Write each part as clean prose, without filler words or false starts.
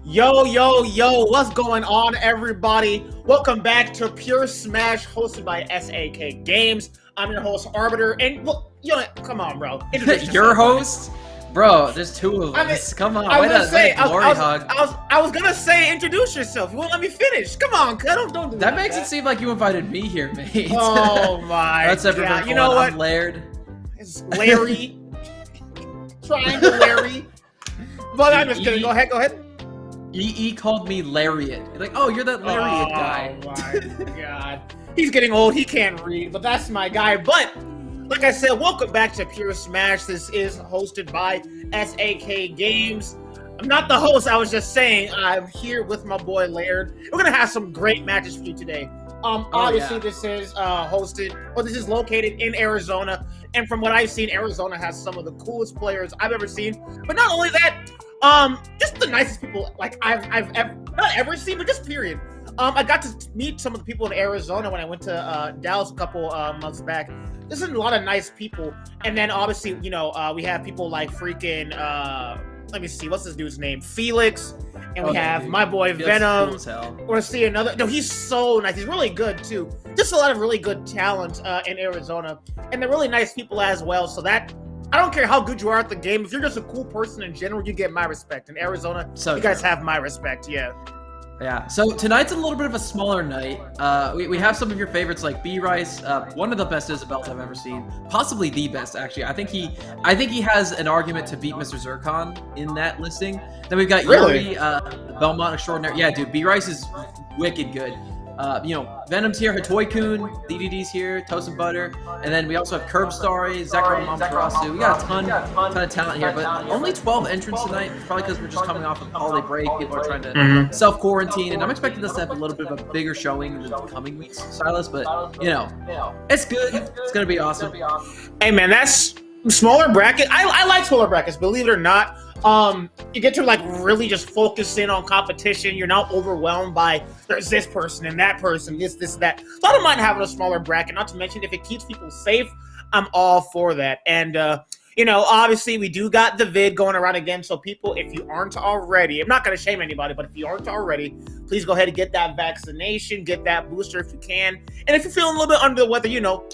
Yo, yo, yo, what's going on, everybody? Welcome back to Pure Smash, hosted by SAK Games. I'm your host, Arbiter, and look, come on, bro. Your host? Bro, there's two of us. Come on, I was gonna say, introduce yourself. You won't let me finish. Come on, don't do that. That makes it seem like you invited me here, mate. Oh my That's God. You know what? I'm Laird. It's Larry. Triangle Larry. But I'm just kidding. Go ahead. EE called me Lariat. Like, oh, you're that Lariat guy. Oh my God. He's getting old. He can't read, but that's my guy. But like I said, welcome back to Pure Smash. This is hosted by SAK Games. I'm not the host. I was just saying I'm here with my boy Laird. We're gonna have some great matches for you today. Obviously, this is this is located in Arizona, and from what I've seen, Arizona has some of the coolest players I've ever seen. But not only that, just the nicest people like I've ever seen, but just period. I got to meet some of the people in Arizona when I went to Dallas a couple months back. There's a lot of nice people, and then obviously, we have people like freaking let me see, what's this dude's name? Felix, and we have my boy Venom. Or see another. No, he's so nice. He's really good too. Just a lot of really good talent in Arizona, and they're really nice people as well. So that. I don't care how good you are at the game. If you're just a cool person in general, you get my respect. In Arizona, you guys have my respect, yeah. Yeah, so tonight's a little bit of a smaller night. We have some of your favorites like B-Rice, one of the best Isabels I've ever seen. Possibly the best, actually. I think he has an argument to beat Mr. Zircon in that listing. Then we've got Yuri, Belmont Extraordinary. Yeah, dude, B-Rice is wicked good. Venom's here, Hatoy-kun, DDD's here, Toast and Butter, and then we also have Curbstarry, Zekrom, Amaterasu. We got a ton of talent here, but only 12 entrants tonight, probably because we're just coming off of holiday break. People are trying to self-quarantine, and I'm expecting us to have a little bit of a bigger showing in the coming weeks, Silas, but, it's good. It's going to be awesome. Hey, man, that's smaller bracket. I like smaller brackets, believe it or not. You get to like really just focus in on competition. You're not overwhelmed by there's this person and that person, this, that. So I don't mind having a smaller bracket, not to mention if it keeps people safe, I'm all for that. And, obviously we do got the vid going around again. So people, if you aren't already, I'm not going to shame anybody, but if you aren't already, please go ahead and get that vaccination, get that booster if you can. And if you're feeling a little bit under the weather,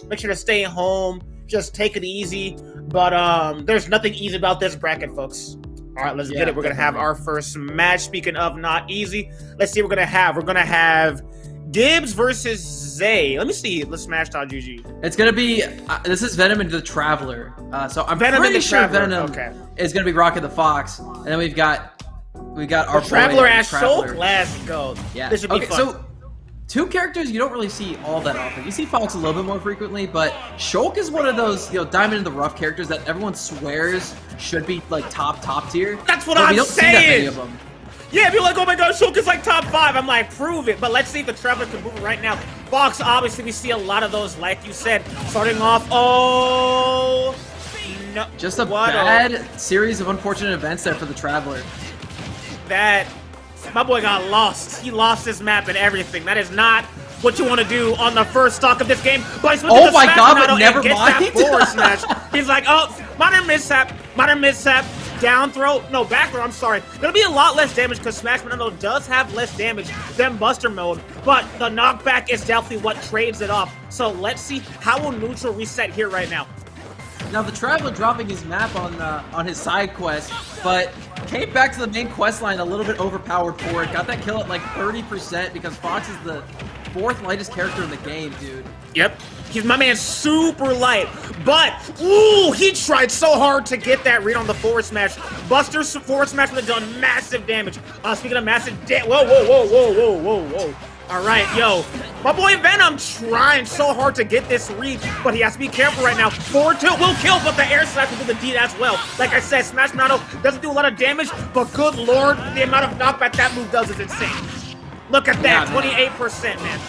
make sure to stay home, just take it easy. But there's nothing easy about this bracket, folks. All right, let's get it. We're going to have our first match. Speaking of not easy, let's see what we're going to have. We're going to have Gibbs versus Zay. Let me see. Let's smash.gg. It's going to be, this is Venom and the Traveler. So I'm pretty sure Venom is going to be Rocket the Fox. And then we've got our Traveler as Shulk. Let's go. Yeah. This should be fun. So two characters you don't really see all that often. You see Fox a little bit more frequently, but Shulk is one of those, diamond in the rough characters that everyone swears should be like top tier. That's what I'm saying. We don't see that many of them. Yeah, people are like, oh my God, Shulk is like top 5. I'm like, prove it. But let's see if the Traveler can move it right now. Fox, obviously, we see a lot of those, like you said, starting off. Oh, no. Just a bad series of unfortunate events there for the Traveler. My boy got lost. He lost his map and everything. That is not what you want to do on the first stock of this game. Oh my God, but never mind. Forward smash. He's like, oh, minor mishap, down throw, no, back throw, I'm sorry. There'll be a lot less damage because Smash Banana does have less damage than Buster Mode, but the knockback is definitely what trades it off. So let's see how will neutral reset here right now. Now the Traveler dropping his map on his side quest, but came back to the main quest line a little bit overpowered for it. Got that kill at like 30% because Fox is the 4th lightest character in the game, dude. Yep. My man's super light, but ooh, he tried so hard to get that read on the forward smash. Buster's forward smash would have done massive damage. Speaking of massive damage, whoa. All right, yo. My boy Venom trying so hard to get this read, but he has to be careful right now. Forward tilt will kill, but the air slash will do the deed as well. Like I said, Smash Banana doesn't do a lot of damage, but good lord, the amount of knockback that move does is insane. Look at that, 28%, man.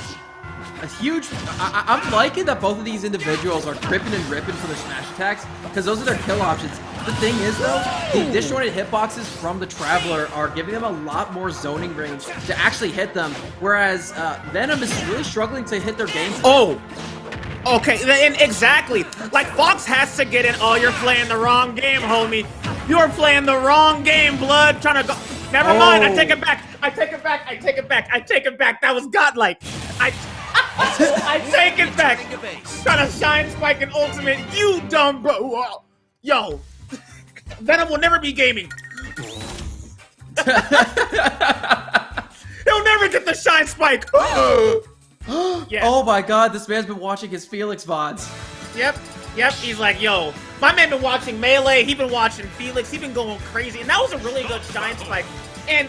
A huge... I'm liking that both of these individuals are tripping and ripping for their smash attacks, because those are their kill options. The thing is, though, the disjointed hitboxes from the Traveler are giving them a lot more zoning range to actually hit them, whereas Venom is really struggling to hit their game. Oh! Okay, and exactly. Like, Fox has to get in. Oh, you're playing the wrong game, homie. You're playing the wrong game, blood. Trying to go... Never mind. I take it back. I take it back. I take it back. I take it back. That was godlike. I take it back. Trying to shine spike and ultimate. You dumb bro. Yo, Venom will never be gaming. He'll never get the shine spike. Yeah. Oh my god, this man's been watching his Felix VODs. Yep, he's like, yo, my man been watching Melee, he been watching Felix, he been going crazy, and that was a really good shine spike. And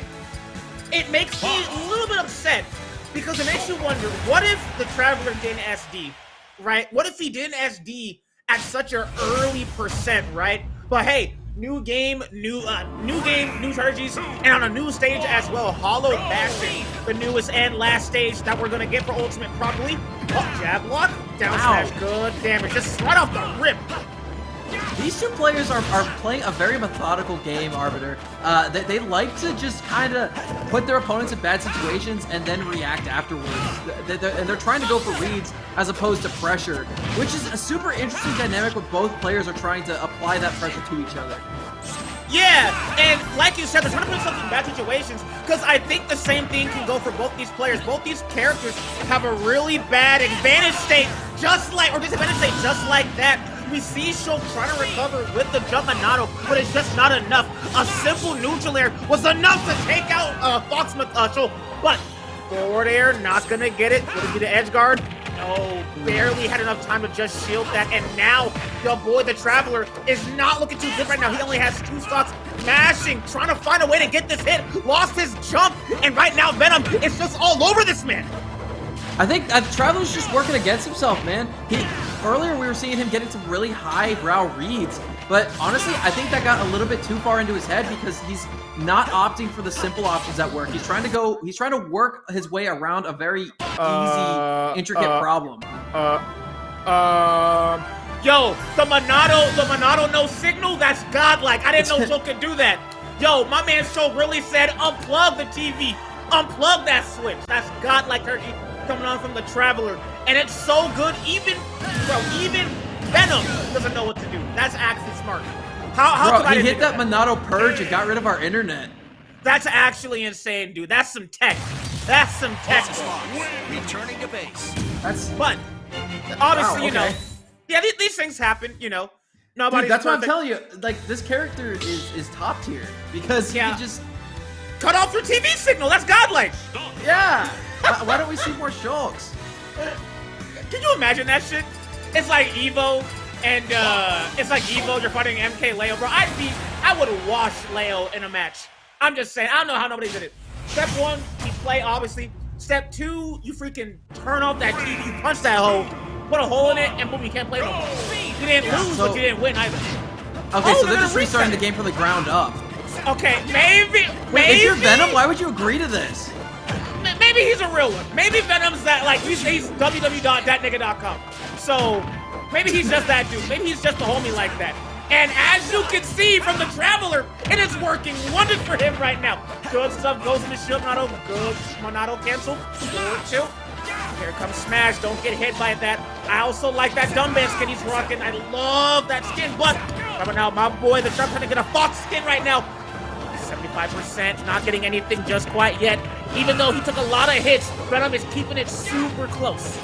it makes me a little bit upset, because it makes you wonder, what if the Traveler didn't SD, right? What if he didn't SD at such an early percent, right? But hey, new game, new strategies, and on a new stage as well. Hollow Bashing, the newest and last stage that we're gonna get for Ultimate probably. Oh, jab block, down smash, good damage, just right off the rip. These two players are playing a very methodical game, Arbiter. They like to just kind of put their opponents in bad situations and then react afterwards. And they're trying to go for reads as opposed to pressure, which is a super interesting dynamic where both players are trying to apply that pressure to each other. Yeah, and like you said, they're trying to put themselves in bad situations, because I think the same thing can go for both these players. Both these characters have a really bad advantage state, or disadvantage state just like that. We see Shulk trying to recover with the jump Monado, but it's just not enough. A simple neutral air was enough to take out Fox Shulk, but forward air, not gonna get it. Would it be the edge guard? No, barely had enough time to just shield that, and now your boy, the Traveler, is not looking too good right now. He only has 2 stocks, mashing, trying to find a way to get this hit, lost his jump, and right now Venom is just all over this man. I think Traveler's just working against himself, man. Earlier we were seeing him getting some really high-brow reads, but honestly, I think that got a little bit too far into his head because he's not opting for the simple options that work. He's trying to work his way around a very easy, intricate problem. Yo, the Monado no signal, that's godlike. I didn't know Shulk could do that. Yo, my man Shulk really said, unplug the TV, unplug that switch. That's godlike energy coming on from the Traveler, and it's so good. Even Venom doesn't know what to do. That's actually smart. How Bro, he hit that Monado purge and got rid of our internet. That's actually insane, dude. That's some tech. That's some tech. Returning to base. But obviously, you know, yeah, these things happen. You know, nobody's. Dude, that's what I'm telling you. Like, this character is top tier because he just cut off your TV signal. That's godlike. Yeah. Why don't we see more Shulks? Can you imagine that shit? It's like Evo, and you're fighting MK Leo, bro. I would wash Leo in a match. I'm just saying, I don't know how nobody did it. Step 1, you play, obviously. Step 2, you freaking turn off that TV, you punch that hole, put a hole in it, and boom, you can't play no more. You didn't lose, but you didn't win either. Okay, so they're just restarting the game from the ground up. Okay, maybe. If you're Venom, why would you agree to this? Maybe he's a real one. Maybe Venom's that, like, he's www.thatnigga.com. So, maybe he's just that dude. Maybe he's just a homie like that. And as you can see from the Traveler, it is working wonders for him right now. Good stuff goes in the shield, Monado. Good. Monado cancel. Good chill. Here comes Smash. Don't get hit by that. I also like that dumbbell skin he's rocking. I love that skin. But coming out, my boy, the Trump trying to get a Fox skin right now. 75%, not getting anything just quite yet. Even though he took a lot of hits, Venom is keeping it super close.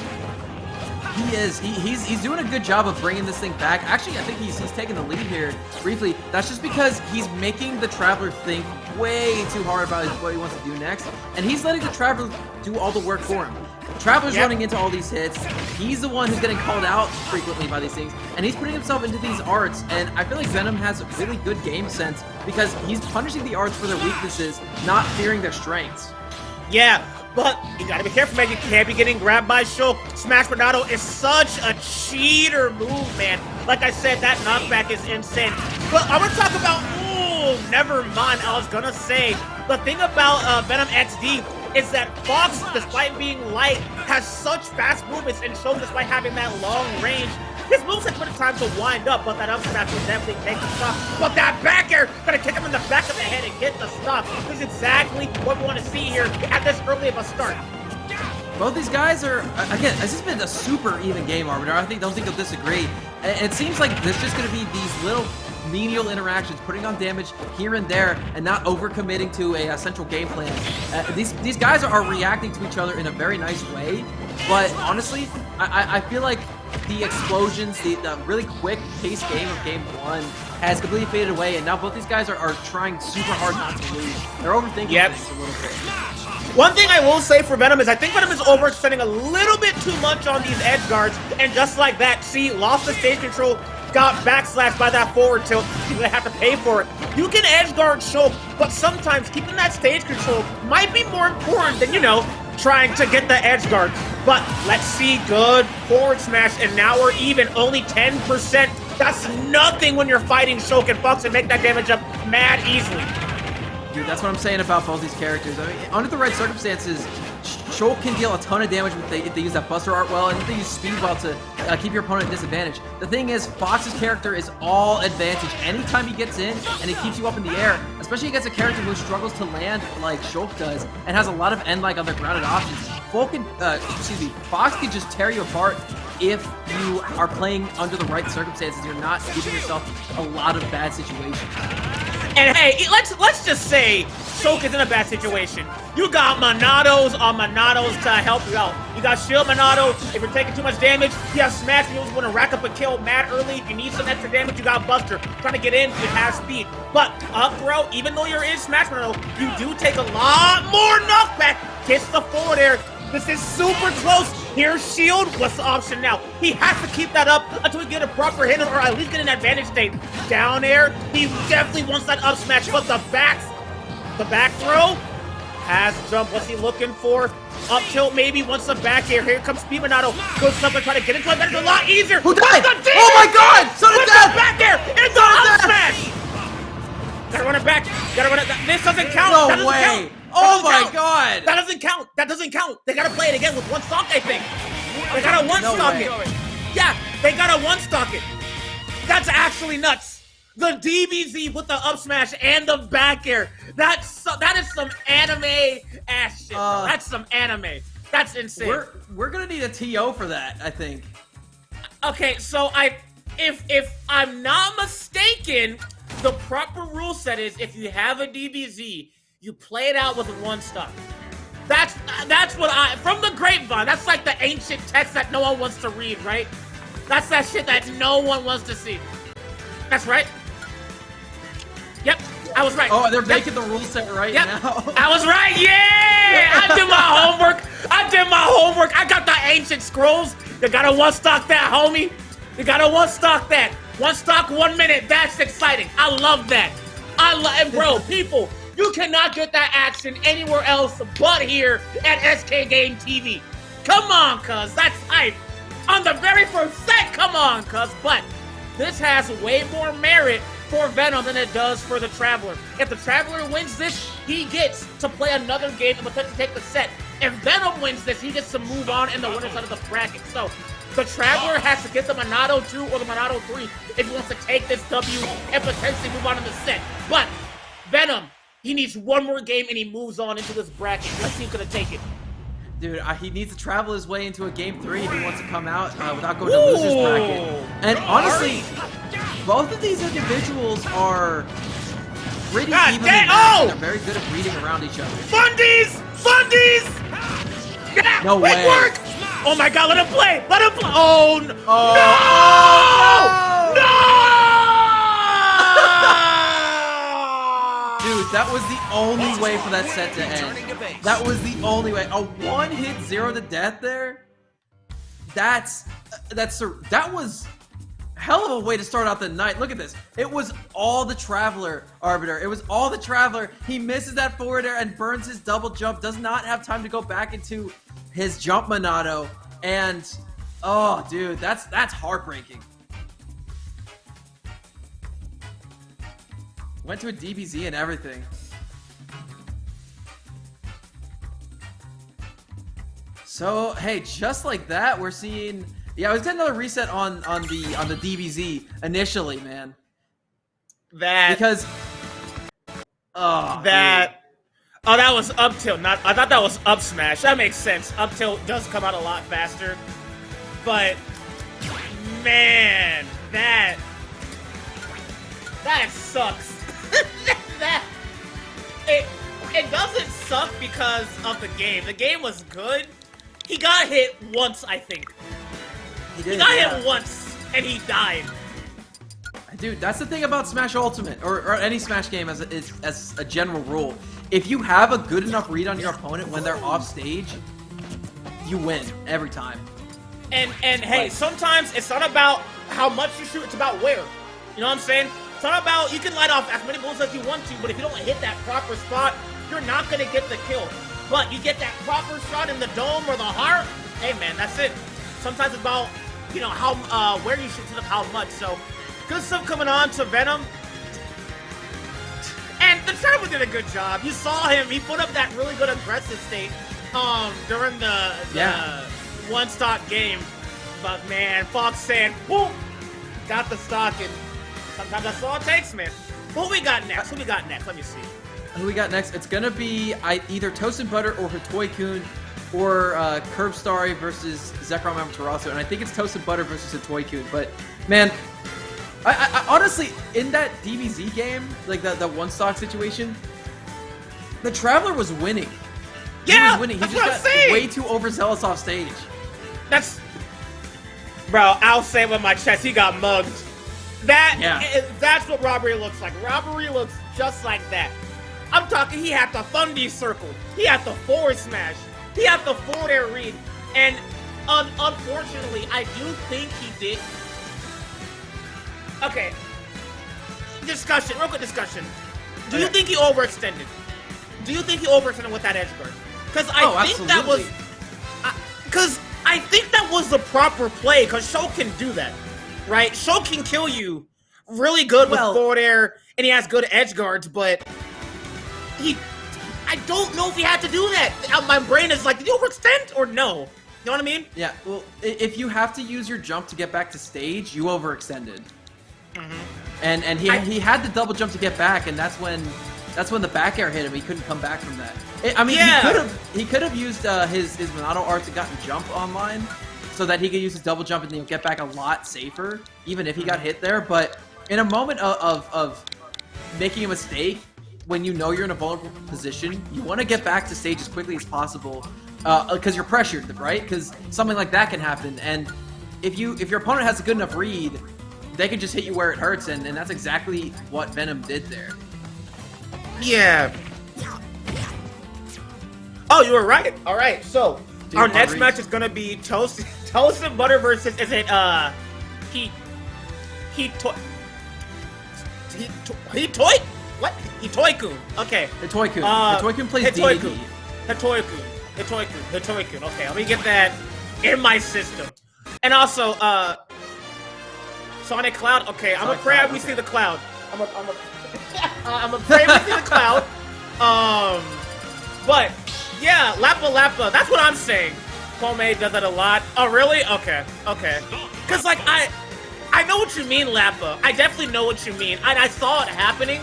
He is. He's doing a good job of bringing this thing back. Actually, I think he's taking the lead here briefly. That's just because he's making the Traveler think way too hard about what he wants to do next, and he's letting the Traveler do all the work for him. Traveler's running into all these hits. He's the one who's getting called out frequently by these things, and he's putting himself into these arts, and I feel like Venom has a really good game sense because he's punishing the arts for their weaknesses, not fearing their strengths. Yeah, but you gotta be careful, man. You can't be getting grabbed by Shulk. Smash Monado is such a cheater move, man. Like I said, that knockback is insane. But I want to talk about, never mind. I was gonna say, the thing about Venom XD is that Fox, despite being light, has such fast movements, and Shulk, despite having that long range, his moves have put time to wind up, but that up smash will definitely take the stop. But that back air, gonna kick him in the back of the head and get the stop. This is exactly what we want to see here at this early of a start. Both these guys are, again, this has been a super even game, Arbiter. Don't think you'll disagree. It seems like there's just going to be these little menial interactions, putting on damage here and there, and not overcommitting to a central game plan. These guys are reacting to each other in a very nice way, but honestly, I feel like the explosions, the really quick pace game of game 1 has completely faded away, and now both these guys are trying super hard not to lose. They're overthinking things a little bit. One thing I will say for Venom is I think Venom is overextending a little bit too much on these edge guards, and just like that, see, lost the stage control, got backslashed by that forward tilt. He's gonna have to pay for it. You can edge guard Shulk, but sometimes keeping that stage control might be more important than, you know, trying to get the edge guard. But let's see, good forward smash, and now we're even, only 10%. That's nothing when you're fighting Shulk and Fox and make that damage up mad easily. Dude, that's what I'm saying about both these characters. I mean, under the right circumstances, Shulk can deal a ton of damage if they use that Buster Art well, and if they use Speed well to keep your opponent at disadvantage. The thing is, Fox's character is all advantage. Anytime he gets in and he keeps you up in the air, especially against a character who struggles to land like Shulk does and has a lot of end-like other grounded options, Fox can just tear you apart if you are playing under the right circumstances. You're not giving yourself a lot of bad situations. And hey, let's just say Shulk is in a bad situation. You got Monados on Monados to help you out. You got Shield Monado. If you're taking too much damage, you have Smash. You want to rack up a kill mad early. If you need some extra damage, you got Buster. Trying to get in, you have speed. But up throw, even though you're in Smash Monado, you do take a lot more knockback. Gets the forward air. This is super close. Here's shield. What's the option now? He has to keep that up until we get a proper hit or at least get an advantage state. Down air. He definitely wants that up smash, but the back throw has jump. What's he looking for? Up tilt maybe. Wants the back air. Here comes Speed Monado. Goes up and try to get into it. That's a lot easier. Who died? Oh my god! So did that! Back air. It's an up smash. Gotta run it back. Gotta run it. This doesn't count. No that doesn't way. Count. Oh my god! That doesn't count! That doesn't count! They gotta play it again with one stock, I think! They gotta one-stock it! Yeah, they gotta one-stock it! That's actually nuts! The DBZ with the up smash and the back air! That is some anime-ass shit, bro. That's some anime. That's insane. We're gonna need a TO for that, I think. Okay, so if I'm not mistaken, the proper rule set is if you have a DBZ, you play it out with one stock. That's what from the grapevine, that's like the ancient text that no one wants to read, right? That's that shit that no one wants to see. That's right. Yep, I was right. Oh, they're making the rule set right now. I was right, yeah! I did my homework. I got the ancient scrolls. You gotta one stock that, homie. You gotta one stock that. One stock, 1 minute, that's exciting. I love that. And bro, people, you cannot get that action anywhere else but here at SK Game TV. Come on, cuz. That's hype. On the very first set, come on, cuz. But this has way more merit for Venom than it does for the Traveler. If the Traveler wins this, he gets to play another game and potentially take the set. If Venom wins this, he gets to move on in the winner's side of the bracket. So the Traveler has to get the Monado 2 or the Monado 3 if he wants to take this W and potentially move on in the set. But Venom, he needs one more game and he moves on into this bracket. Let's see who's gonna take it. Dude, he needs to travel his way into a game 3 if he wants to come out without going to loser's bracket. And honestly, both of these individuals are pretty evenly matched. They're very good at reading around each other. Fundies! Yeah, no way. Work! Oh my god, let him play! Let him play! Oh, no! Dude, that was the only way for that set to end. That was the only way. A one-hit 0 to death there? That was hell of a way to start out the night. Look at this. It was all the Traveler, Arbiter. It was all the Traveler. He misses that forward air and burns his double jump. Does not have time to go back into his jump Monado. And, oh, dude, that's heartbreaking. Went to a DBZ and everything. So, hey, just like that, we're seeing... Yeah, I was getting another reset on the DBZ initially, man. Because... Oh, that... Dude. Oh, that was up tilt, not... I thought that was up smash. That makes sense. Up tilt does come out a lot faster. But... Man, that... That sucks. It doesn't suck because of the game. The game was good. He got hit once, I think. He got hit once, and he died. Dude, that's the thing about Smash Ultimate, or any Smash game as a general rule. If you have a good enough read on your opponent when they're off stage, you win every time. And hey, sometimes it's not about how much you shoot, it's about where. You know what I'm saying? It's not about, you can light off as many bullets as you want to, but if you don't hit that proper spot, you're not gonna get the kill. But you get that proper shot in the dome or the heart, hey man, that's it. Sometimes it's about, you know, how where you shoot instead of how much. So good stuff coming on to Venom. And the Traveler did a good job. You saw him, he put up that really good aggressive state during the one stock game. But man, Fox saying, whoop, got the stock, and sometimes that's all it takes, man. Who we got next? Let me see. Who we got next? It's gonna be either Toast and Butter or Hitoy-kun, or Curbstarry versus Zekrom Amaterasu, and I think it's Toast and Butter versus Hitoy-kun. But man, I honestly, in that DBZ game, like the one stock situation, the Traveler was winning. He was winning. He just got way too overzealous off stage. Bro, I'll say it with my chest, he got mugged. That's what robbery looks like. Robbery looks just like that. I'm talking, he had the Thundy circle. He had the forward smash. He had the forward air read. And unfortunately, I do think he did. Okay. Real quick discussion. Do you think he overextended? Do you think he overextended with that edge guard? Because I think that was... Because I think that was the proper play, because Sho can do that, right? Sho can kill you really good with forward air, and he has good edge guards, but I don't know if he had to do that. My brain is like, did you overextend or no? You know what I mean? Yeah, well, if you have to use your jump to get back to stage, you overextended. And he had the double jump to get back, and that's when the back air hit him. He couldn't come back from that. I mean, he could have used his Monado art to gotten jump online, so that he could use his double jump and then get back a lot safer, even if he got hit there. But in a moment of making a mistake, when you know you're in a vulnerable position, you want to get back to stage as quickly as possible, because you're pressured, right? Because something like that can happen, and if your opponent has a good enough read, they can just hit you where it hurts, and that's exactly what Venom did there. Yeah. Oh, you were right. All right, so our next match is gonna be Toast and Butter versus Hitoy-kun. Okay. Hitoy-kun. Hitoy-kun plays DD. Hitoy-kun. Okay, let me get that in my system. And also, Sonic Cloud. Okay, I'm afraid we see the cloud. I'm afraid we see the cloud. But yeah, Lappa. That's what I'm saying. Pomade does that a lot. Oh, really? Okay. Cause like I know what you mean, Lappa. I definitely know what you mean. I saw it happening.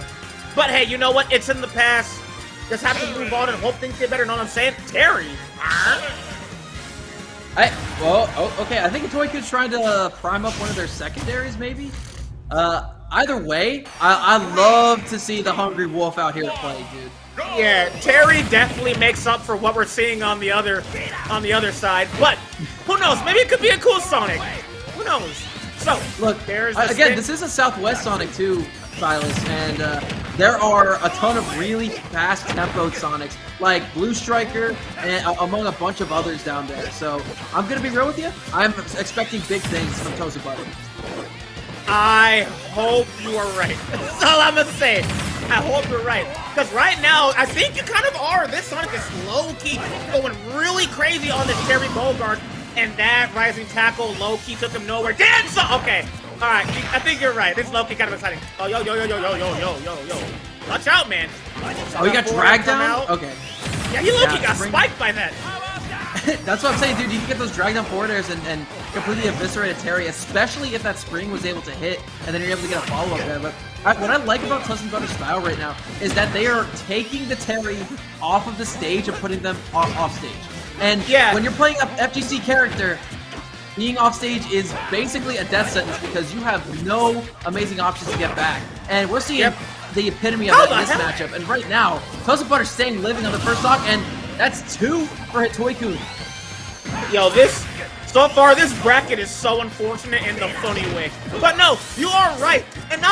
But hey, you know what? It's in the past. Just have to move on and hope things get better. Know what I'm saying? Terry. Okay. I think Hitoy-kun's trying to prime up one of their secondaries, maybe. Either way, I love to see the Hungry Wolf out here play, dude. Yeah, Terry definitely makes up for what we're seeing on the other side. But who knows? Maybe it could be a cool Sonic. Who knows? So look, there's again. This is a Southwest Sonic too, Silas, and there are a ton of really fast tempoed Sonics, like Blue Striker, and among a bunch of others down there. So I'm gonna be real with you. I'm expecting big things from Toast and Butter. I hope you are right. That's all I'm gonna say. I hope you're right. Because right now, I think you kind of are. This Sonic is low-key going really crazy on this Terry Bogard. And that rising tackle low-key took him nowhere. Damn! Okay. Alright, I think you're right. This low-key kind of exciting. Oh, yo. Watch out, man. Oh, he got dragged down? Okay. Yeah, he low-key got spiked by that. That's what I'm saying, dude. You can get those drag down forward airs and completely eviscerate a Terry, especially if that spring was able to hit, and then you're able to get a follow-up there. But what I like about Toast and Butter's style right now is that they are taking the Terry off of the stage and putting them off stage. And when you're playing a FGC character, being off stage is basically a death sentence because you have no amazing options to get back. And we're seeing the epitome of that in this matchup. And right now, Toasted Butter's staying living on the first stock, and that's 2 for Hitoiku. Yo, so far, this bracket is so unfortunate in the funny way. But no, you are right. And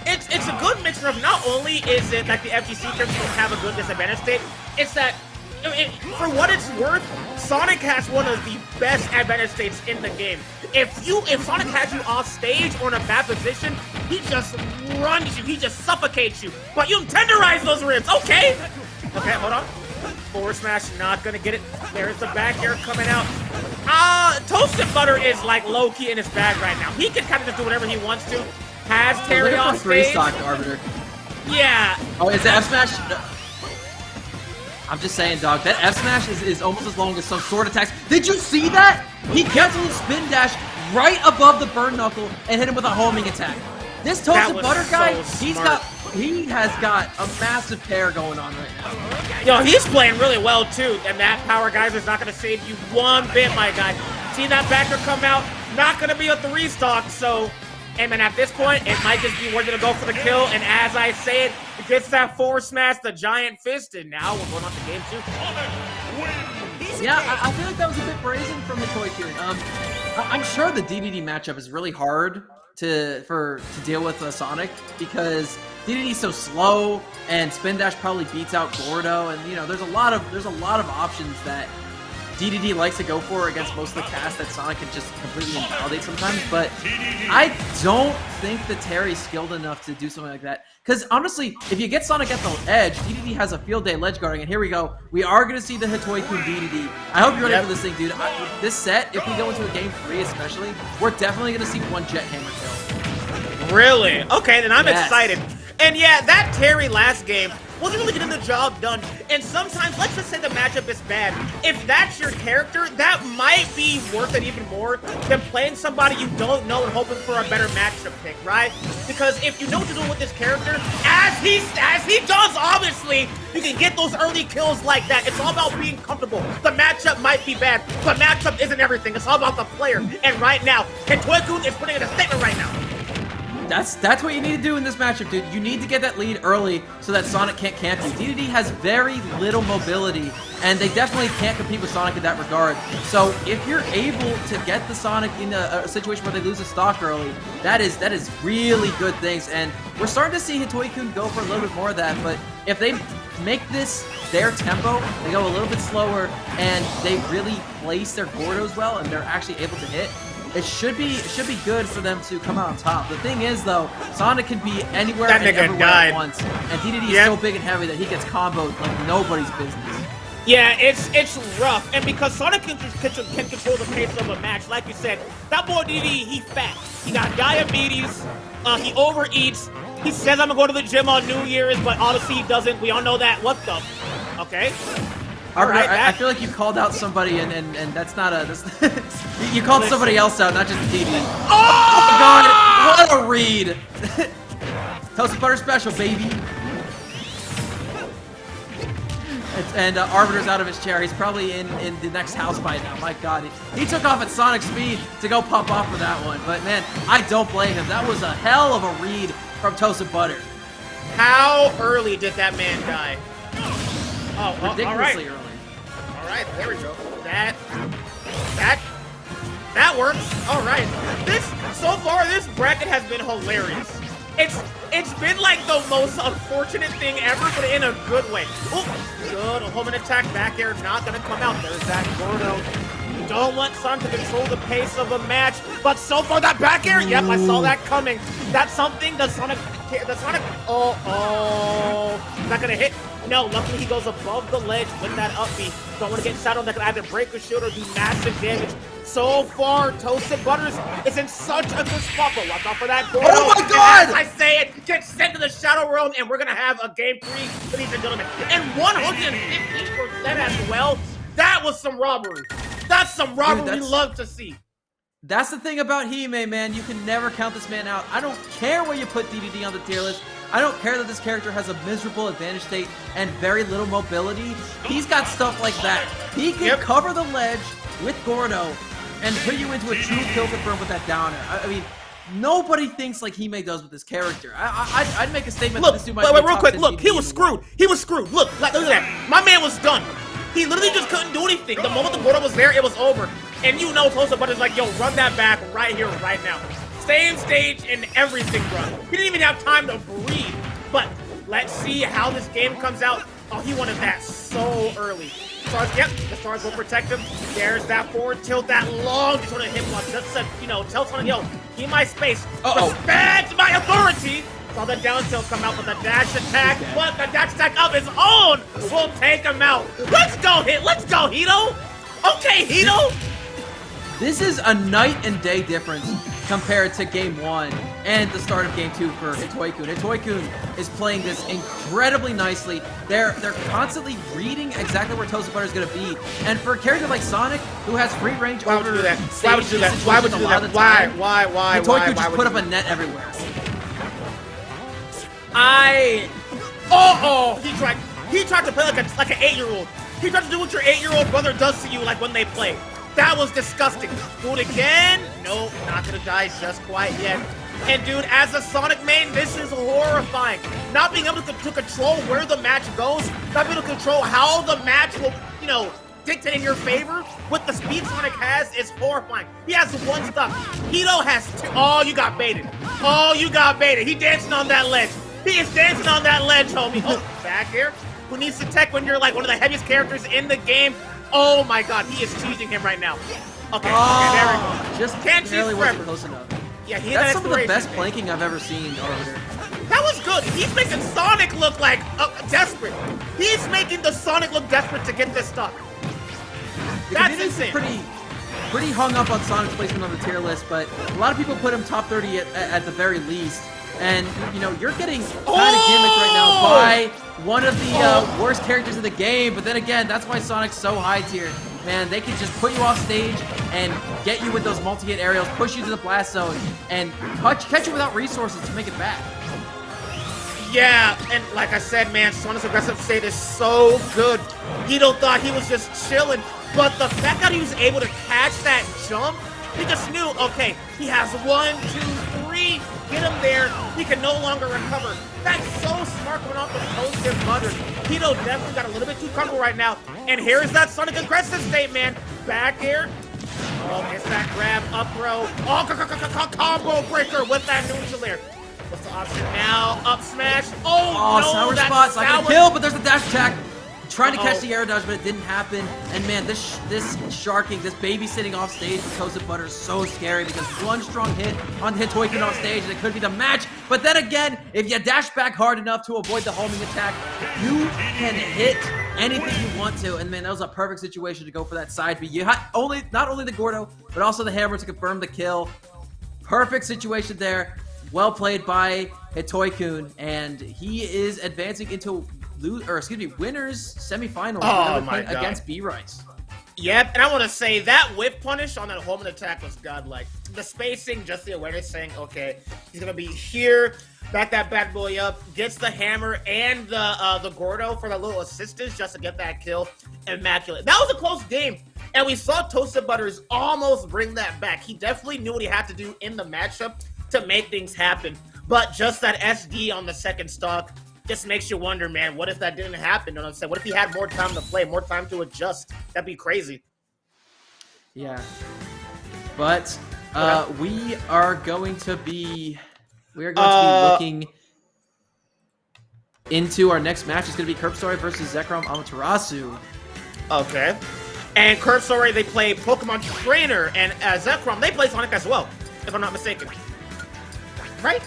it's a good mixture of not only is it that the FGC characters don't have a good disadvantage state, it's that, for what it's worth, Sonic has one of the best advantage states in the game. If Sonic has you off stage or in a bad position, he just runs you, he just suffocates you. But you tenderize those ribs, okay? Okay, hold on. Forward smash, not gonna get it. There's the back air coming out. Toasted Butter is like low-key in his bag right now. He can kind of just do whatever he wants to. Has Terry off stage. 3-stock Arbiter. Yeah. Oh, is the F smash? No. I'm just saying, dog. That F smash is almost as long as some sword attacks. Did you see that? He canceled his spin dash right above the burn knuckle and hit him with a homing attack. This Toasted Butter guy, he has got a massive tear going on right now. Yo, he's playing really well too, and that power geyser's not gonna save you one bit, my guy. See that backer come out? Not gonna be a 3-stock, so. And then at this point, it might just be worth it to go for the kill. And as I say it, it gets that forward smash, the giant fist, and now we're going on to game 2. Yeah, I feel like that was a bit brazen from Hitoiku. I'm sure the DDD matchup is really hard to deal with Sonic because DDD's so slow, and Spin Dash probably beats out Gordo, and you know there's a lot of options that DDD likes to go for against most of the cast that Sonic can just completely invalidate sometimes, but I don't think that Terry's skilled enough to do something like that. Because honestly, if you get Sonic at the edge, DDD has a field day ledge guarding, and here we go. We are going to see the Hitoiku DDD. I hope you're ready for this thing, dude. This set, if we go into a game 3 especially, we're definitely going to see one Jet Hammer kill. Really? Okay, then I'm excited. And yeah, that Terry last game wasn't really getting the job done. And sometimes, let's just say the matchup is bad. If that's your character, that might be worth it even more than playing somebody you don't know and hoping for a better matchup pick, right? Because if you know what to do with this character, as he does, obviously, you can get those early kills like that. It's all about being comfortable. The matchup might be bad, but matchup isn't everything. It's all about the player. And right now, Hitoiku is putting in a statement right now. That's what you need to do in this matchup, dude. You need to get that lead early so that Sonic can't camp you. DDD has very little mobility, and they definitely can't compete with Sonic in that regard. So if you're able to get the Sonic in a situation where they lose a stock early, that is really good things. And we're starting to see Hitoiku go for a little bit more of that, but if they make this their tempo, they go a little bit slower, and they really place their Gordos well, and they're actually able to hit, it should be good for them to come out on top. The thing is, though, Sonic can be anywhere and everywhere at once, and DDD is so big and heavy that he gets comboed like nobody's business. Yeah, it's rough, and because Sonic can control the pace of a match, like you said, that boy DDD, he fat. He got diabetes, he overeats, he says I'm gonna go to the gym on New Year's, but honestly he doesn't. We all know that. What the? Okay. Arbiter, I feel like you called out somebody, and that's not a... you called somebody else out, not just DDD. Oh my god! What a read! Toasted Butter special, baby! And Arbiter's out of his chair. He's probably in the next house by now. My god. He took off at Sonic speed to go pop off for that one. But man, I don't blame him. That was a hell of a read from Toasted Butter. How early did that man die? Oh, ridiculously early. All right, there we go. That works. All right. So far, this bracket has been hilarious. It's been like the most unfortunate thing ever, but in a good way. Oh, good. A homing attack back air, not gonna come out. There's that Gordo. You don't want Sonic to control the pace of a match, but so far that back air, yep, I saw that coming. That's something that Sonic, not gonna hit. No, luckily he goes above the ledge with that up B. Don't want to get shot on that could either break a shield or do massive damage. So far, Toasted Butters is in such a good spot, but watch out for that Gordo. Oh my god! As I say it, get sent to the Shadow Realm, and we're gonna have a game 3, ladies and gentlemen. And 150% as well. That was some robbery. That's some robbery we love to see. That's the thing about Hime, man. You can never count this man out. I don't care where you put DDD on the tier list. I don't care that this character has a miserable advantage state and very little mobility. He's got stuff like that. He can cover the ledge with Gordo and put you into a true kill confirm with that downer. I mean, nobody thinks like Hime does with this character. I'd make a statement that this dude might be real quick, look, he was screwed. He was screwed. Look at that. My man was done. He literally just couldn't do anything. The moment the portal was there, it was over. And you know Tosa Butter's like, yo, run that back right here, right now. Stay in stage and everything, bro. He didn't even have time to breathe. But let's see how this game comes out. Oh, he wanted that so early. Stars, yep, the Stars will protect him. There's that forward tilt, that long just want to hit block. Just to, you know, tell Sonic, yo, keep my space. Respect my authority. Saw the down tilt come out with a dash attack, but the dash attack of his own will take him out. Let's go, let's go, Hito. Okay, Hito. This is a night and day difference compared to Game 1 and the start of Game 2 for Hitoi-kun. Hitoi-kun is playing this incredibly nicely. They're constantly reading exactly where Tosa Butter is going to be. And for a character like Sonic, who has free range over... Why would you do that? Why would you do that? Why would you do that? Why? Hitoi-kun just put up a net everywhere. He tried to play like an 8-year-old. He tried to do what your 8-year-old brother does to you like when they play. That was disgusting. Do it again. Nope, not gonna die just quite yet. And dude, as a Sonic main, this is horrifying. Not being able to control where the match goes, not being able to control how the match will, you know, dictate in your favor with the speed Sonic has is horrifying. He has one stuff. Hito has two. Oh, you got baited. Oh, you got baited. He dancing on that ledge. He is dancing on that ledge, homie. Oh, back here. Who needs to tech when you're like one of the heaviest characters in the game? Oh my god, he is teasing him right now. Okay, there we go. Just can't barely cheese wasn't forever. close enough. Yeah, that's some of the best planking I've ever seen over here. That was good. He's making Sonic look like desperate. He's making the Sonic look desperate to get this stuff. That's insane. Pretty hung up on Sonic's placement on the tier list, but a lot of people put him top 30 at the very least. And, you know, you're getting kind of gimmicked right now by one of the worst characters in the game. But then again, that's why Sonic's so high tier. Man, they can just put you off stage and get you with those multi-hit aerials, push you to the blast zone, and catch you without resources to make it back. Yeah, and like I said, man, Sonic's aggressive state is so good. Hito thought he was just chilling, but the fact that he was able to catch that jump, he just knew, okay, he has 1, 2, 3, get him there, he can no longer recover. That's so smart coming off the Toasted Butter. Hito definitely got a little bit too comfortable right now, and here's that Sonic aggressive state, man. Back air. Oh, it's that grab, up throw. Oh, combo breaker with that neutral air. What's the option now? Up smash. Oh no, sour that's spot's not gonna kill, but there's a dash attack. Trying to catch the air dodge, but it didn't happen. And man, this sharking, this babysitting off stage with Toasted Butter is so scary because one strong hit on Hitoi-kun off stage and it could be the match. But then again, if you dash back hard enough to avoid the homing attack, you can hit anything you want to. And man, that was a perfect situation to go for that side B. You had not only the Gordo, but also the hammer to confirm the kill. Perfect situation there. Well played by Hitoi-kun, and he is advancing into winners semifinals against B-Rice. Yep, and I want to say that whip punish on that homing attack was godlike. The spacing, just the awareness saying, okay, he's going to be here, back that bad boy up, gets the hammer and the Gordo for the little assistance just to get that kill. Immaculate. That was a close game, and we saw Toasted Butters almost bring that back. He definitely knew what he had to do in the matchup to make things happen, but just that SD on the second stock just makes you wonder, man, what if that didn't happen? You know what I'm saying? What if he had more time to play, more time to adjust? That'd be crazy. Yeah. But we are going to be looking into our next match. It's going to be Curb Story versus Zekrom Amaterasu. Okay. And Curb Story, they play Pokemon Trainer, and Zekrom, they play Sonic as well, if I'm not mistaken. Right?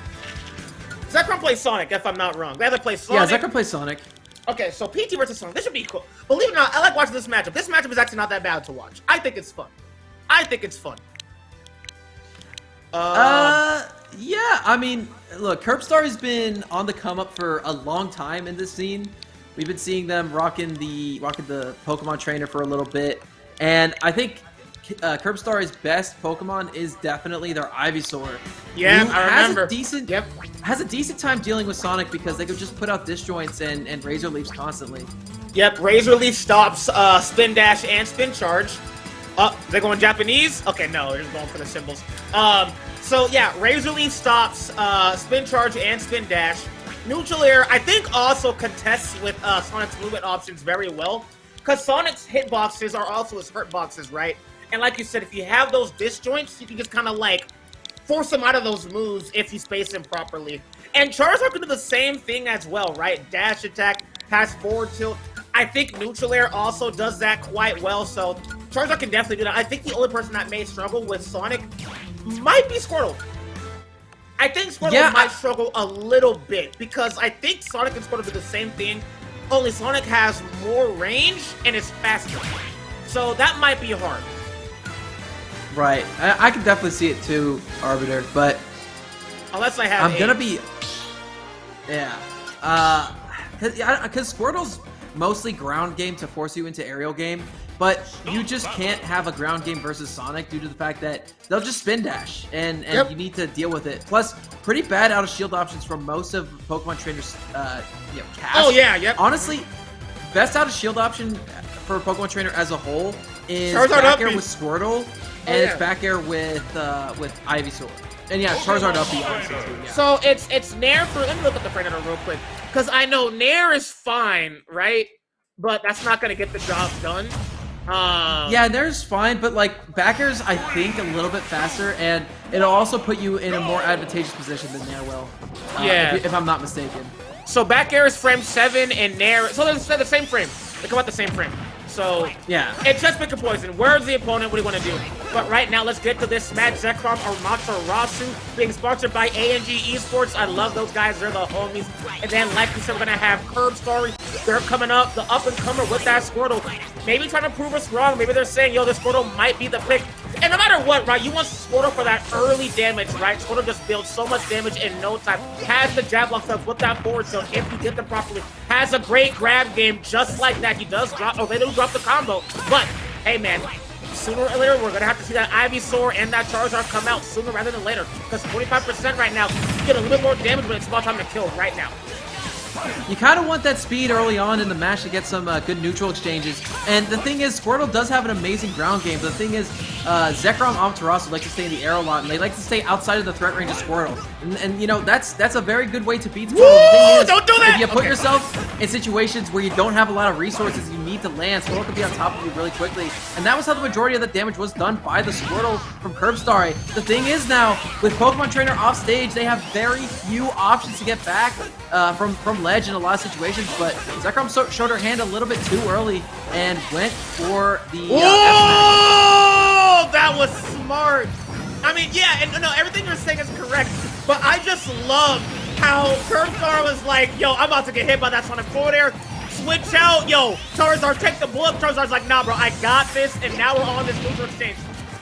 Zekrom plays Sonic, if I'm not wrong. They either play Sonic. Yeah, Zekrom plays Sonic. Okay, so PT versus Sonic. This should be cool. Believe it or not, I like watching this matchup. This matchup is actually not that bad to watch. I think it's fun. Yeah, I mean, look, Curb Story's been on the come up for a long time in this scene. We've been seeing them rocking the Pokemon Trainer for a little bit, and I think Curb Story's best Pokemon is definitely their Ivysaur. Yeah, I remember. Has a decent time dealing with Sonic because they could just put out disjoints and Razor Leafs constantly. Yep, Razor Leaf stops Spin Dash and Spin Charge. Oh, they're going Japanese? Okay, no, they're just going for the symbols. So yeah, Razor Leaf stops, spin charge and spin dash. Neutral air, I think also contests with Sonic's movement options very well. Because Sonic's hitboxes are also his hurt boxes, right? And like you said, if you have those disjoints, you can just kind of like force him out of those moves if you space him properly. And Charizard can do the same thing as well, right? Dash attack, pass forward tilt. I think neutral air also does that quite well, so Charizard can definitely do that. I think the only person that may struggle with Sonic might be Squirtle. I think Squirtle might struggle a little bit because I think Sonic and Squirtle do the same thing, only Sonic has more range and is faster. So that might be hard. Right. I can definitely see it too, Arbiter, but unless I have I'm gonna be... Yeah. Because Squirtle's mostly ground game to force you into aerial game, but you just can't have a ground game versus Sonic due to the fact that they'll just spin dash, and you need to deal with it. Plus, pretty bad out of shield options from most of Pokemon trainers, cast. Oh yeah, yep. Honestly, best out of shield option for Pokemon trainer as a whole is Charizard back air uppy with Squirtle, and it's back air with Ivysaur. And yeah, Charizard uppy honestly too. Yeah. So it's Nair for. Let me look at the Predator real quick, because I know Nair is fine, right? But that's not gonna get the job done. Yeah, Nair's fine, but like back air's I think a little bit faster, and it'll also put you in a more advantageous position than Nair will. If I'm not mistaken. So back air is frame 7 and Nair. So they're the same frame. They come out the same frame. So yeah, it's just pick a poison. Where's the opponent? What do you want to do? But right now, let's get to this Smash Zekrom or Matarasu being sponsored by ANG Esports. I love those guys. They're the homies. And then, like we said, we're going to have Curb Story. They're coming up, the up-and-comer with that Squirtle. Maybe trying to prove us wrong. Maybe they're saying, yo, this Squirtle might be the pick. And no matter what, right, you want Squirtle for that early damage, right? Squirtle just builds so much damage in no time. Has the jab lock up with that forward tilt if you get them properly. Has a great grab game just like that. He does drop, they do drop the combo. But, hey, man, sooner or later, we're going to have to see that Ivysaur and that Charizard come out sooner rather than later. Because 45% right now, you get a little bit more damage, but it's about time to kill right now. You kind of want that speed early on in the match to get some good neutral exchanges. And the thing is, Squirtle does have an amazing ground game. But the thing is, Zekrom Amaterasu like to stay in the air a lot, and they like to stay outside of the threat range of Squirtle. And you know, that's a very good way to beat Squirtle. Woo! Don't do that! If you put yourself in situations where you don't have a lot of resources, you need to land, Squirtle can be on top of you really quickly. And that was how the majority of the damage was done by the Squirtle from Curbstar. The thing is now, with Pokemon Trainer off stage, they have very few options to get back from ledge in a lot of situations, but Zekrom showed her hand a little bit too early and went for the oh, that was smart. I mean, yeah, and no, everything you're saying is correct, but I just love how Curbstar was like, yo, I'm about to get hit by that Sonic forward air. Switch out, yo, Charizard, take the bullet. Charizard's like, nah, bro, I got this, and now we're on this neutral exchange.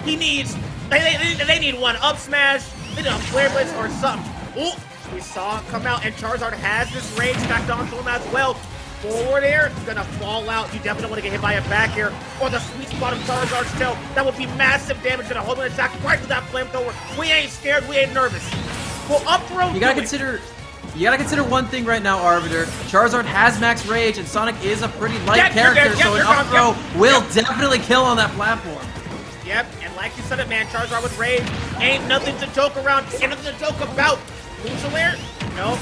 He needs, they need one up smash, they need a flare blitz or something. Ooh. We saw it come out, and Charizard has this range stacked onto him as well. Forward air, he's gonna fall out. You definitely want to get hit by a back air or the sweet spot of Charizard's tail. That would be massive damage and a whole attack right to that flamethrower. We ain't scared, we ain't nervous. Well, up throw. You gotta consider one thing right now, Arbiter. Charizard has max rage, and Sonic is a pretty light character, so an up throw will definitely kill on that platform. Yep, and like you said it, man, Charizard with rage ain't nothing to joke around, ain't nothing to joke about. Neutral air? Nope.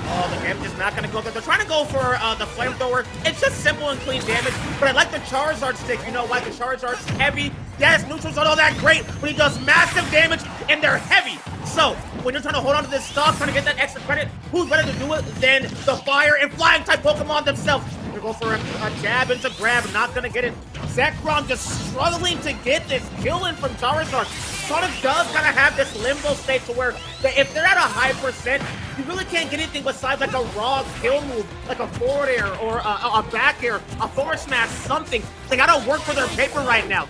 Oh, the damage is not going to go there. They're trying to go for the flamethrower. It's just simple and clean damage, but I like the Charizard stick. You know why? The Charizard's heavy. Yes, neutrals aren't all that great, but he does massive damage, and they're heavy. So, when you're trying to hold on to this stock, trying to get that extra credit, who's better to do it than the fire and flying type Pokemon themselves? They're going for a jab into grab, not going to get it. Zekrom just struggling to get this kill in from Charizard. Sonic does kind of have this limbo state to where if they're at a high percent, you really can't get anything besides like a raw kill move, like a forward air or a back air, a forward smash, something. They gotta work for their paper right now.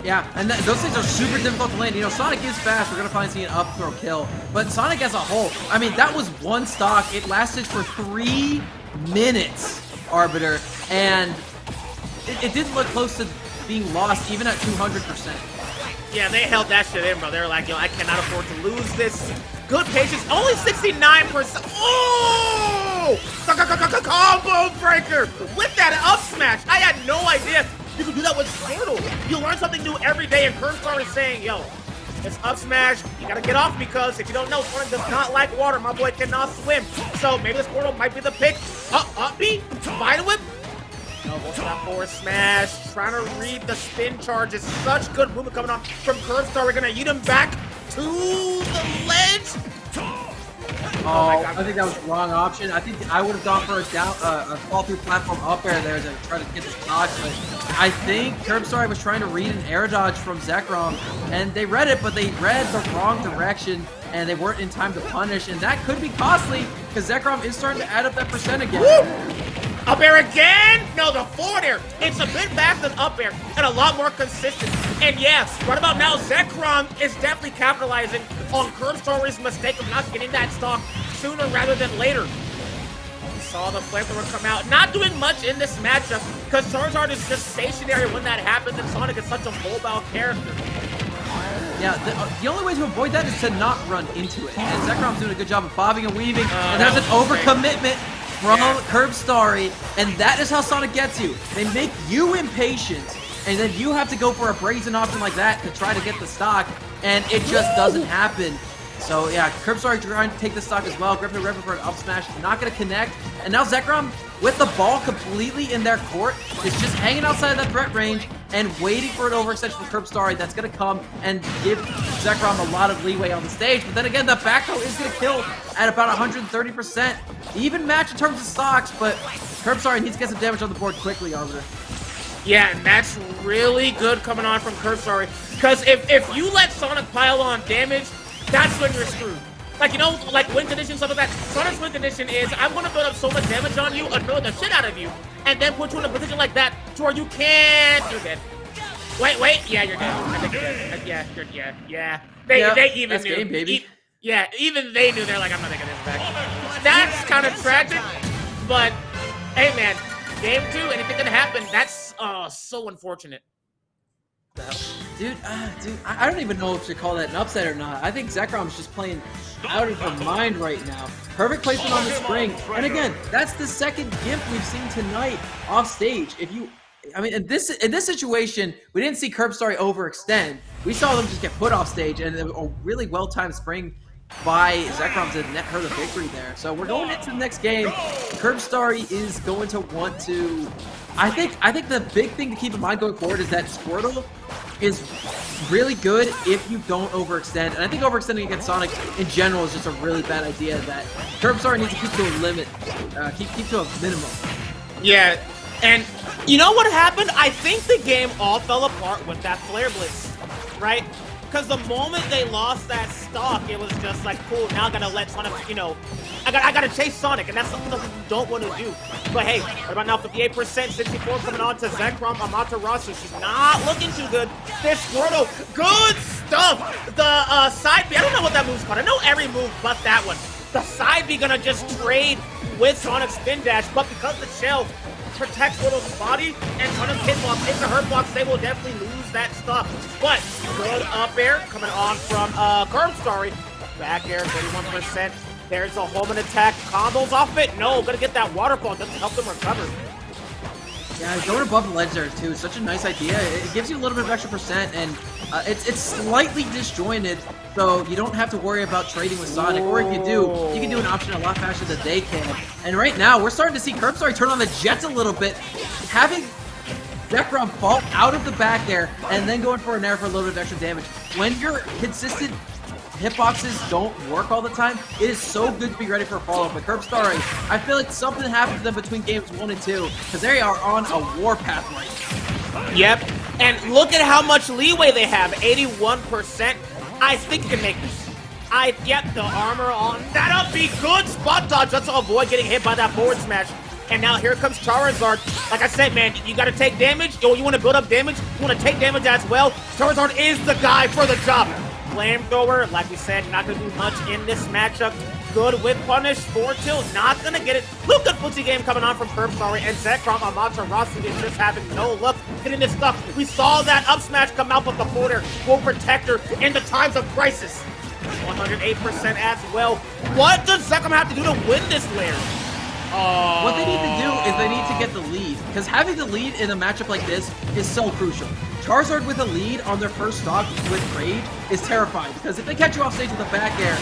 Yeah, and those things are super difficult to land. You know, Sonic is fast. We're going to finally see an up throw kill. But Sonic as a whole, I mean, that was one stock. It lasted for 3 minutes, Arbiter, and it didn't look close to being lost even at 200%. Yeah, they held that shit in, bro. They were like, yo, I cannot afford to lose this. Good patience. Only 69%. Oh! Combo breaker with that up smash. I had no idea You can do that with Squirtle. You learn something new every day, and Kerbstar is saying, yo, it's up smash. You gotta get off because if you don't know, Sonic does not like water. My boy cannot swim. So maybe the Squirtle might be the pick. Up B, Vine Whip. No, goes for that forward smash. Trying to read the spin charges. Such good movement coming on from Kerbstar. We're gonna eat him back to the ledge. Oh, I think that was the wrong option. I think I would have gone for a fall through platform up air there to try to get the stock, but I think Kerbstar was trying to read an air dodge from Zekrom, and they read it, but they read the wrong direction, and they weren't in time to punish, and that could be costly because Zekrom is starting to add up that percent again. Woo! Up air again? No, the forward air. It's a bit faster than up air and a lot more consistent. And yes, right about now, Zekrom is definitely capitalizing on Kerbstar's mistake of not getting that stock sooner rather than later. We saw the flamethrower come out. Not doing much in this matchup because Charizard is just stationary when that happens, and Sonic is such a mobile character. Yeah, the only way to avoid that is to not run into it. And Zekrom's doing a good job of bobbing and weaving, and there's an overcommitment from Kerbstar, and that is how Sonic gets you. They make you impatient, and then you have to go for a brazen option like that to try to get the stock, and it just doesn't happen. So yeah, Kerbstar trying to take the stock as well. Griffin for an up smash, not going to connect. And now Zekrom, with the ball completely in their court, is just hanging outside that threat range and waiting for an overextension from Kerbstar that's going to come and give Zekrom a lot of leeway on the stage. But then again, the back throw is going to kill at about 130%. Even match in terms of stocks, but Kerbstar needs to get some damage on the board quickly, Arbiter. Yeah, and that's really good coming on from Kerbstar. Because if you let Sonic pile on damage, that's when you're screwed. Like, you know, like win condition, stuff like that. Sonic's win condition is, I'm going to build up so much damage on you, annoy the shit out of you, and then put you in a position like that to where you can't. You're dead. Wait. Yeah, you're dead. I think you're dead. Yeah. They even knew. Game, baby. Even they knew. They're like, I'm not taking this back. That's kind of tragic, but hey, man, game 2, anything can happen. That's so unfortunate. Dude, I don't even know if to call that an upset or not. I think Zekrom's just playing out of her mind right now. Perfect placement on the spring. And again, that's the second GIF we've seen tonight off stage. In this situation, we didn't see Kerbstar overextend. We saw them just get put off stage, and a really well-timed spring by Zekrom to net her the victory there. So we're going into the next game. Kerbstar is going to want to... I think the big thing to keep in mind going forward is that Squirtle is really good if you don't overextend. And I think overextending against Sonic in general is just a really bad idea that Kerbstar needs to keep to a limit, keep to a minimum. Yeah, and you know what happened? I think the game all fell apart with that Flare Blitz, right? Because the moment they lost that stock, it was just like, cool, now I gotta let Sonic, you know, I gotta chase Sonic, and that's something that you don't want to do. But hey, what about now? 58%, 64 coming on to Zekrom, Amaterasu. She's not looking too good. This Squirtle, good stuff. The side B, I don't know what that move's called. I know every move but that one. The side B gonna just trade with Sonic's spin dash, but because the shell protects Squirtle's body and Sonic's hitbox into her box, they will definitely lose that stuff. But good up air coming on from Kerbstar. Back air, 31%. There's a home and attack. Combos off it. No, gonna get that waterfall. Doesn't help them recover. Yeah, going above the ledge there too is such a nice idea. It gives you a little bit of extra percent, and it's slightly disjointed, so you don't have to worry about trading with Sonic. Or if you do, you can do an option a lot faster than they can. And right now, we're starting to see Kerbstar turn on the jets a little bit, having Zekrom fall out of the back air, and then going for an air for a little bit of extra damage. When your consistent hitboxes don't work all the time, it is so good to be ready for a follow-up. But Kerbstar, I feel like something happened to them between games 1 and 2, because they are on a warpath right now. Yep, and look at how much leeway they have, 81%. I think you can make this. Yep, the armor on that up, be good spot dodge. Let's avoid getting hit by that forward smash. And now here comes Charizard. Like I said, man, you gotta take damage. You want to build up damage, you want to take damage as well. Charizard is the guy for the job. Flamethrower, like we said, not gonna do much in this matchup. Good with punish, 4-2, not gonna get it. Look, good footsie game coming on from Kerbstar, and Zekrom Amaterasu is just having no luck getting this stuff. We saw that up smash come out, but the border will protect her in the times of crisis. 108% as well. What does Zekrom have to do to win this layer? What they need to do is they need to get the lead, because having the lead in a matchup like this is so crucial. Charizard with a lead on their first stock with Rage is terrifying, because if they catch you off stage with a back air,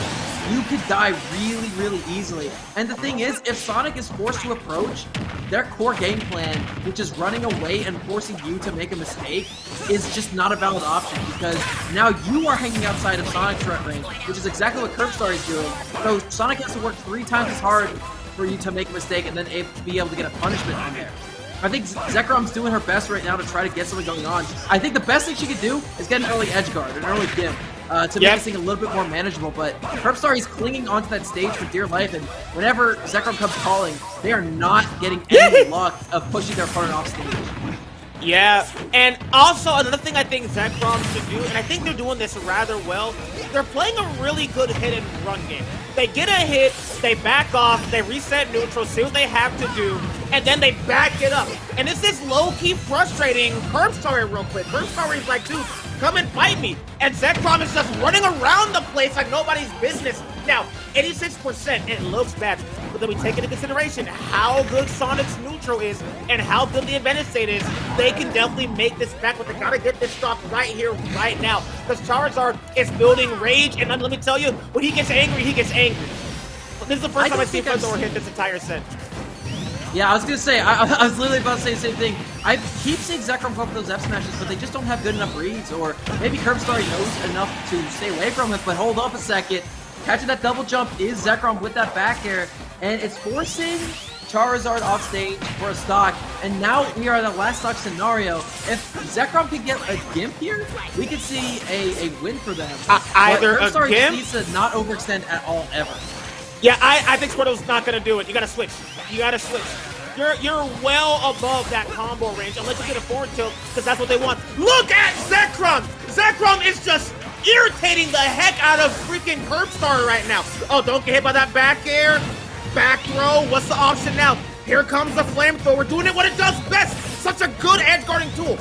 you could die really, really easily. And the thing is, if Sonic is forced to approach, their core game plan, which is running away and forcing you to make a mistake, is just not a valid option, because now you are hanging outside of Sonic's threat range, which is exactly what Curbstar is doing. So Sonic has to work 3 times as hard for you to make a mistake and then be able to get a punishment on there. I think Zekrom's doing her best right now to try to get something going on. I think the best thing she could do is get an early edge guard, an early dim, to make this thing a little bit more manageable. But Curbstar is clinging onto that stage for dear life, and whenever Zekrom comes calling, they are not getting any luck of pushing their opponent off stage. Yeah, and also another thing I think Zekrom should do, and I think they're doing this rather well, they're playing a really good hit and run game. They get a hit, they back off, they reset neutral, see what they have to do, and then they back it up. And this is low-key frustrating Curbstar real quick. Curbstar is like, dude, come and fight me. And Zekrom is just running around the place like nobody's business. Now, 86%, it looks bad, but then we take into consideration how good Sonic's neutral is and how good the advantage state is. They can definitely make this back, but they gotta get this stock right here, right now. Because Charizard is building rage, and let me tell you, when he gets angry, he gets angry. This is the first time I see a front door hit this entire set. Yeah, I was gonna say, I was literally about to say the same thing. I keep seeing Zekrom go for those F smashes, but they just don't have good enough reads, or maybe Curbstar knows enough to stay away from it, but hold up a second. Catching that double jump is Zekrom with that back air, and it's forcing Charizard off stage for a stock, and now we are in the last stock scenario. If Zekrom could get a Gimp here, we could see a win for them. Either but Curbstar a Gimp? needs to not overextend at all, ever. Yeah, I think Squirtle's not gonna do it. You gotta switch. You gotta switch. You're well above that combo range, unless you get a forward tilt, because that's what they want. Look at Zekrom! Zekrom is just irritating the heck out of freaking Curbstar right now. Oh, don't get hit by that back air. Back throw. What's the option now? Here comes the flamethrower, doing it what it does best. Such a good edge guarding tool.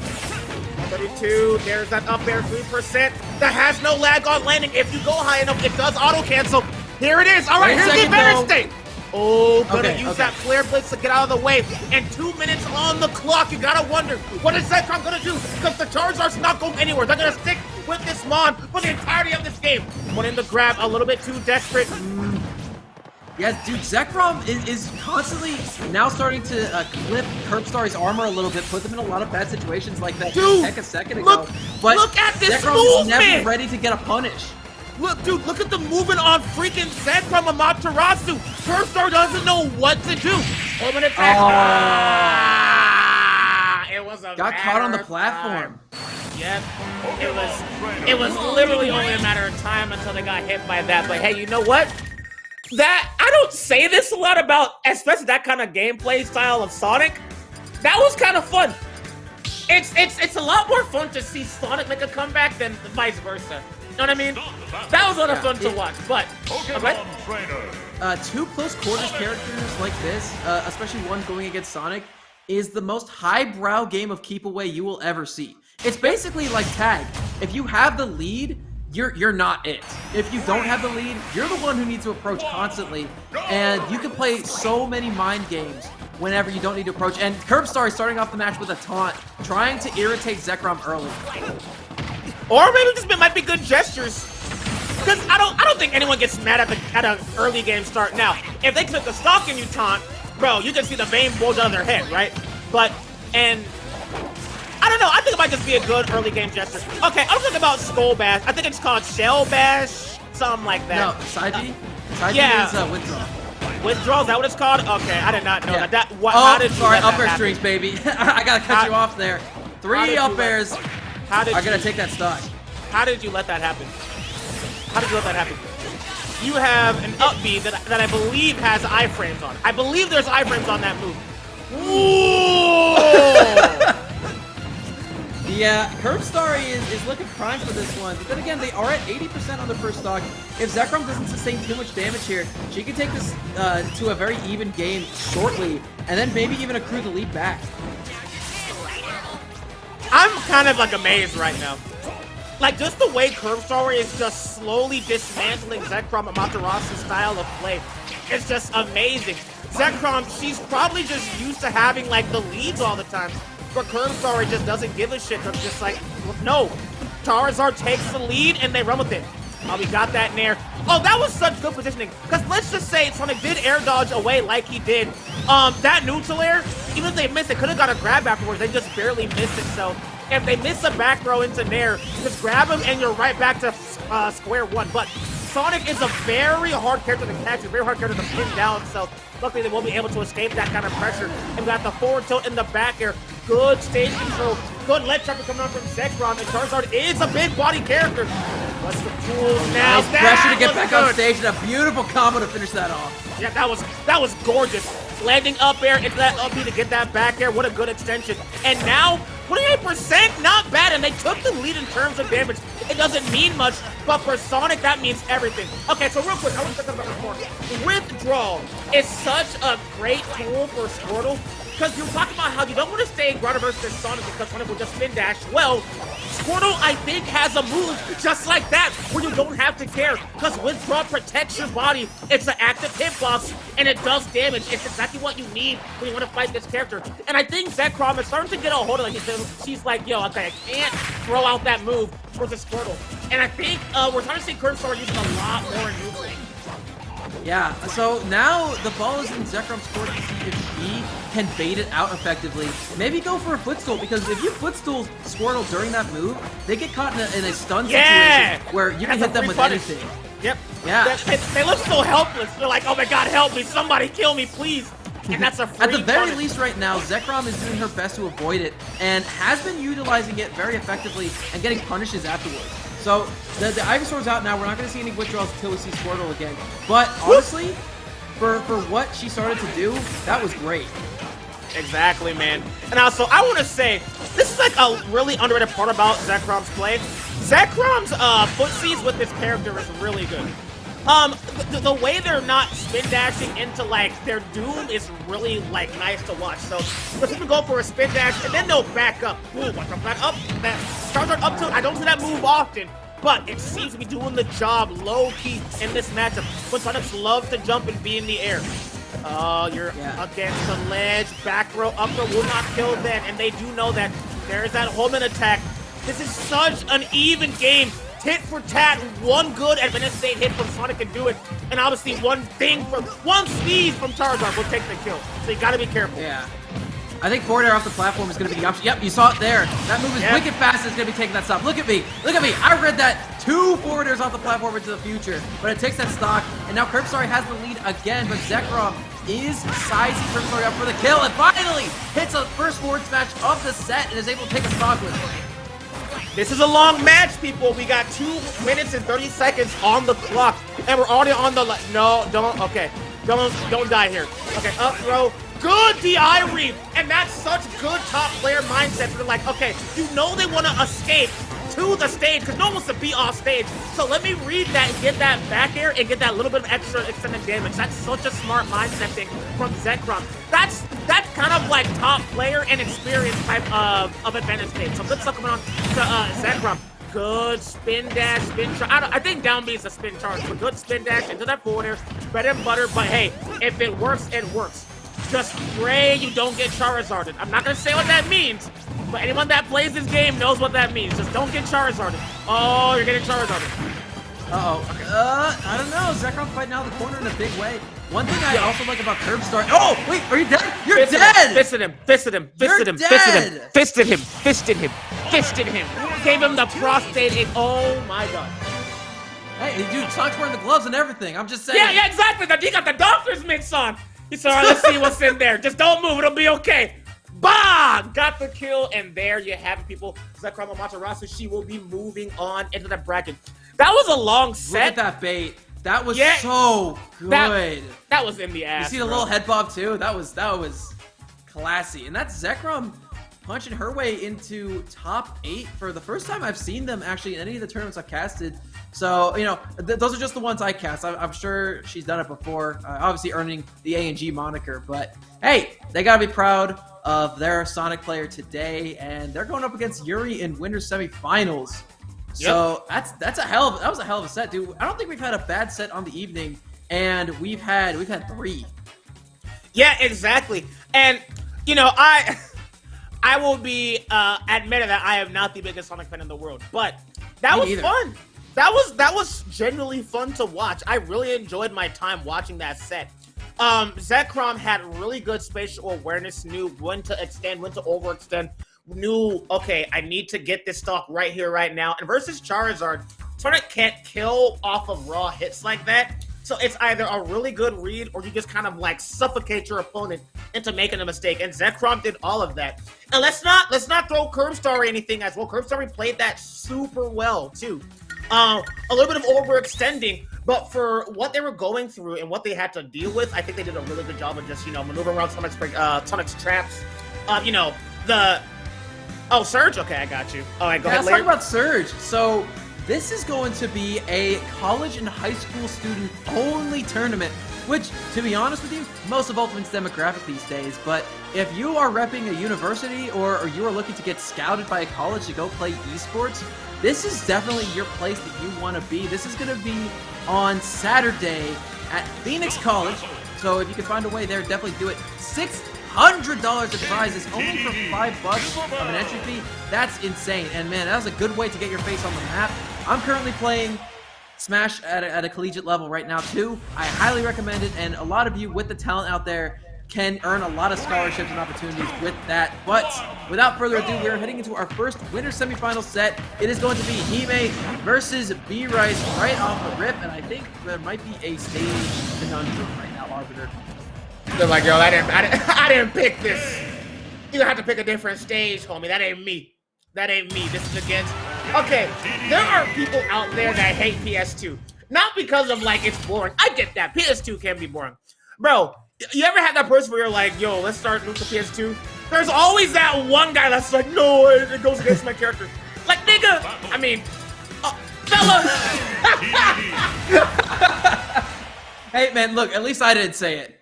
32, there's that up air, 3%. That has no lag on landing. If you go high enough, it does auto cancel. Here it is. All right, here's the advantage state. Oh, gonna use that Flare Blitz to get out of the way. And 2 minutes on the clock. You gotta wonder, what is Zekrom gonna do? Because the Charizard's not going anywhere. They're gonna stick with this Mon for the entirety of this game. Wanting to grab a little bit too desperate. Yeah, dude, Zekrom is constantly now starting to clip Curbstar's armor a little bit, put them in a lot of bad situations like that heck a second ago. But look at this Zekrom movement! is never ready to get a punish. Look, dude, look at the movement on freaking Zekrom Amaterasu. Curbstar doesn't know what to do. Home and attack. It was a got caught on the platform. Yep. It was literally only a matter of time until they got hit by that. But hey, you know what? I don't say this a lot about, especially that kind of gameplay style of Sonic. That was kind of fun. It's a lot more fun to see Sonic make a comeback than vice versa. You know what I mean? That was a lot of fun to watch, but... Two close quarters characters like this, especially one going against Sonic, is the most highbrow game of keep away you will ever see. It's basically like tag. If you have the lead, you're not it. If you don't have the lead, you're the one who needs to approach constantly, and you can play so many mind games whenever you don't need to approach. And Curbstar is starting off the match with a taunt, trying to irritate Zekrom early. Or maybe this might be good gestures. Because I don't think anyone gets mad at an early game start. Now, if they clip the stock and you taunt, bro, you can see the vein bulge out of their head, right? And I don't know, I think it might just be a good early game gesture. Okay, I'm thinking about Skull Bash. I think it's called Shell Bash, something like that. No, Side B? Side yeah. B is withdrawal. Withdrawal, is that what it's called? Okay, I did not know that. How did you sorry, up air strings, baby. I gotta cut you off there. 3 up airs. I gotta take that stock. How did you let that happen? How did you let that happen? You have an up B that I believe has iframes on it. I believe there's iframes on that move. Ooh! Yeah, Curbstar is looking prime for this one. But then again, they are at 80% on their first stock. If Zekrom doesn't sustain too much damage here, she can take this to a very even game shortly, and then maybe even accrue the lead back. I'm kind of like amazed right now. Like, just the way Curbstar is just slowly dismantling Zekrom Amaterasu's style of play. It's just amazing. Zekrom, she's probably just used to having like the leads all the time. But Curbstar just doesn't give a shit. They're just like, no. Charizard takes the lead and they run with it. Oh, we got that in there. Oh, that was such good positioning. Because let's just say Sonic did air dodge away like he did. That neutral air, even if they missed it, could have got a grab afterwards. They just barely missed it. So if they miss a back throw into Nair, just grab him and you're right back to square one. But Sonic is a very hard character to catch, a very hard character to pin down. So luckily they won't be able to escape that kind of pressure. And got the forward tilt in the back air. Good stage control. Good ledge trapper coming on from Zekrom. And Charizard is a big body character. What's the tools now? Nice pressure to get back on stage and a beautiful combo to finish that off. Yeah, that was gorgeous. Landing up air into that up B to get that back air. What a good extension. And now 28%, not bad. And they took the lead in terms of damage. It doesn't mean much, but for Sonic, that means everything. Okay, so real quick, I want to talk about this more. Withdrawal is such a great tool for Squirtle. Because you're talking about how you don't want to stay ground versus Sonic because Sonic will just spin dash. Well, Squirtle, I think, has a move just like that where you don't have to care because Withdraw protects your body. It's an active hitbox and it does damage. It's exactly what you need when you want to fight this character. And I think Zekrom is starting to get a hold of it. She's like, yo, okay, I can't throw out that move versus Squirtle. And I think we're starting to see Curbstar using a lot more in move range. Yeah, so now the ball is in Zekrom's court to see if he can bait it out effectively. Maybe go for a footstool, because if you footstool Squirtle during that move, they get caught in a stun situation where you can hit them with anything. Yep. Yeah. They look so helpless. They're like, oh my god, help me. Somebody kill me, please. And that's a free At the very punish. least right now, Zekrom is doing her best to avoid it and has been utilizing it very effectively and getting punishes afterwards. So the Ivysaur's out now. We're not going to see any withdrawals until we see Squirtle again. But honestly, for what she started to do, that was great. Exactly, man. And also, I want to say, this is like a really underrated part about Zekrom's play. Zekrom's footsies with this character is really good. The way they're not spin dashing into like their doom is really like nice to watch. So let's even go for a spin dash and then they'll back up. Ooh, watch that up, that Charizard up tilt. I don't see that move often, but it seems to be doing the job low key in this matchup. But Sonics love to jump and be in the air. Oh, you're against the ledge. Back throw, up throw will not kill then, and they do know that there's that Holman attack. This is such an even game. Tit for tat, one good administrated hit from Sonic can do it, and obviously one sneeze from Charizard will take the kill. So you gotta be careful. Yeah. I think forward air off the platform is going to be the option. Yep, you saw it there. That move is wicked fast. It's going to be taking that stop. Look at me. Look at me. I read that. 2 forward airs off the platform into the future, but it takes that stock, and now Curbstar has the lead again, but Zekrom is sizing Curbstar up for the kill, and finally hits a first forward smash of the set and is able to take a stock with it. This is a long match, people. We got 2 minutes and 30 seconds on the clock, and we're already on the no, don't. Okay, don't die here. Okay, up throw. Good DI read, and that's such good top player mindset. They're like, okay, you know they want to escape to the stage because no one wants to be off stage. So let me read that and get that back air and get that little bit of extra extended damage. That's such a smart mindset thing from Zekrom. That's kind of like top player and experience type of advantage stage. So good stuff coming on to Zekrom. Good spin dash, spin charge. I think down B is a spin charge, but good spin dash into that forward air. Bread and butter, but hey, if it works, it works. Just pray you don't get Charizarded. I'm not going to say what that means, but anyone that plays this game knows what that means. Just don't get Charizarded. Oh, you're getting Charizarded. Uh-oh. Okay. I don't know. Zekrom fighting out of the corner in a big way. One thing I also like about Curbstar... Oh, wait, are you dead? You're dead! Fisted him. Gave him the prostate. Oh, my God. Hey, dude, Sonic's wearing the gloves and everything. I'm just saying. Yeah, exactly. He got the doctor's mitts on. He said, all right, let's see what's in there. Just don't move. It'll be okay. Bah! Got the kill, and there you have it, people. Zekrom Amaterasu, she will be moving on into the bracket. That was a long set. Look at that bait. That was so good. That was in the ass. You see the little head bob, too? That was classy. And that's Zekrom punching her way into top 8 for the first time I've seen them actually in any of the tournaments I've casted. So, you know, those are just the ones I cast. I'm sure she's done it before, obviously earning the A&G moniker. But, hey, they got to be proud of their Sonic player today, and they're going up against Yuri in winter semifinals. So that was a hell of a set, dude. I don't think we've had a bad set on the evening, and we've had 3. Yeah, exactly. And you know, I will be admitting that I am not the biggest Sonic fan in the world, but that was fun. That was genuinely fun to watch. I really enjoyed my time watching that set. Zekrom had really good spatial awareness, knew when to extend, when to overextend, knew, okay, I need to get this stock right here, right now. And versus Charizard, Sonic can't kill off of raw hits like that. So it's either a really good read or you just kind of like suffocate your opponent into making a mistake. And Zekrom did all of that. And let's not throw Curbstar or anything as well. Curbstar played that super well too. A little bit of overextending, but for what they were going through and what they had to deal with, I think they did a really good job of just, you know, maneuvering around Sonic's traps. You know, oh, Surge? Okay, I got you. All right, go ahead, Let's talk about Surge. So this is going to be a college and high school student only tournament, which, to be honest with you, most of Ultimate's demographic these days. But if you are repping a university or you are looking to get scouted by a college to go play esports, this is definitely your place that you want to be. This is going to be on Saturday at Phoenix College. So if you can find a way there, definitely do it. $600 in prizes only for $5 of an entry fee. That's insane. And man, that was a good way to get your face on the map. I'm currently playing Smash at a collegiate level right now too. I highly recommend it, and a lot of you with the talent out there can earn a lot of scholarships and opportunities with that. But without further ado, we're heading into our first winner semifinal set. It is going to be Hime versus B-Rice right off the rip, and I think there might be a stage conundrum right now, Arbiter. They're like, yo, I didn't pick this. You have to pick a different stage, homie. That ain't me. That ain't me. This is against. Okay, there are people out there that hate PS2. Not because of like it's boring. I get that. PS2 can be boring. Bro, you ever had that person where you're like, yo, let's start new to PS2? There's always that one guy that's like, no, it goes against my character. Like, nigga, I mean, fella. Hey, man, look, at least I didn't say it.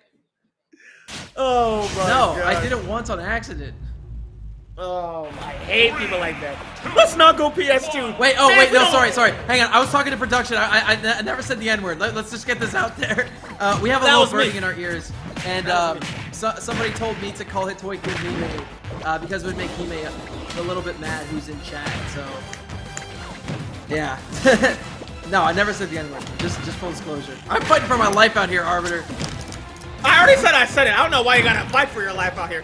Oh, my God. No, I did it once on accident. Oh, I hate people like that. Let's not go PS2. Wait, oh, wait, no, sorry. Hang on, I was talking to production. I never said the N-word. Let's just get this out there. We have a little birding in our ears, and somebody told me to call it Toy Kid Hime because it would make Hime a little bit mad who's in chat, so... Yeah. No, I never said the N-word. Just full disclosure. I'm fighting for my life out here, Arbiter. I already said I said it. I don't know why you gotta fight for your life out here.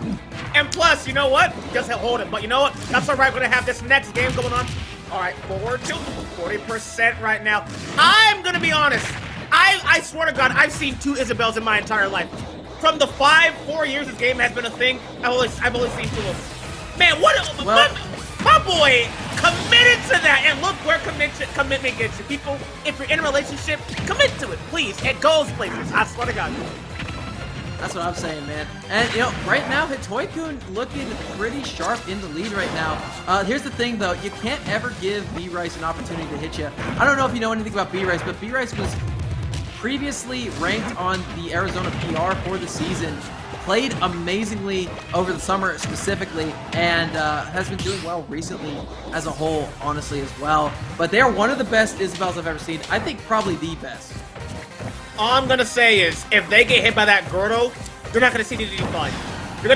And plus, you know what? Just hold it. But you know what? That's all right. We're gonna have this next game going on. All right, forward to 40% right now. I'm gonna be honest. I swear to God, I've seen 2 Isabels in my entire life. From the 4 years this game has been a thing, I've only seen 2 of them. Man, my boy committed to that, and look where commitment gets you. People, if you're in a relationship, commit to it, please. It goes places. I swear to God. That's what I'm saying, man. And, you know, right now, Hitoy-kun looking pretty sharp in the lead right now. Here's the thing, though. You can't ever give B-Rice an opportunity to hit you. I don't know if you know anything about B-Rice, but B-Rice was previously ranked on the Arizona PR for the season. Played amazingly over the summer specifically, and has been doing well recently as a whole, honestly, as well. But they are one of the best Isabels I've ever seen. I think probably the best. All I'm gonna say is, if they get hit by that Gordo, you're not gonna see the DD5. You're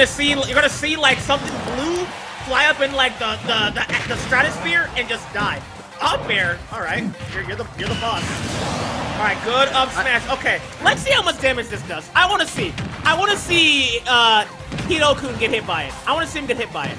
gonna see like something blue fly up in like the stratosphere and just die. Up air. All right, you're the boss. All right, good up smash. Okay, let's see how much damage this does. I want to see Hito-kun get hit by it. I want to see him get hit by it.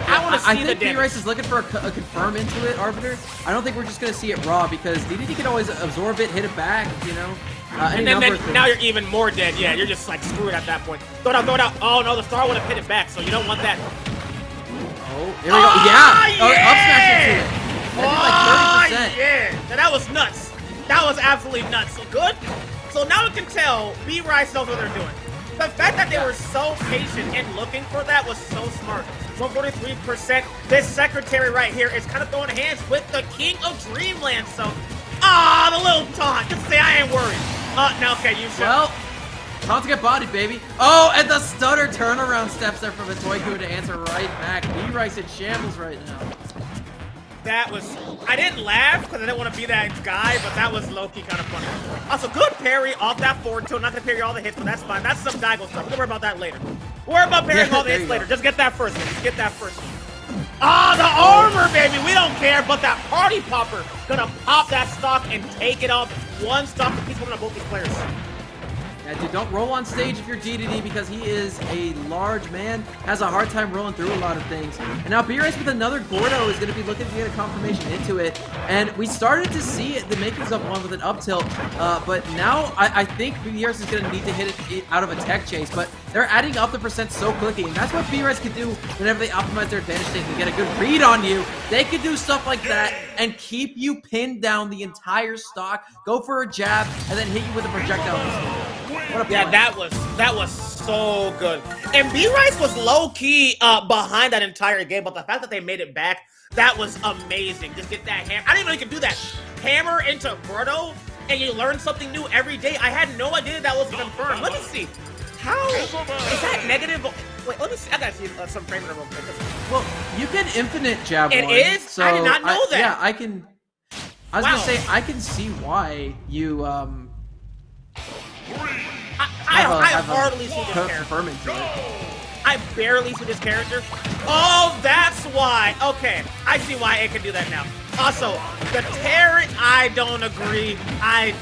I want to see the damage. I think B-Rice is looking for a confirm into it, Arbiter. I don't think we're just going to see it raw, because DDD can always absorb it, hit it back, you know? And then now you're even more dead. Yeah, you're just like screwed at that point. Throw it out. Oh, no, the star would have hit it back, so you don't want that. Oh, here we go. Yeah! Yeah! Up smash into it. That did like 30%. Yeah! Now, that was nuts. That was absolutely nuts. So good. So now we can tell B-Rice knows what they're doing. The fact that they were so patient and looking for that was so smart. 143%. This secretary right here is kind of throwing hands with the king of Dreamland. So, the little taunt. Just say I ain't worried. Now, okay, you should. Well, time to get bodied, baby. Oh, and the stutter turnaround steps there from Hitoy-kun to answer right back. B-Rice in shambles right now. That was, I didn't laugh because I didn't want to be that guy, but that was low-key kind of funny. Also, good parry off that forward tilt. Not going to parry all the hits, but that's fine. That's some Daigo stuff. We'll worry about that later. We'll worry about parrying all the hits later. Just get that first one. Just get that first one. Ah, the armor, baby. We don't care, but that party popper gonna pop that stock and take it off. One stock apiece coming on both these players. Yeah, dude, don't roll on stage if you're DDD because he is a large man, has a hard time rolling through a lot of things. And now B-Rice with another Gordo is going to be looking to get a confirmation into it. And we started to see the makings of one with an up tilt, but now I think B-Rice is going to need to hit it out of a tech chase, but they're adding up the percent so quickly, and that's what B-Rice can do whenever they optimize their advantage. They can get a good read on you. They can do stuff like that and keep you pinned down the entire stock, go for a jab, and then hit you with a projectile. Yeah, that was so good. And B-Rice was low-key behind that entire game, but the fact that they made it back, that was amazing. Just get that hammer. I didn't even know you could do that. Hammer into Gordo, and you learn something new every day. I had no idea that was confirmed. Let me see. How is that negative? Wait, let me see. I gotta see some frame real quick. Well, you can infinite jab It one, is? so I did not know that. Yeah, I can. I was gonna say I can see why you I hardly see this character. Confirming to it. I barely see this character. Oh, that's why. Okay, I see why it can do that now. Also, the Terry, I don't agree. I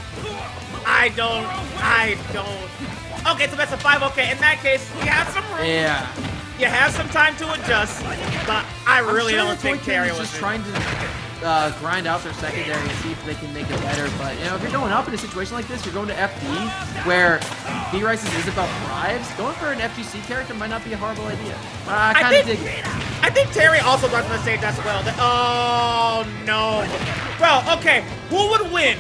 don't. Okay, so that's a 5. Okay, in that case, you have some room. Yeah. You have some time to adjust, but I really don't think Terry was just trying to grind out their secondary and see if they can make it better. But you know, if you're going up in a situation like this, you're going to FD, where B-Rice's Isabel thrives. Going for an FGC character might not be a horrible idea. I kind of dig it. I think Terry also runs on the stage as well. Oh no, bro. Okay, who would win?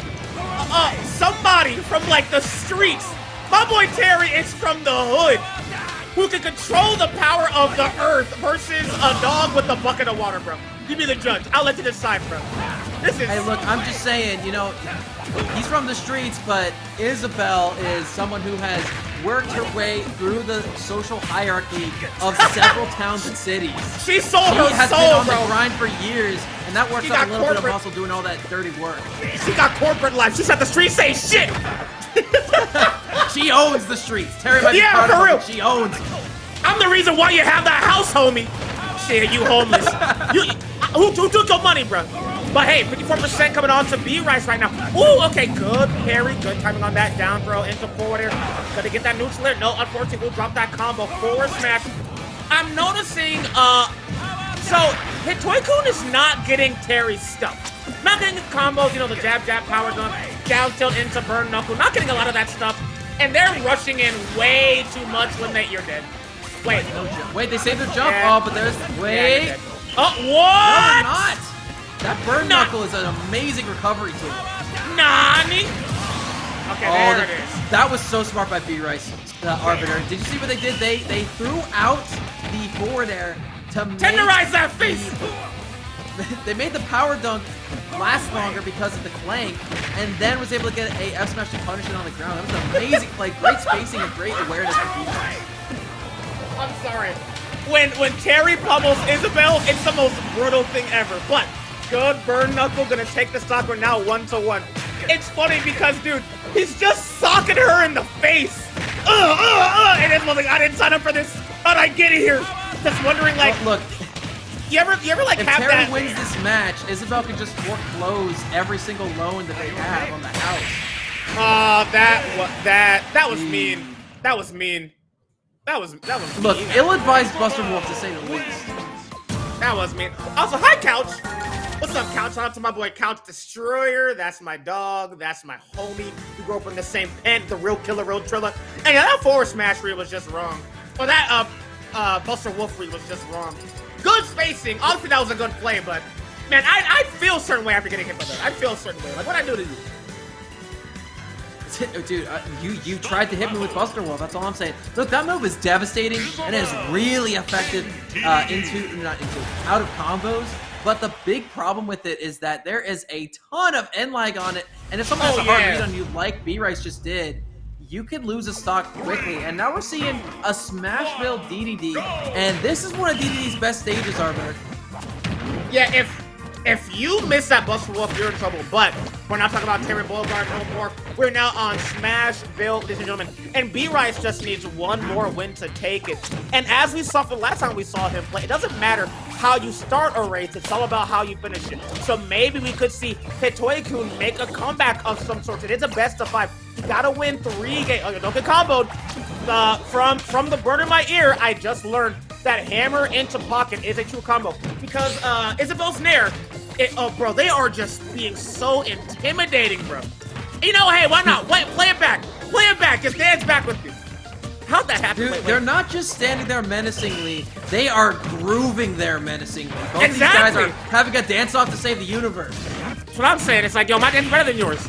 Somebody from like the streets. My boy Terry is from the hood, who can control the power of the earth versus a dog with a bucket of water, bro. Give me the judge. I'll let you decide, bro. This is... Hey, look, I'm just saying, you know, he's from the streets, but Isabel is someone who has worked her way through the social hierarchy of several towns and cities. She sold her soul, bro. She has been on the grind for years, and that works out a little bit of muscle doing all that dirty work. She got corporate life. She's at the streets saying shit. She owns the streets. Terry might be proud of her, but she owns them. I'm the reason why you have that house, homie. Shit, you homeless. Who took your money, bro? But hey, 54% coming on to B-Rice right now. Ooh, okay, good parry. Good timing on that down throw into forward air. Gotta get that neutral air. No, unfortunately, we'll drop that combo. Forward smash. I'm noticing, so Hitoy-kun is not getting Terry's stuff. Not getting his combos, you know, the jab, power gun, down tilt into burn knuckle. Not getting a lot of that stuff. And they're rushing in way too much when you're dead. Wait. No jump. Wait, they saved their jump. Yeah. Oh, but there's... Wait. Yeah, oh, what? No, not. That burn knuckle is an amazing recovery tool. Nani? Okay, there it is. That was so smart by B-Rice, Arbiter. Did you see what they did? They threw out the forward air to tenderize that face. They made the power dunk last longer because of the clank, and then was able to get a F smash to punish it on the ground. That was an amazing play, great spacing and great awareness for B-Rice. I'm sorry. When Terry pummels Isabel, it's the most brutal thing ever. But good burn knuckle, gonna take the stock. We're now 1-1. It's funny because, dude, he's just socking her in the face. And it's like, I didn't sign up for this. How'd I get here? Just wondering, like, look. You ever like if have Terry that? wins this match, Isabel can just foreclose every single loan that they have on the house. That was mean. That was mean. That was mean. Look, ill-advised Buster Wolf to say the least. That was mean. Also, hi Couch. What's up, Couch? Shout out to my boy Couch Destroyer. That's my dog. That's my homie. We grew up in the same pen. The real killer, real triller. And yeah, that forward smash read was just wrong. Or that Buster Wolf read was just wrong. Good spacing. Honestly, that was a good play, but man, I feel a certain way after getting hit by that. I feel a certain way. Like, what'd I do to you? Dude, you tried to hit me with Buster Wolf. That's all I'm saying. Look, that move is devastating and has really affected out of combos. But the big problem with it is that there is a ton of end lag on it, and if someone has a hard read on you, like B-Rice just did, you can lose a stock quickly. And now we're seeing a Smashville DDD, and this is one of DDD's best stages, Arbiter. Yeah, if If you miss that Buster Wolf, you're in trouble. But we're not talking about Terry Beauregard no more. We're now on Smashville, ladies and gentlemen. And B-Rice just needs one more win to take it. And as we saw from the last time we saw him play, it doesn't matter how you start a race. It's all about how you finish it. So maybe we could see Hitoy-kun make a comeback of some sort. It is a best of 5. You gotta win 3 games. Oh, don't get comboed. From the bird in my ear, I just learned that hammer into pocket is a true combo. Because Isabel's Nair, oh, bro, they are just being so intimidating, bro. You know, hey, why not? Play it back. Play it back. Just dance back with me. How'd that happen? Dude, they're not just standing there menacingly. They are grooving there menacingly. Both Exactly. these guys are having a dance-off to save the universe. That's what I'm saying. It's like, yo, my dance is better than yours.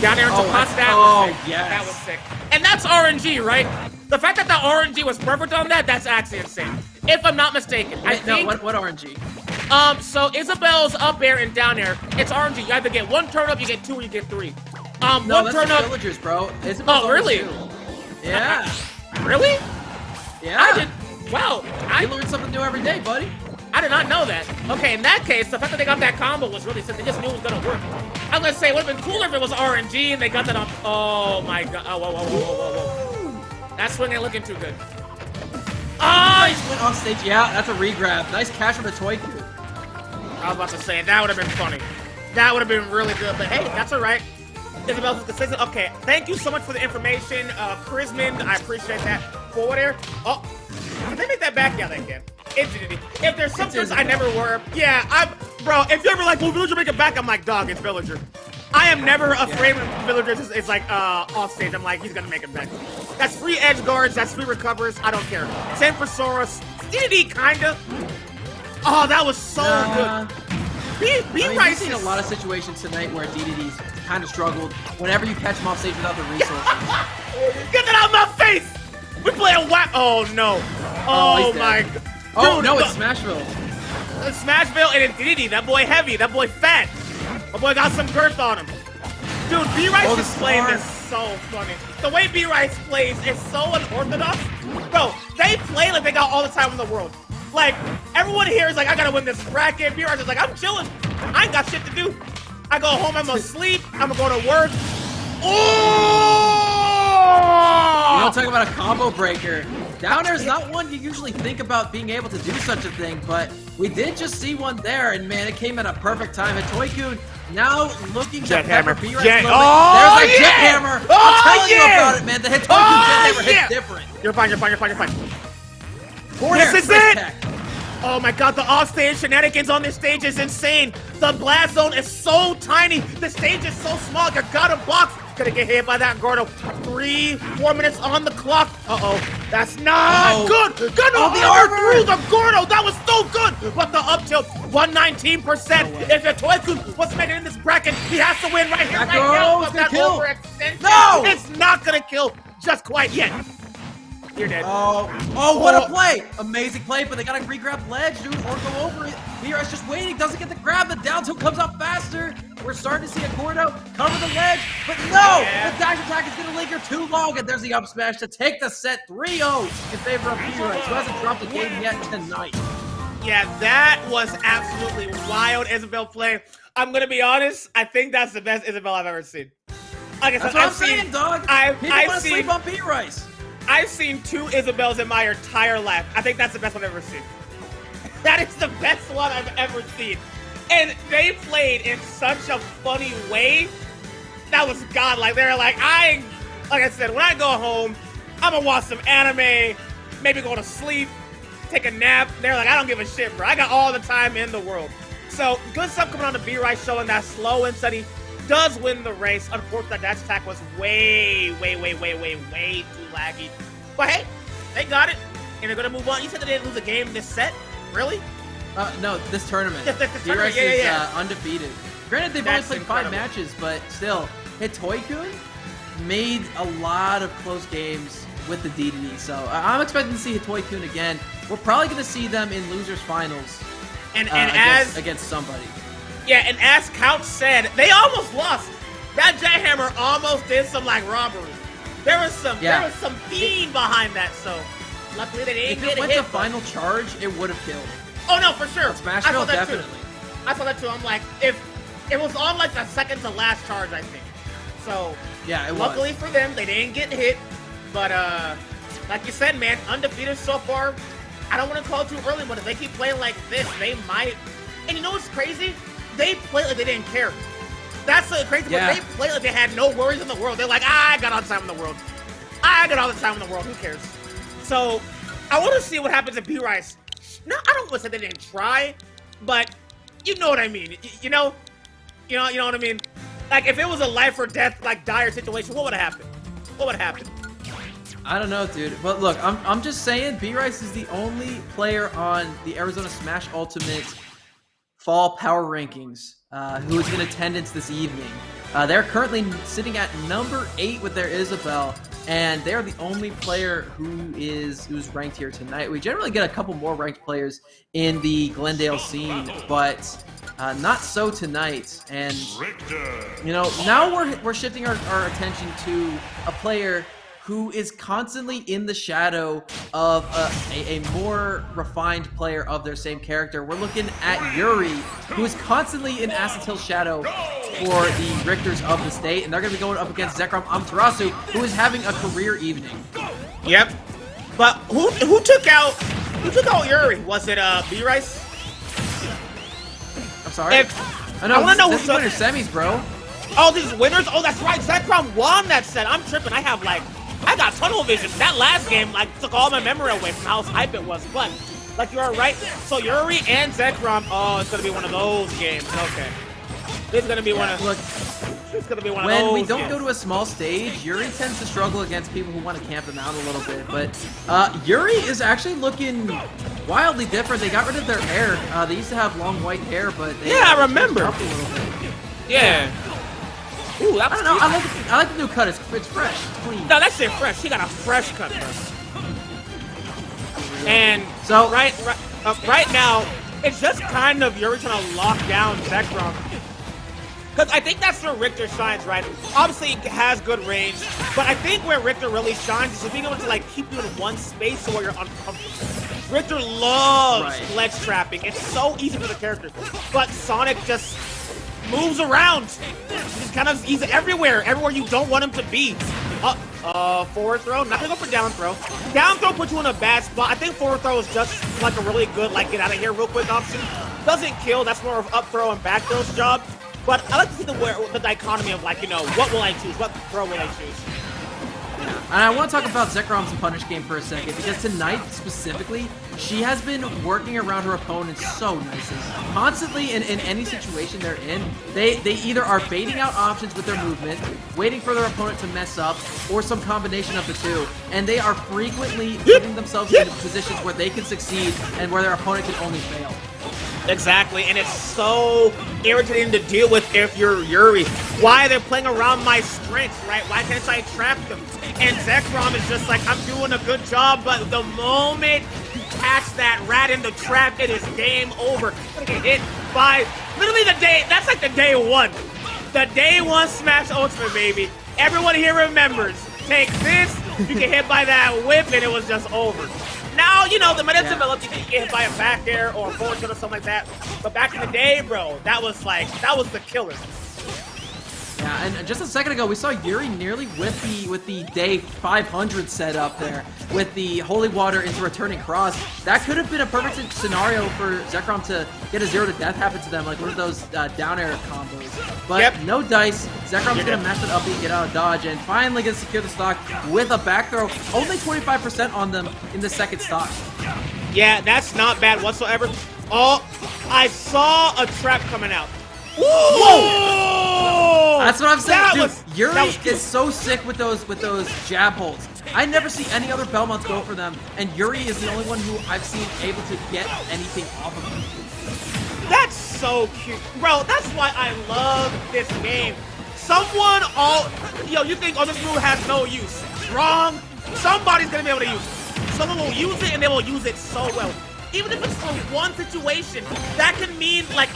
Down there into pasta. Oh, yes. That was sick. And that's RNG, right? The fact that the RNG was perfect on that, that's actually insane. If I'm not mistaken. I think... No, what RNG? So Isabel's up air and down air. It's RNG. You either get 1 turn up, you get 2, or you get 3. No, one that's turn the up. villagers, bro. Isabel's Oh, really? 2. Yeah. Really? Yeah. I did. Wow. You learn something new every day, buddy. I did not know that. Okay, in that case, the fact that they got that combo was really sick. They just knew it was gonna work. I was gonna say it would have been cooler if it was RNG and they got that on. Oh my god. Oh, whoa. That swing ain't looking too good. Oh! Nice win off stage. Yeah, that's a regrab. Nice catch from the toy cube. I was about to say, that would have been funny. That would have been really good, but hey, that's all right. Isabel's consistent. Okay, thank you so much for the information, Charisman. I appreciate that. Forward air. Oh, can they make that back? Yeah, they can. Infinity. If there's some things I never were, yeah, bro, if you're ever like, will Villager make it back? I'm like, dog, it's Villager. I am never afraid when Villagers is like, off stage. I'm like, he's gonna make it back. That's free edge guards, that's free recovers, I don't care. Same for Soros. DDD, kinda. Oh, that was so good. We've seen a lot of situations tonight where DDD's kind of struggled whenever you catch him off stage without the resources. Get that out of my face! We're playing whack. Oh no. Oh my god. Oh Dude, no, it's Smashville. It's Smashville and it's DDD. That boy heavy. That boy fat. My boy got some girth on him. Dude, B-Rice is playing this so funny. The way B-Rice plays is so unorthodox. Bro, they play like they got all the time in the world. Like, everyone here is like, I gotta win this bracket. B-Rice is like, I'm chilling. I ain't got shit to do. I go home, I'm gonna sleep, I'm gonna go to work. Oh! You don't talk about a combo breaker. Down air is not one you usually think about being able to do such a thing, but we did just see one there, and man, it came at a perfect time. And Toy-kun now looking to pepper B-Rice. There's a jet hammer. I'm telling you about it, man. The Toy-kun jet hammer hits different. You're fine. Forward This air, is first it! tech. Oh my god, the offstage shenanigans on this stage is insane. The blast zone is so tiny. The stage is so small. You gotta box. Gonna get hit by that Gordo. 4 minutes on the clock. Uh-oh. That's not good. Gonna the arm through the Gordo. That was so good. But the up tilt, 119%. If the Toy-kun was making in this bracket, he has to win right here, right now. But that overextension, No! it's not gonna kill just quite yet. You're dead. Oh, what a play! Amazing play, but they gotta re-grab ledge, dude, or go over it. B-Rice just waiting, doesn't get the grab. The down tilt comes out faster. We're starting to see a Gordo cover the ledge, but no! The dash attack is gonna linger too long, and there's the up smash to take the set 3-0 in favor of B-Rice, who hasn't dropped the game yet tonight. Yeah, that was absolutely wild Isabel play. I'm gonna be honest, I think that's the best Isabel I've ever seen. Like I said, That's what I'm saying, dog. People wanna sleep on B-Rice. I've seen 2 Isabels in my entire life. I think that's the best one I've ever seen. That is the best one I've ever seen. And they played in such a funny way. That was godlike. They're like, like I said, when I go home, I'm gonna watch some anime, maybe go to sleep, take a nap. They're like, I don't give a shit, bro. I got all the time in the world. So, good stuff coming on the B-Rice showing that slow and steady does win the race. Unfortunately, that dash attack was way too laggy. But hey, they got it, and they're gonna move on. You said they didn't lose a game in this set? Really? No, this tournament. This B-Rice tournament, is undefeated. Granted, they've only played 5 matches, but still, Hitoy-kun made a lot of close games with the DDD, so I'm expecting to see Hitoy-kun again. We're probably gonna see them in losers finals, and against somebody. Yeah, and as Couch said, they almost lost. That jackhammer almost did some like robbery. There was some fiend behind that, so luckily they didn't get hit. If it went to final charge, it would have killed. Oh no, for sure. Smashville, definitely. I saw that too. I'm like, if it was on like the second to last charge, I think. So Yeah, it luckily was. for them, they didn't get hit. But like you said, man, undefeated so far. I don't want to call it too early, but if they keep playing like this, they might. And you know what's crazy? They play like they didn't care. That's so crazy, Yeah. but they play like they had no worries in the world. They're like, I got all the time in the world. I got all the time in the world. Who cares? So I want to see what happens if B-Rice. No, I don't want to say they didn't try, but you know what I mean. You know what I mean. Like if it was a life or death, like dire situation, what would have happened? What would have happened? I don't know, dude. But look, I'm just saying, B-Rice is the only player on the Arizona Smash Ultimate Fall Power Rankings who is in attendance this evening. They're currently sitting at number 8 with their Isabel, and they're the only player who's ranked here tonight. We generally get a couple more ranked players in the Glendale scene, but not so tonight. And you know, now we're shifting our attention to a player who is constantly in the shadow of a more refined player of their same character. We're looking at Yuri, who is constantly in Acetil's shadow for the Richters of the state, and they're going to be going up against Zekrom Amaterasu, who is having a career evening. Yep. But who took out Yuri? Was it B-Rice? I'm sorry. I want to know this who is took. winner semis, bro. Oh, these winners? Oh, that's right. Zekrom won that set. I'm tripping. I got tunnel vision. That last game, like, took all my memory away from how hype it was. But, like, you are right. So, Yuri and Zekrom. Oh, it's going to be one of those games. Okay. This is going to be one of... Look, it's going to be one of those when we don't games. go to a small stage, Yuri tends to struggle against people who want to camp them out a little bit. But Yuri is actually looking wildly different. They got rid of their hair. They used to have long white hair, but they Yeah, I remember. up a little bit. Yeah. Ooh, I don't know. I like the new cut. It's fresh, it's clean. No, that shit fresh. He got a fresh cut, bro. And So right now, it's just kind of Yuri trying to lock down Zekrom. Because I think that's where Richter shines, right? Obviously, he has good range, but I think where Richter really shines is being able to, like, keep you in one space so where you're uncomfortable. Richter loves ledge trapping. It's so easy for the character. But Sonic just moves around. He's everywhere you don't want him to be. Forward throw. Not gonna go for down throw. Down throw puts you in a bad spot. I think forward throw is just like a really good, like, get out of here real quick option. Doesn't kill. That's more of up throw and back throw's job. But I like to see the dichotomy of, like, you know, what will I choose? What throw will I choose? And I want to talk about Zekrom's punish game for a second, because tonight, specifically, she has been working around her opponents so nicely. Constantly, in any situation they're in, they either are baiting out options with their movement, waiting for their opponent to mess up, or some combination of the two. And they are frequently putting themselves in positions where they can succeed and where their opponent can only fail. Exactly, and it's so irritating to deal with if you're Yuri. Why they're playing around my strengths, right? Why can't I trap them? And Zekrom is just like, I'm doing a good job, but the moment you catch that rat in the trap, it is game over. You're gonna get hit by literally that's like the day one. The day one Smash Ultimate, baby. Everyone here remembers. Take this, you get hit by that whip, and it was just over. Now, you know, the minutes developed, you can get hit by a back air or a forward tilt or something like that. But back in the day, bro, that was the killer. Yeah, and just a second ago, we saw Yuri nearly with the day 500 set up there, with the Holy Water into returning cross. That could have been a perfect scenario for Zekrom to get a 0 to death happen to them, like one of those down air combos. But no dice. Zekrom's gonna mess it up and get out of dodge, and finally gonna secure the stock with a back throw. Only 25% on them in the second stock. Yeah, that's not bad whatsoever. Oh, I saw a trap coming out. Whoa! That's what I'm saying, dude. Yuri is is so sick with those jab holds. I never see any other Belmonts go for them, and Yuri is the only one who I've seen able to get anything off of him. That's so cute, bro. That's why I love this game. You think, oh, this move has no use. Wrong. Somebody's gonna be able to use it. Someone will use it, and they will use it so well. Even if it's for one situation, that can mean like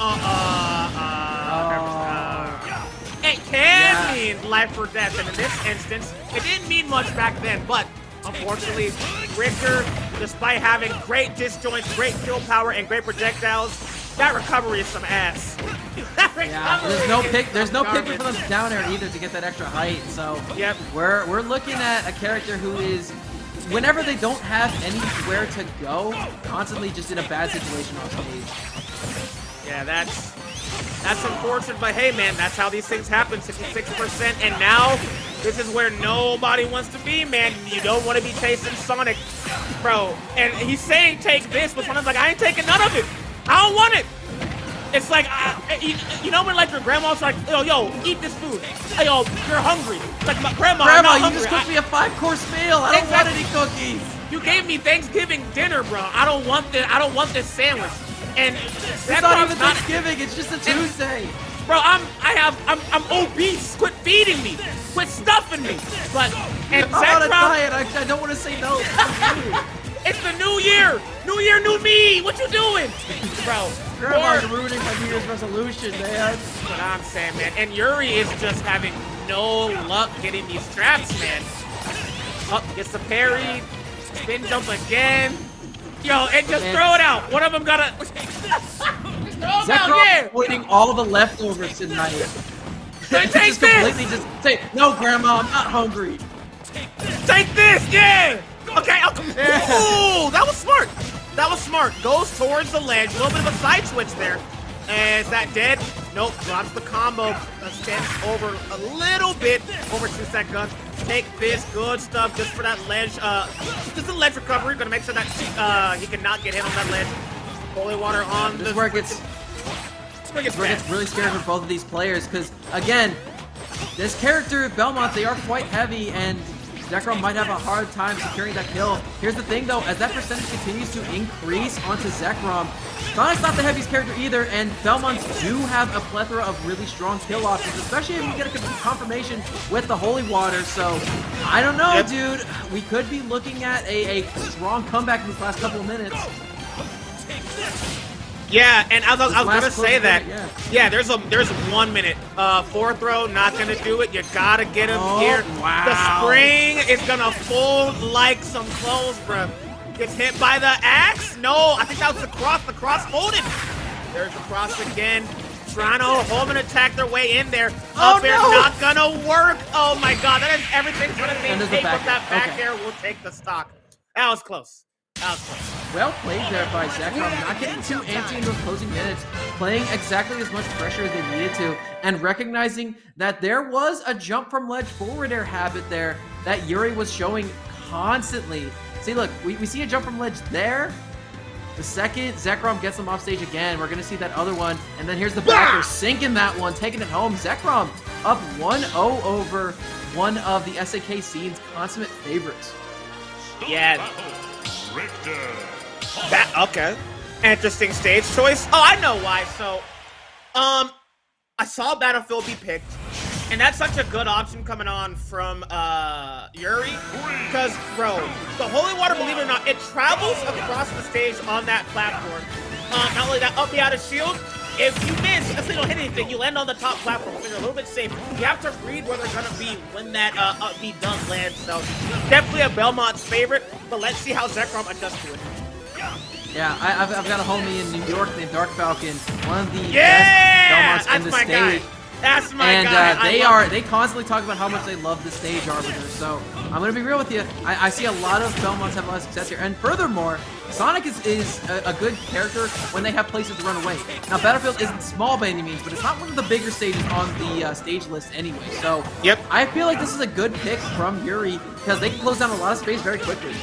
it can mean life or death. And in this instance, it didn't mean much back then. But unfortunately, Richter, despite having great disjoints, great kill power, and great projectiles, That recovery is some ass. Yeah, there's no picking for them down air either to get that extra height. So yep. we're looking at a character who is, whenever they don't have anywhere to go, constantly just in a bad situation on stage. Yeah, that's unfortunate, but hey, man, that's how these things happen. 66%, and now this is where nobody wants to be, man. You don't want to be chasing Sonic, bro. And he's saying take this, but Sonic's like, I ain't taking none of it. I don't want it. It's like, you know when like your grandma's like, yo, eat this food. Hey, yo, you're hungry. It's like, grandma, I'm not you hungry. just cooked me a 5-course meal. I don't want any cookies. You gave me Thanksgiving dinner, bro. I don't want this sandwich. And it's not even Thanksgiving. It's just a Tuesday. Bro, I'm obese. Quit feeding me. Quit stuffing me. But and I'm on a diet. I don't want to say no. It's the new year. New year, new me. What you doing, bro? Grandma's ruining my New Year's resolution, man. That's what I'm saying, man. And Yuri is just having no luck getting these traps, man. Up gets the parry. Spin jump again. Yo, and just throw it out. One of them gotta. Zekrom avoiding all the leftovers tonight. Take just this. Completely just say, no, Grandma, I'm not hungry. Take this, yeah. Okay. Ooh, that was smart. That was smart. Goes towards the ledge. A little bit of a side switch there. Is that dead? Nope. Drops the combo. Extends over a little bit. Over 2 seconds. Take this. Good stuff. Just for that ledge. Just a ledge recovery. Gonna make sure that he cannot get hit on that ledge. Holy water on this. Where it gets really scary for both of these players. Because again, this character Belmont, they are quite heavy, and Zekrom might have a hard time securing that kill. Here's the thing though, as that percentage continues to increase onto Zekrom, Sonic's not the heaviest character either, and Belmonts do have a plethora of really strong kill options, especially if you get a confirmation with the Holy Water. So, I don't know, dude. We could be looking at a strong comeback in these last couple of minutes. Yeah, and I was gonna say that. Yeah, there's 1 minute. Fourth throw, not gonna do it. You gotta get him here. Wow. The spring is gonna fold like some clothes, bro. Gets hit by the axe. No, I think that was the cross. The cross folded. There's the cross again. Trying to home and attack their way in there. Up air, not gonna work. Oh my god, that is everything's gonna be take with that back air. We'll take the stock. That was close. Well played there by Zekrom, not getting too antsy in those closing minutes, playing exactly as much pressure as they needed to, and recognizing that there was a jump from ledge forward air habit there that Yuri was showing constantly. See, look, we see a jump from ledge there. The second Zekrom gets them off stage again, we're going to see that other one, and then here's the backer sinking that one, taking it home. Zekrom up 1-0 over one of the SAK scene's consummate favorites. Yeah. That okay. Interesting stage choice. Oh, I know why. So, I saw Battlefield be picked, and that's such a good option coming on from Yuri, because bro, the Holy Water, believe it or not, it travels across the stage on that platform. Not only that, up the out of shield. If you miss, let's say you don't hit anything, you land on the top platform, so you're a little bit safe. You have to read where they're gonna be when that upbeat does land. So definitely a Belmont's favorite, but let's see how Zekrom adjusts to it. Yeah, I've got a homie in New York named Dark Falcon, one of the best Belmonts in the stage. That's my guy. And they constantly talk about how much they love the stage arbiter. So I'm gonna be real with you. I see a lot of Belmonts have a lot of success here. And furthermore, Sonic is a good character when they have places to run away. Now Battlefield isn't small by any means, but it's not one of the bigger stages on the stage list anyway. So I feel like this is a good pick from Yuri because they can close down a lot of space very quickly.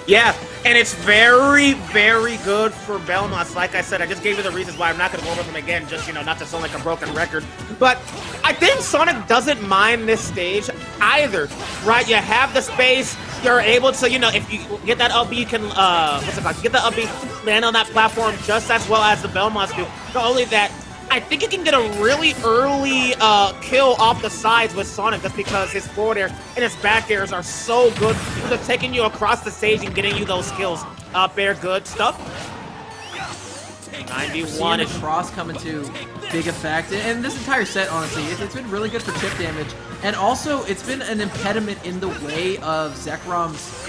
Yeah, and it's very, very good for Belmonts. Like I said, I just gave you the reasons why. I'm not going to go over them again, just, you know, not to sound like a broken record. But I think Sonic doesn't mind this stage either, right? You have the space. You're able to, you know, if you get that up B, you can, get the up B, land on that platform just as well as the Belmonts do. Not only that, I think you can get a really early kill off the sides with Sonic just because his forward air and his back airs are so good. They're taking you across the stage and getting you those skills. Up air, good stuff. 91 is cross coming to big effect, and this entire set, honestly, it's been really good for chip damage, and also it's been an impediment in the way of Zekrom's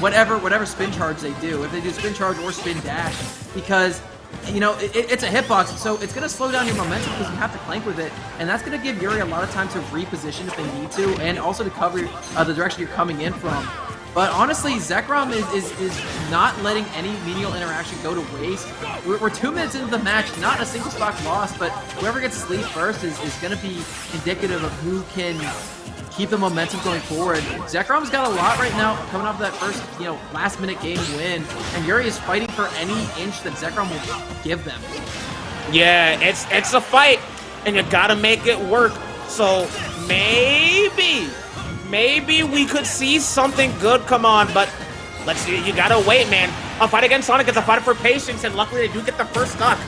whatever spin charge they do, if they do spin charge or spin dash, because you know, it's a hitbox, so it's going to slow down your momentum because you have to clank with it, and that's going to give Yuri a lot of time to reposition if they need to, and also to cover the direction you're coming in from. But honestly, Zekrom is not letting any menial interaction go to waste. We're 2 minutes into the match, not a single stock lost, but whoever gets to sleep first is going to be indicative of who can keep the momentum going forward. Zekrom's got a lot right now coming off of that first, you know, last-minute game win, and Yuri is fighting for any inch that Zekrom will give them. Yeah, it's a fight, and you gotta make it work. So maybe we could see something good come on, but let's see. You gotta wait, man. A fight against Sonic is a fight for patience, and luckily they do get the first stock.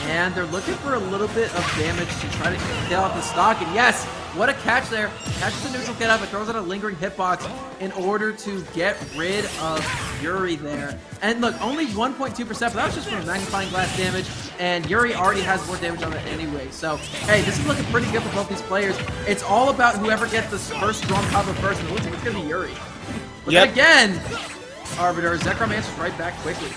And they're looking for a little bit of damage to try to get off the stock. And yes, what a catch there. Catches the neutral get up and throws out a lingering hitbox in order to get rid of Yuri there. And look, only 1.2%, but that was just from magnifying glass damage. And Yuri already has more damage on it anyway. So, hey, this is looking pretty good for both these players. It's all about whoever gets the first strong combo first. And it looks like it's going to be Yuri. But then again, Arbiter, Zekrom answers right back quickly.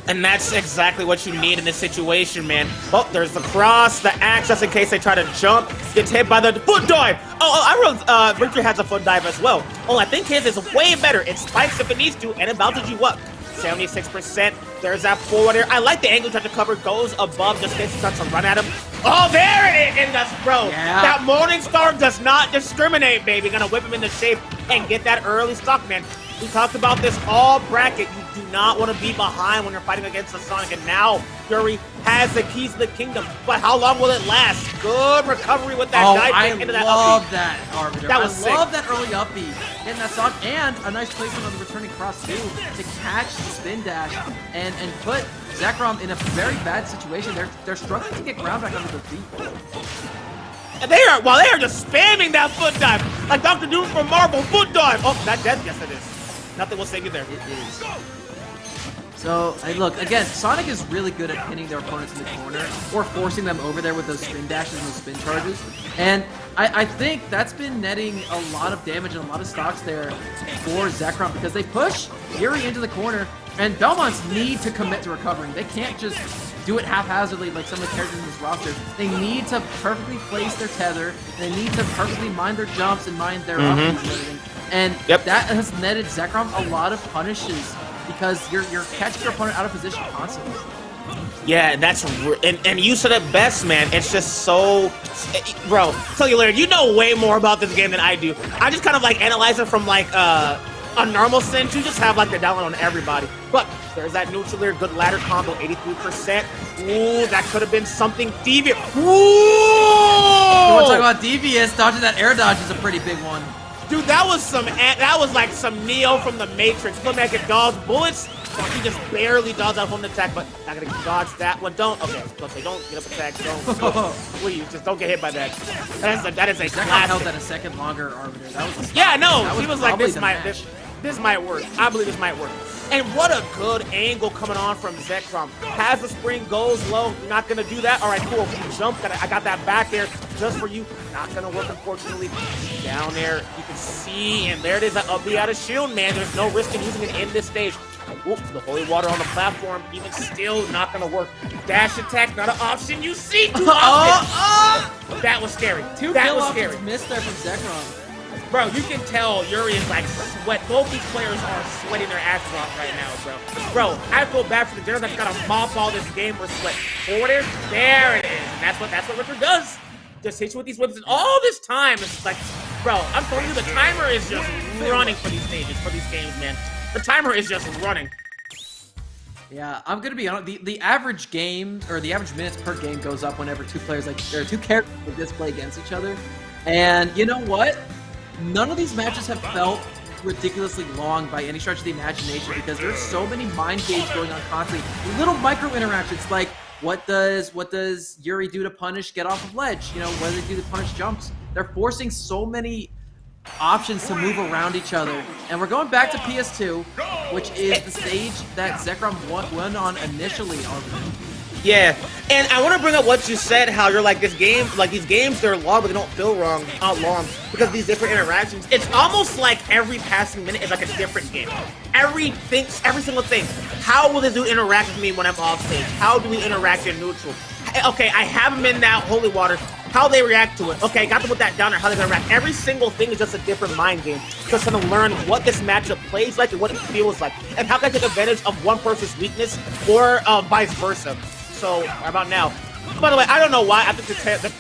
And that's exactly what you need in this situation, man. Oh, there's the cross, the axe, just in case they try to jump. Gets hit by the foot dive. Oh, I wrote Victor has a foot dive as well. Oh, I think his is way better. It spikes if it needs to, and it bounces you up. 76%. There's that forward air. I like the angle trying to cover, goes above just in case he starts to run at him. Oh, there it is! And that's, bro, that Morningstar does not discriminate, baby. Gonna whip him into shape and get that early stock, man. We talked about this all bracket. You do not want to be behind when you're fighting against the Sonic. And now Yuri has the keys to the kingdom. But how long will it last? Good recovery with that dive into that love upbeat. that, Arbiter. That was sick. I love that early upbeat. Getting that stock and a nice placement on the returning cross too to catch the spin dash and put Zekrom in a very bad situation. They're struggling to get ground back under their feet. And they are just spamming that foot dive like Dr. Doom from Marvel. Foot dive. Oh, that death. Yes, it is. Nothing will save you there. It is. So, look, again, Sonic is really good at pinning their opponents in the corner or forcing them over there with those spin dashes and those spin charges. And I think that's been netting a lot of damage and a lot of stocks there for Zekrom because they push Yuri into the corner, and Belmonts need to commit to recovering. They can't just do it haphazardly like some of the characters in this roster. They need to perfectly place their tether. They need to perfectly mind their jumps and mind their upbeats and everything. And that has netted Zekrom a lot of punishes because you're catching your opponent out of position constantly. Yeah, that's and you said it best, man. It's just so, bro. Tell you later. You know way more about this game than I do. I just kind of like analyze it from like a normal sense. You just have like the download on everybody. But there's that neutral air, good ladder combo, 83%. Ooh, that could have been something devious. Ooh! You want to talk about devious? Dodging that air dodge is a pretty big one. Dude, that was like some Neo from the Matrix. Look at dodge bullets. Oh, he just barely dodged that home attack, but not gonna dodge that one. Don't. Okay, don't get up attack. Don't. Please, just don't get hit by that. That is a classic. Held that a second longer, Arbiter. That was he was like, this might work. I believe this might work. And what a good angle coming on from Zekrom. Has the spring, goes low. You're not gonna do that. All right, cool. You jump. I got that back there just for you. Not gonna work, unfortunately. Down there, you can see, and there it is. That upbeat out of shield, man. There's no risk in using it in this stage. Whoops, the holy water on the platform, even still not gonna work. Dash attack, not an option. You see, two options. That was scary. That was scary. Missed there from Zekrom. Bro, you can tell Yuri is like sweat. Both these players are sweating their asses off right now, bro. Bro, I feel bad for the generals that gotta mop all this game for sweat. Forward air, there it is. And that's what Richard does. Just hits you with these whips. And all this time, it's like, bro, I'm telling you, the timer is just running for these stages, for these games, man. The timer is just running. Yeah, I'm gonna be honest. The average game or the average minutes per game goes up whenever two characters display against each other. And you know what? None of these matches have felt ridiculously long by any stretch of the imagination because there's so many mind games going on constantly. Little micro interactions like what does Yuri do to punish get off of ledge? You know, what do they do to punish jumps? They're forcing so many options to move around each other. And we're going back to PS2, which is the stage that Zekrom won on initially. Yeah, and I want to bring up what you said, how you're like these games, they're long, but they don't feel long because of these different interactions. It's almost like every passing minute is like a different game. Every single thing. how will this dude interact with me when I'm off stage? How do we interact in neutral? Okay, I have him in that holy water. How they react to it. Okay, got to put that down there, how they're gonna react. Every single thing is just a different mind game. Just trying to learn what this matchup plays like and what it feels like. And how can I take advantage of one person's weakness or vice versa. So, how about now? By the way, I don't know why. I think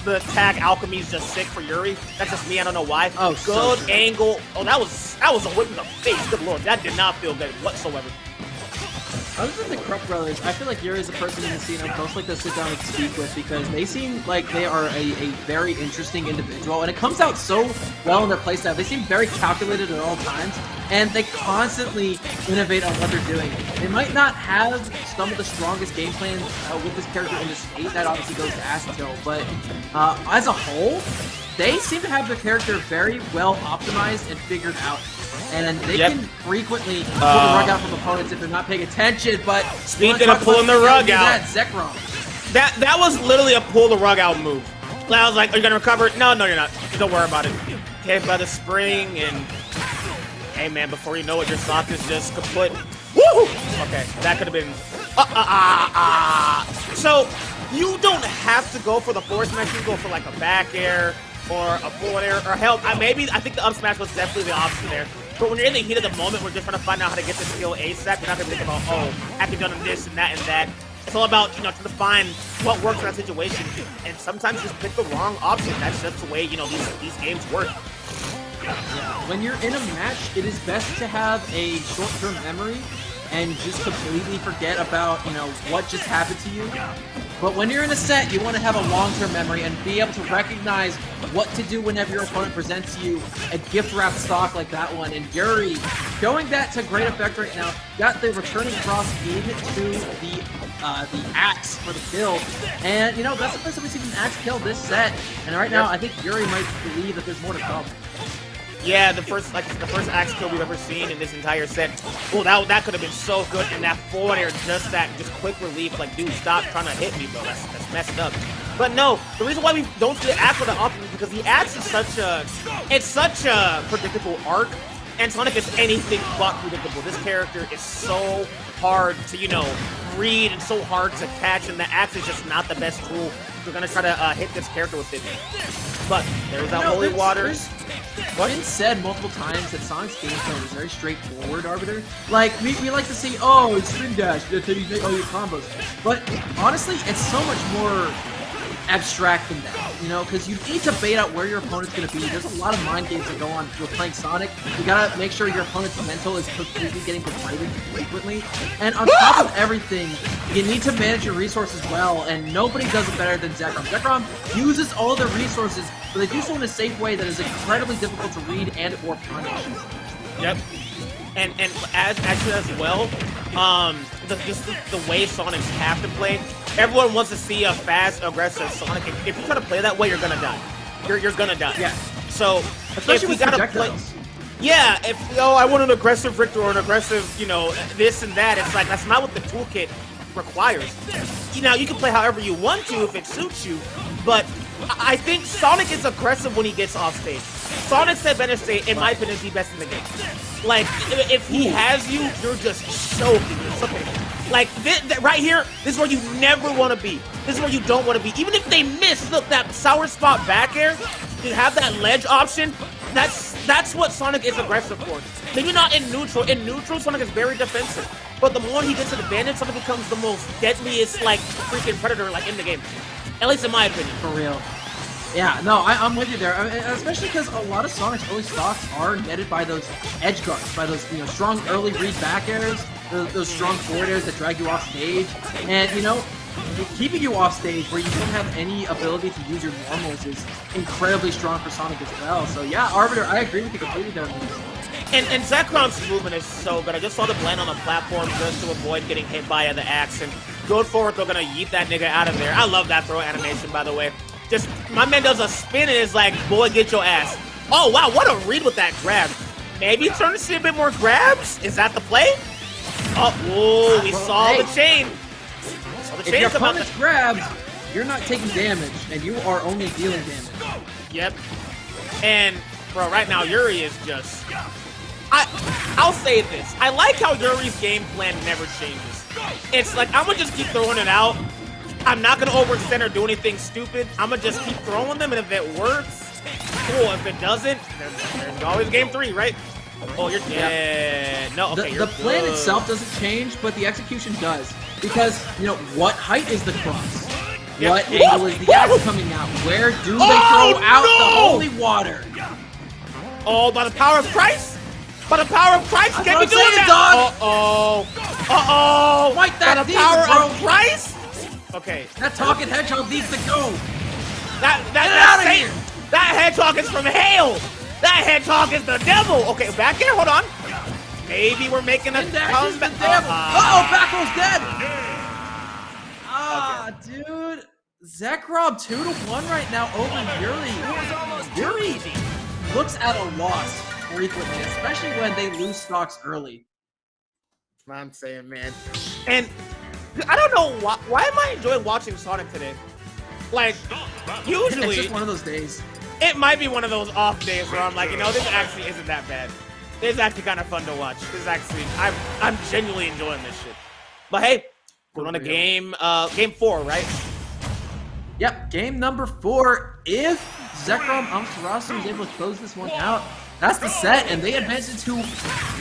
the tag alchemy is just sick for Yuri. That's just me. I don't know why. Oh, good so angle. Oh, that was a whip in the face. Good lord, that did not feel good whatsoever. Other than the Krupp brothers, I feel like Yuri is a person in the scene I'm most like to sit down and speak with because they seem like they are a very interesting individual, and it comes out so well in their playstyle. They seem very calculated at all times, and they constantly innovate on what they're doing. They might not have some of the strongest game plans with this character in the state. That obviously goes to Astrotail, but as a whole, they seem to have their character very well optimized and figured out. And they can frequently pull the rug out from opponents if they're not paying attention, but... Speaking of pulling the rug out... Zekrom. That was literally a pull the rug out move. I was like, are you going to recover? No, you're not. Don't worry about it. Okay, by the spring, and... Hey, man, before you know it, your sock is just kaput. Woo! Okay, that could have been... So, you don't have to go for the forward smash. You can go for, like, a back air or a forward air, or hell, I think the up smash was definitely the option there. But when you're in the heat of the moment, we're just trying to find out how to get this kill ASAP. We're not going to think about, oh, I could have done this and that and that. It's all about, trying to find what works in that situation. And sometimes you just pick the wrong option. That's just the way, these games work. When you're in a match, it is best to have a short-term memory and just completely forget about, what just happened to you. But when you're in a set, you want to have a long-term memory and be able to recognize what to do whenever your opponent presents you a gift-wrapped stock like that one. And Yuri, showing that to great effect right now, got the returning cross into the axe for the kill. And, that's the first time we've seen an axe kill this set. And right now, I think Yuri might believe that there's more to come. Yeah, the first axe kill we've ever seen in this entire set. Oh, that could have been so good. And that forward air, just quick relief. Like, dude, stop trying to hit me, bro. That's messed up. But no, the reason why we don't see the axe for the often is because the axe is such a predictable arc, and Sonic is anything but predictable. This character is so hard to, read and so hard to catch, and the axe is just not the best tool. We're gonna try to hit this character with it. But there's that holy water. It's been said multiple times that Sonic's gameplay is very straightforward, Arbiter. Like, we like to say, oh, it's spin dash, that's how you make all your combos. But honestly, it's so much more abstract than that, because you need to bait out where your opponent's going to be. There's a lot of mind games that go on with playing Sonic. You gotta make sure your opponent's mental is completely getting depleted frequently. And on top of everything, you need to manage your resources well, and nobody does it better than Zekrom. Zekrom uses all their resources, but they do so in a safe way that is incredibly difficult to read and or punish. Yep. And as well, the way Sonic's have to play, everyone wants to see a fast, aggressive Sonic. If you try to play that way, you're gonna die. You're gonna die. Yeah. So especially if we with gotta projectiles. play, yeah. If I want an aggressive Victor or an aggressive, this and that. It's like that's not what the toolkit requires. You can play however you want to if it suits you, but I think Sonic is aggressive when he gets off stage. Sonic's at better state, in my opinion, is the best in the game. Like, if he has you, you're just choking. Like, right here, this is where you never want to be. This is where you don't want to be. Even if they miss, look, that sour spot back air, you have that ledge option, that's what Sonic is aggressive for. Maybe not in neutral. In neutral, Sonic is very defensive. But the more he gets an advantage, Sonic becomes the most deadliest, like, freaking predator, like, in the game. At least in my opinion. For real. Yeah, no, I'm with you there. I mean, especially because a lot of Sonic's early stocks are netted by those edge guards, by those strong early read back airs, those strong forward airs that drag you off stage, and keeping you off stage where you don't have any ability to use your normals is incredibly strong for Sonic as well. So yeah, Arbiter, I agree with you completely there. And Zekrom's movement is so good. I just saw the blend on the platform just to avoid getting hit by the axe, and good forward, they're gonna yeet that nigga out of there. I love that throw animation, by the way. Just, my man does a spin and is like, boy, get your ass. Oh, wow, what a read with that grab. Maybe turn to see a bit more grabs? Is that the play? Oh, we saw the chain. If your opponent's grabs, you're not taking damage, and you are only dealing damage. Yep. And, bro, right now, Yuri is just... I'll say this. I like how Yuri's game plan never changes. it's like I'm gonna just keep throwing it out. I'm not gonna overextend or do anything stupid. I'm gonna just keep throwing them, and if it works, cool. If it doesn't, there's always game 3, right? Oh, you're dead. No, okay, the plan itself doesn't change, but the execution does. Because, you know, what height is the cross? Yep. What angle is the axe coming out? Where do they throw out the holy water? Oh, by the power of Christ? By the power of Christ, That's can't what be I'm doing saying, that. dog. Uh-oh. Fight that by the demon, power bro. of Christ? Okay. That talking hedgehog needs to go. That outta here. That hedgehog is from hell. That hedgehog is the devil. Okay, back here, hold on. Maybe we're making a Index is the comeback. devil. Uh-oh, back row's dead. Dude. Zekrom 2-1 right now over Yuri. Yuri looks at a loss frequently, especially when they lose stocks early. That's what I'm saying, man. And I don't know why am I enjoying watching Sonic today? Like, usually It's just one of those days. it might be one of those off days where I'm like, you know, this actually isn't that bad. This is actually kind of fun to watch. This is actually, I'm genuinely enjoying this shit. But hey, we're on a game 4, right? Yep, game number 4. If Zekrom Amaterasu is able to close this one out, that's the set, and they advance into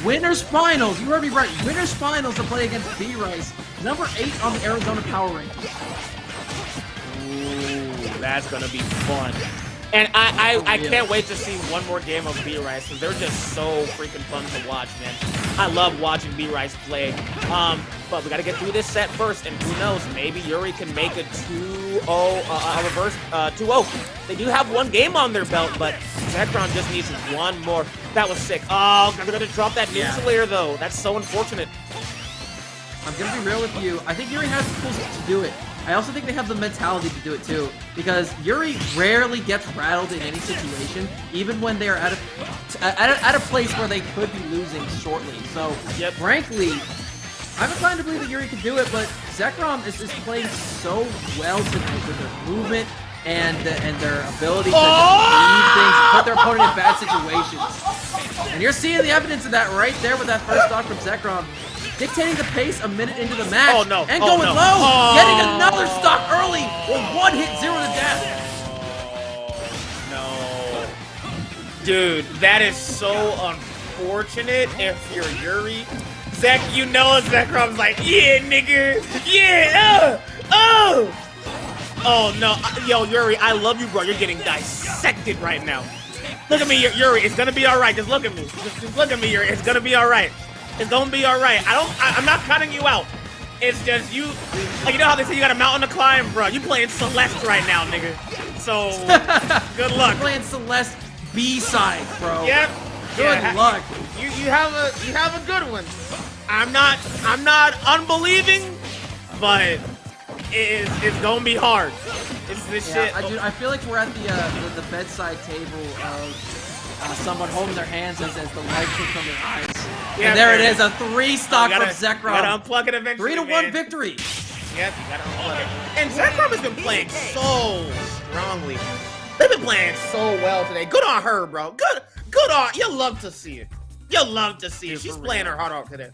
Winners Finals. You heard me right, Winners Finals to play against B-Rice, number 8 on the Arizona Power Rankings. Ooh, that's gonna be fun. And I can't wait to see one more game of B-Rice, because they're just so freaking fun to watch, man. I love watching B-Rice play. But we gotta get through this set first, and who knows, maybe Yuri can make a 2-0, a reverse 2-0. They do have one game on their belt, but Zekrom just needs one more. That was sick. Oh, they're gonna drop that ninja layer, though. That's so unfortunate. I'm gonna be real with you. I think Yuri has the tools to do it. I also think they have the mentality to do it too, because Yuri rarely gets rattled in any situation, even when they are at a place where they could be losing shortly. So, frankly, I'm inclined to believe that Yuri can do it, but Zekrom is playing so well tonight with their movement and their ability to lead things, put their opponent in bad situations. And you're seeing the evidence of that right there with that first stock from Zekrom. Dictating the pace a minute into the match. Oh, no. And Oh, going no. low. Oh. Getting another stock early with 1 hit, 0 to death. No. Dude, that is so unfortunate if you're Yuri. Zach, you know Zekrom's like, yeah, nigga. Yeah. Oh, no. Yo, Yuri, I love you, bro. You're getting dissected right now. Look at me, Yuri. It's gonna be all right. Just look at me. Just look at me, Yuri. It's gonna be all right. It's gonna be all right. I'm not cutting you out. It's just you, like, you know how they say you got a mountain to climb, bro? You playing Celeste right now, nigga. So, good luck. Playing Celeste B-side, bro. Yep. Good luck. You have a good one. I'm not unbelieving, but it's gonna be hard. It's this shit. I feel like we're at the bedside table of someone holding their hands as the light comes from their eyes. Yeah, and there it is, a 3-stock from Zekrom. Gotta unplug it eventually, 3-1 victory. Yep, you gotta unplug it. And Zekrom has been playing so strongly. They've been playing so well today. Good on her, bro. Good on. You love to see it. You love to see it. She's playing her heart out today.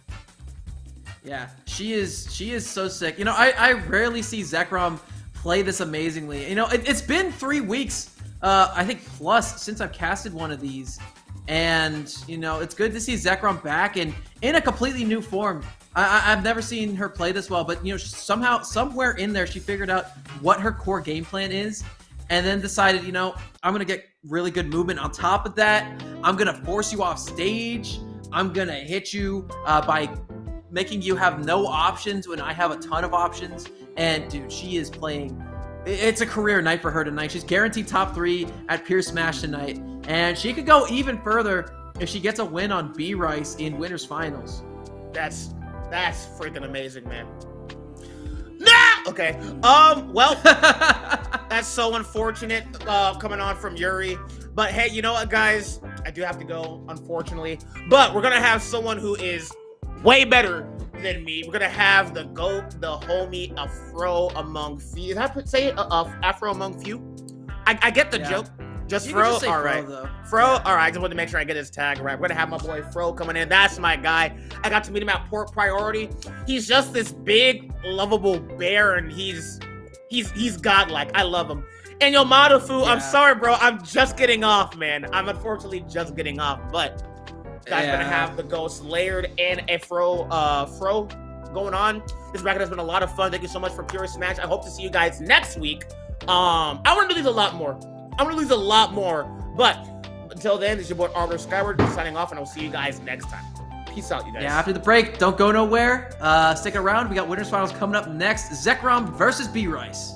Yeah, she is so sick. You know, I rarely see Zekrom play this amazingly. You know, it's been 3 weeks, I think, plus since I've casted one of these. And, you know, it's good to see Zekrom back and in a completely new form. I've never seen her play this well, but, you know, somehow, somewhere in there, she figured out what her core game plan is and then decided, you know, I'm going to get really good movement on top of that. I'm going to force you off stage. I'm going to hit you by making you have no options when I have a ton of options. And, dude, she is playing. It's a career night for her tonight. She's guaranteed top 3 at Pure Smash tonight. And she could go even further if she gets a win on B-Rice in Winners Finals. That's freaking amazing, man. Nah! Okay. Well, that's so unfortunate coming on from Yuri. But hey, you know what, guys? I do have to go, unfortunately. But we're gonna have someone who is way better than me. We're gonna have the GOAT, the homie Afro among few. Did I say Afro among few? I get the joke. Just Fro? All right. Fro, all right, I just wanted to make sure I get his tag right. We're gonna have my boy Fro coming in. That's my guy. I got to meet him at Port Priority. He's just this big, lovable bear, and he's godlike. I love him. And yo, Madafu, I'm sorry, bro. I'm just getting off, man. I'm unfortunately just getting off, but guys, gonna have the Ghost Layered and a Fro going on. This bracket has been a lot of fun. Thank you so much for Pure Smash. I hope to see you guys next week. I want to do these a lot more. But until then, this is your boy Arbiter Skyward signing off, and I'll see you guys next time. Peace out, you guys. Yeah, after the break, don't go nowhere. Stick around. We got winners finals coming up next. Zekrom versus B-Rice.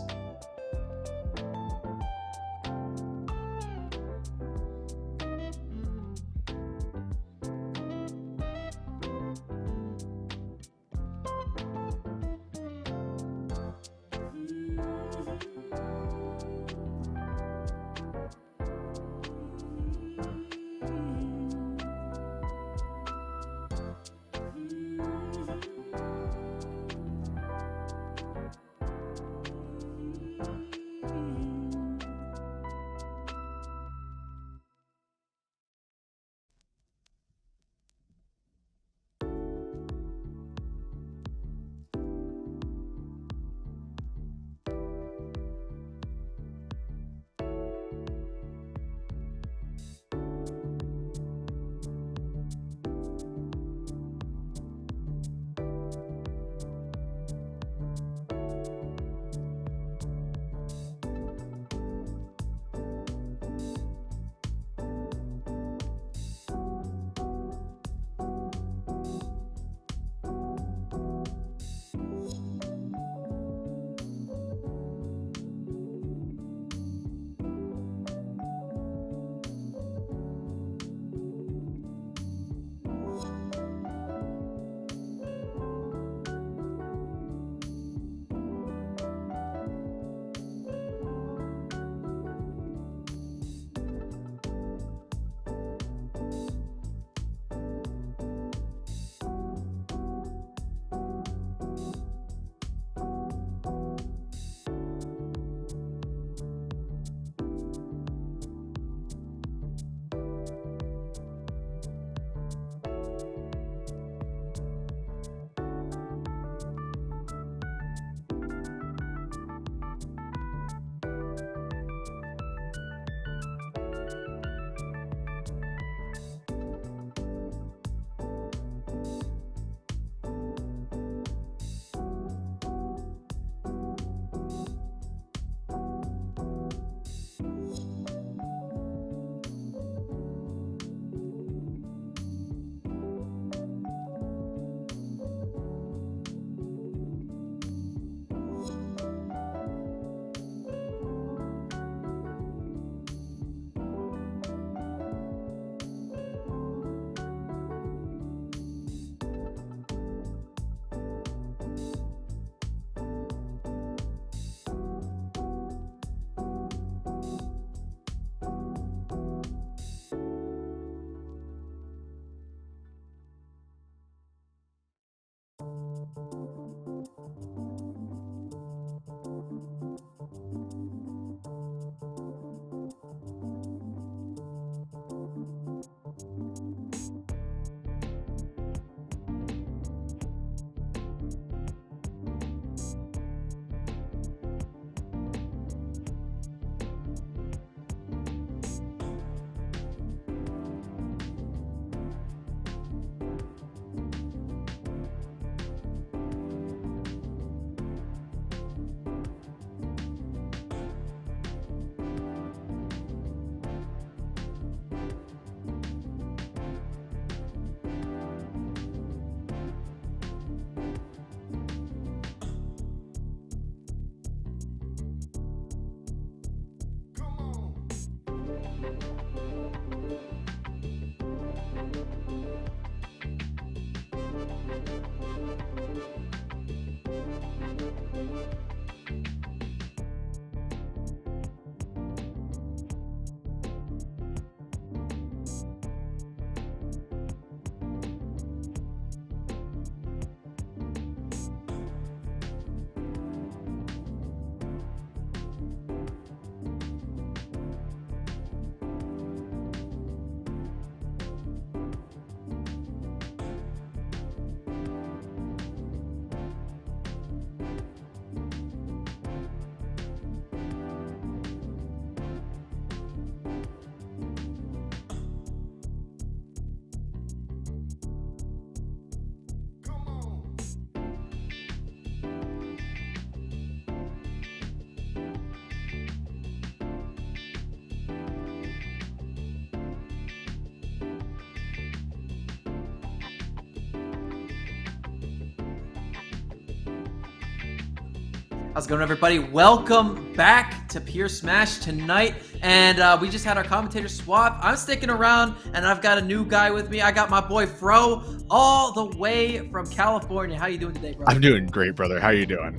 How's it going, everybody? Welcome back to Pure Smash tonight, and we just had our commentator swap. I'm sticking around, and I've got a new guy with me. I got my boy Fro, all the way from California. How you doing today, bro? I'm doing great, brother. How you doing?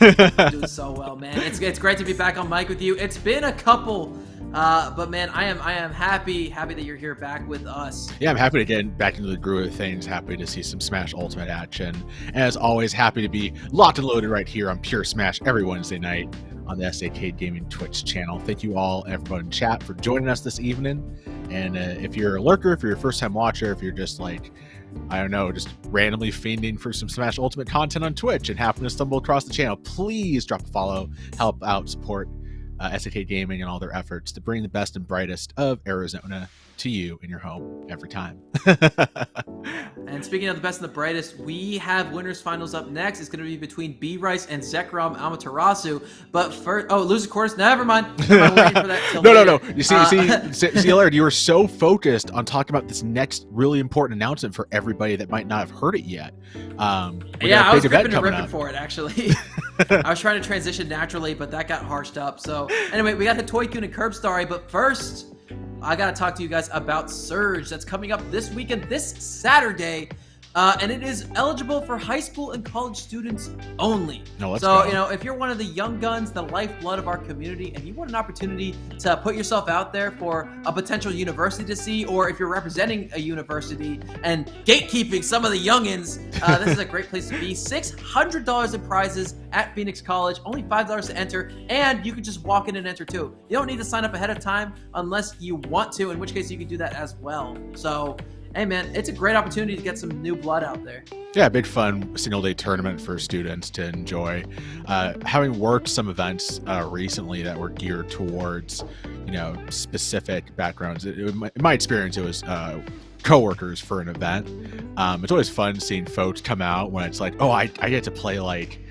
I'm doing so well, man. It's great to be back on mic with you. It's been a couple, but man, I am happy that you're here back with us. Yeah, I'm happy to get back into the groove of things. Happy to see some Smash Ultimate action. And as always, happy to be locked and loaded right here on Pure Smash every Wednesday night on the SAK Gaming Twitch channel. Thank you all, everyone in chat, for joining us this evening. And if you're a lurker, if you're a first-time watcher, if you're just like, I don't know, just randomly fiending for some Smash Ultimate content on Twitch and happen to stumble across the channel, please drop a follow, help out, support SAK Gaming and all their efforts to bring the best and brightest of Arizona to you in your home every time. And speaking of the best and the brightest, we have winners finals up next. It's going to be between B-Rice and Zekrom Amaterasu. But first, lose of course. Never mind. I'm waiting for that till No. later. You see, Laird, you were so focused on talking about this next really important announcement for everybody that might not have heard it yet. Yeah, I was ripping and ripping for it, actually. I was trying to transition naturally, but that got harshed up. So anyway, we got Hitoikun and Curbstarry, but first, I gotta talk to you guys about Surge. That's coming up this weekend, this Saturday, and it is eligible for high school and college students only. Let's go. You know, if you're one of the young guns, the lifeblood of our community, and you want an opportunity to put yourself out there for a potential university to see, or if you're representing a university and gatekeeping some of the youngins, this is a great place to be. $600 in prizes at Phoenix College, only $5 to enter, and you can just walk in and enter too. You don't need to sign up ahead of time unless you want to, in which case you can do that as well. So, hey man, it's a great opportunity to get some new blood out there. Yeah, big fun single day tournament for students to enjoy. Having worked some events recently that were geared towards, specific backgrounds, in my experience, it was coworkers for an event. It's always fun seeing folks come out when it's like, oh, I get to play like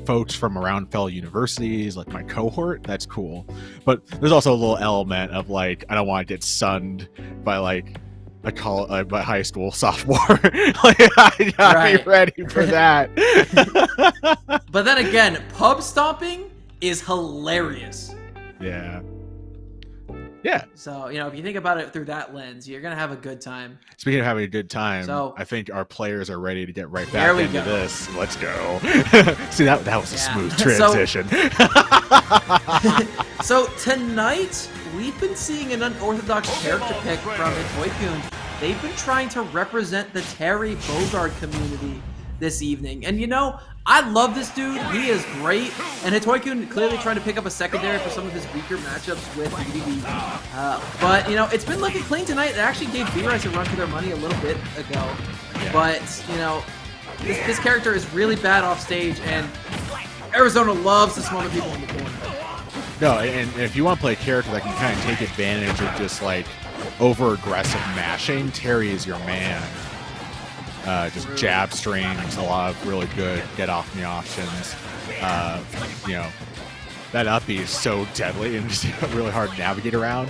folks from around fellow universities, like my cohort. That's cool. But there's also a little element of like, I don't want to get sunned by like by high school sophomore. Like, I gotta be ready for that. But then again, pub stomping is hilarious. Yeah. So, if you think about it through that lens, you're gonna have a good time. Speaking of having a good time, so, I think our players are ready to get right back into this. Let's go. See, that was a smooth transition. So tonight, we've been seeing an unorthodox character pick from Hitoikun. They've been trying to represent the Terry Bogard community this evening. And I love this dude. He is great. And Hitoikun clearly trying to pick up a secondary for some of his weaker matchups with BDB. But, it's been looking clean tonight. It actually gave B-Rice a run for their money a little bit ago. Yeah. But, this character is really bad off stage, and Arizona loves to smother people in the corner. No, and if you want to play a character that can kind of take advantage of just like over-aggressive mashing, Terry is your man. Just jab strings, a lot of really good get-off-me options. That uppie is so deadly and just really hard to navigate around.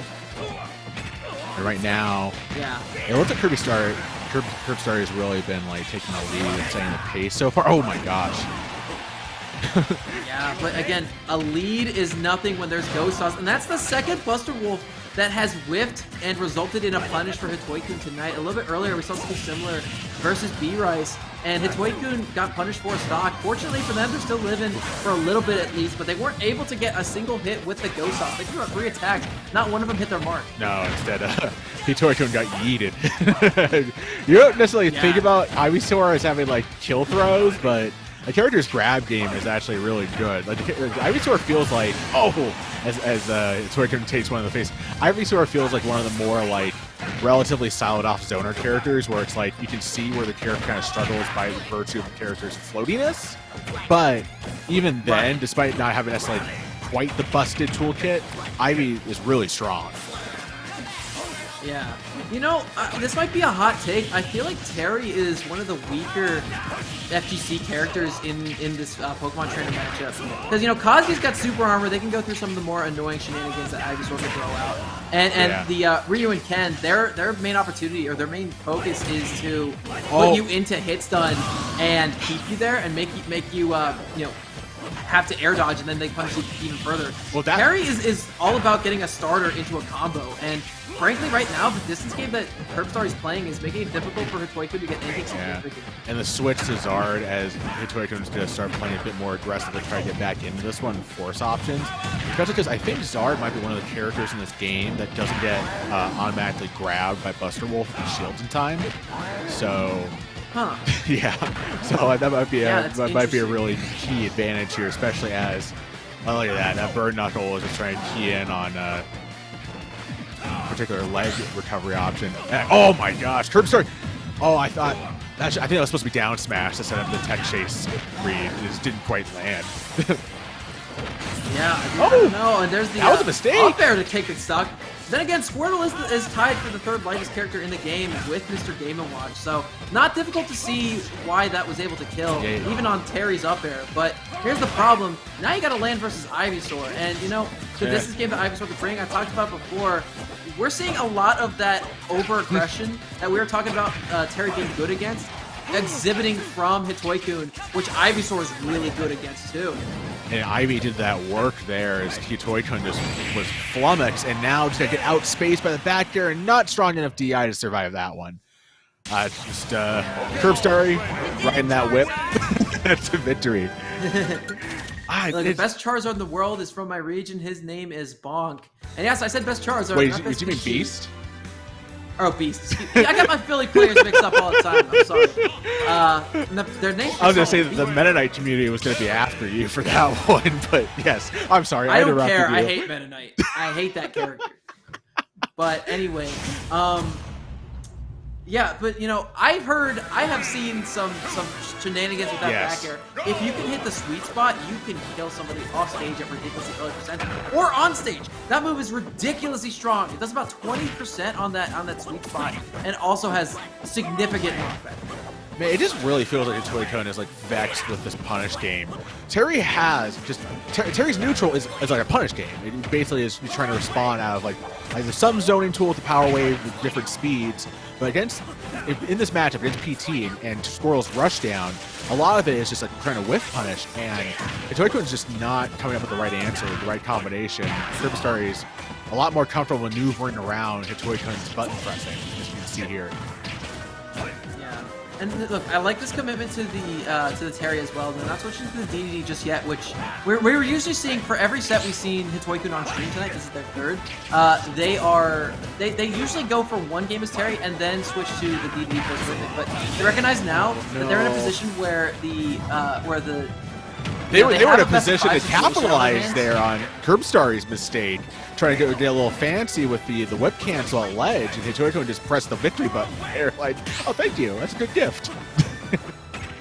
And right now, it looks like Curbstarry has really been like taking the lead and setting the pace so far. Oh my gosh. Yeah, but again, a lead is nothing when there's Ghost Sauce, and that's the second Buster Wolf that has whiffed and resulted in a punish for Hitoikun tonight. A little bit earlier, we saw something similar versus B-Rice, and Hitoikun got punished for a stock. Fortunately for them, they're still living for a little bit at least, but they weren't able to get a single hit with the Ghost Sauce. They threw out 3 attacks. Not one of them hit their mark. No, instead, Hitoikun got yeeted. You don't necessarily think about Ivysaur as having like kill throws, but the character's grab game is actually really good. Like Ivysaur feels like, as Hitoikun takes one in the face, Ivysaur feels like one of the more like relatively solid off-zoner characters where it's like you can see where the character kind of struggles by virtue of the character's floatiness. But even then, despite not having necessarily quite the busted toolkit, Ivy is really strong. Yeah. This might be a hot take. I feel like Terry is one of the weaker FGC characters in this Pokemon trainer matchup. Because, Kazuya's got super armor. They can go through some of the more annoying shenanigans that Ivysaur can throw out. And the Ryu and Ken, their main opportunity or their main focus is to put you into hit stun and keep you there and make you have to air dodge, and then they punish you even further. Well, that Terry is all about getting a starter into a combo, and frankly, right now, the distance game that Curbstar is playing is making it difficult for Hitoiku to get anything significant. And the switch to Zard as Hitoiku is going to start playing a bit more aggressive to try to get back into this one, force options. Especially because I think Zard might be one of the characters in this game that doesn't get automatically grabbed by Buster Wolf and shields in time. So, yeah. So that might be a really key advantage here, especially as, oh, look at that. That Bird Knuckle is just trying to key in on particular leg recovery option. And, oh my gosh, Curbstar! Oh, I think that was supposed to be down smash to set up the tech chase read. It just didn't quite land. Yeah, I don't know. And there's the that was a mistake. Up air to take it stock. Then again, Squirtle is tied for the third lightest character in the game with Mr. Game & Watch, so not difficult to see why that was able to kill, even on Terry's up air. But here's the problem. Now you got to land versus Ivysaur, and you know, the distance game that Ivysaur could bring, I talked about before, we're seeing a lot of that over-aggression that we were talking about Terry being good against, exhibiting from Hitoiku, which Ivysaur is really good against too. And Ivy did that work there as Hitoiku just was flummoxed, and now just get outspaced by the back air and not strong enough DI to survive that one. Just Curbstar riding that whip to victory. Look, the best Charizard in the world is from my region. His name is Bonk. And yes, I said best Charizard. Wait, did you mean Beast? Oh, Beast. I got my Philly players mixed up all the time. I'm sorry. Their names. I was gonna say that the Meta Knight community was gonna be after you for that one, but yes, I'm sorry. I don't care. You. I hate Meta Knight. I hate that character. But anyway, yeah, but you know, I have seen some shenanigans with that back air. If you can hit the sweet spot, you can kill somebody off stage at ridiculously early percentage, or on stage. That move is ridiculously strong. It does about 20% on that sweet spot, and also has significant knockback. Man, it just really feels like Hitoiku is like vexed with this punish game. Terry has just Terry's neutral is like a punish game. It basically is trying to respond out of like there's some zoning tool with the power wave with different speeds, but in this matchup against PT and Squirrel's rush down, a lot of it is just like trying to whiff punish, and Hitoiku is just not coming up with the right answer, the right combination. Curbstar is a lot more comfortable maneuvering around Hitoiku's button pressing, as you can see here. And look, I like this commitment to the Terry as well. They're not switching to the DDD just yet, which we're usually seeing for every set we've seen Hitoiku on stream tonight. This is their third. They usually go for one game as Terry and then switch to the DDD first with it. But they recognize now that they're in a position where they were in a position to capitalize there on Curbstar's mistake, trying to get a little fancy with the whip cancel at ledge, and Hitoiku just pressed the victory button there. Like, oh, thank you, that's a good gift.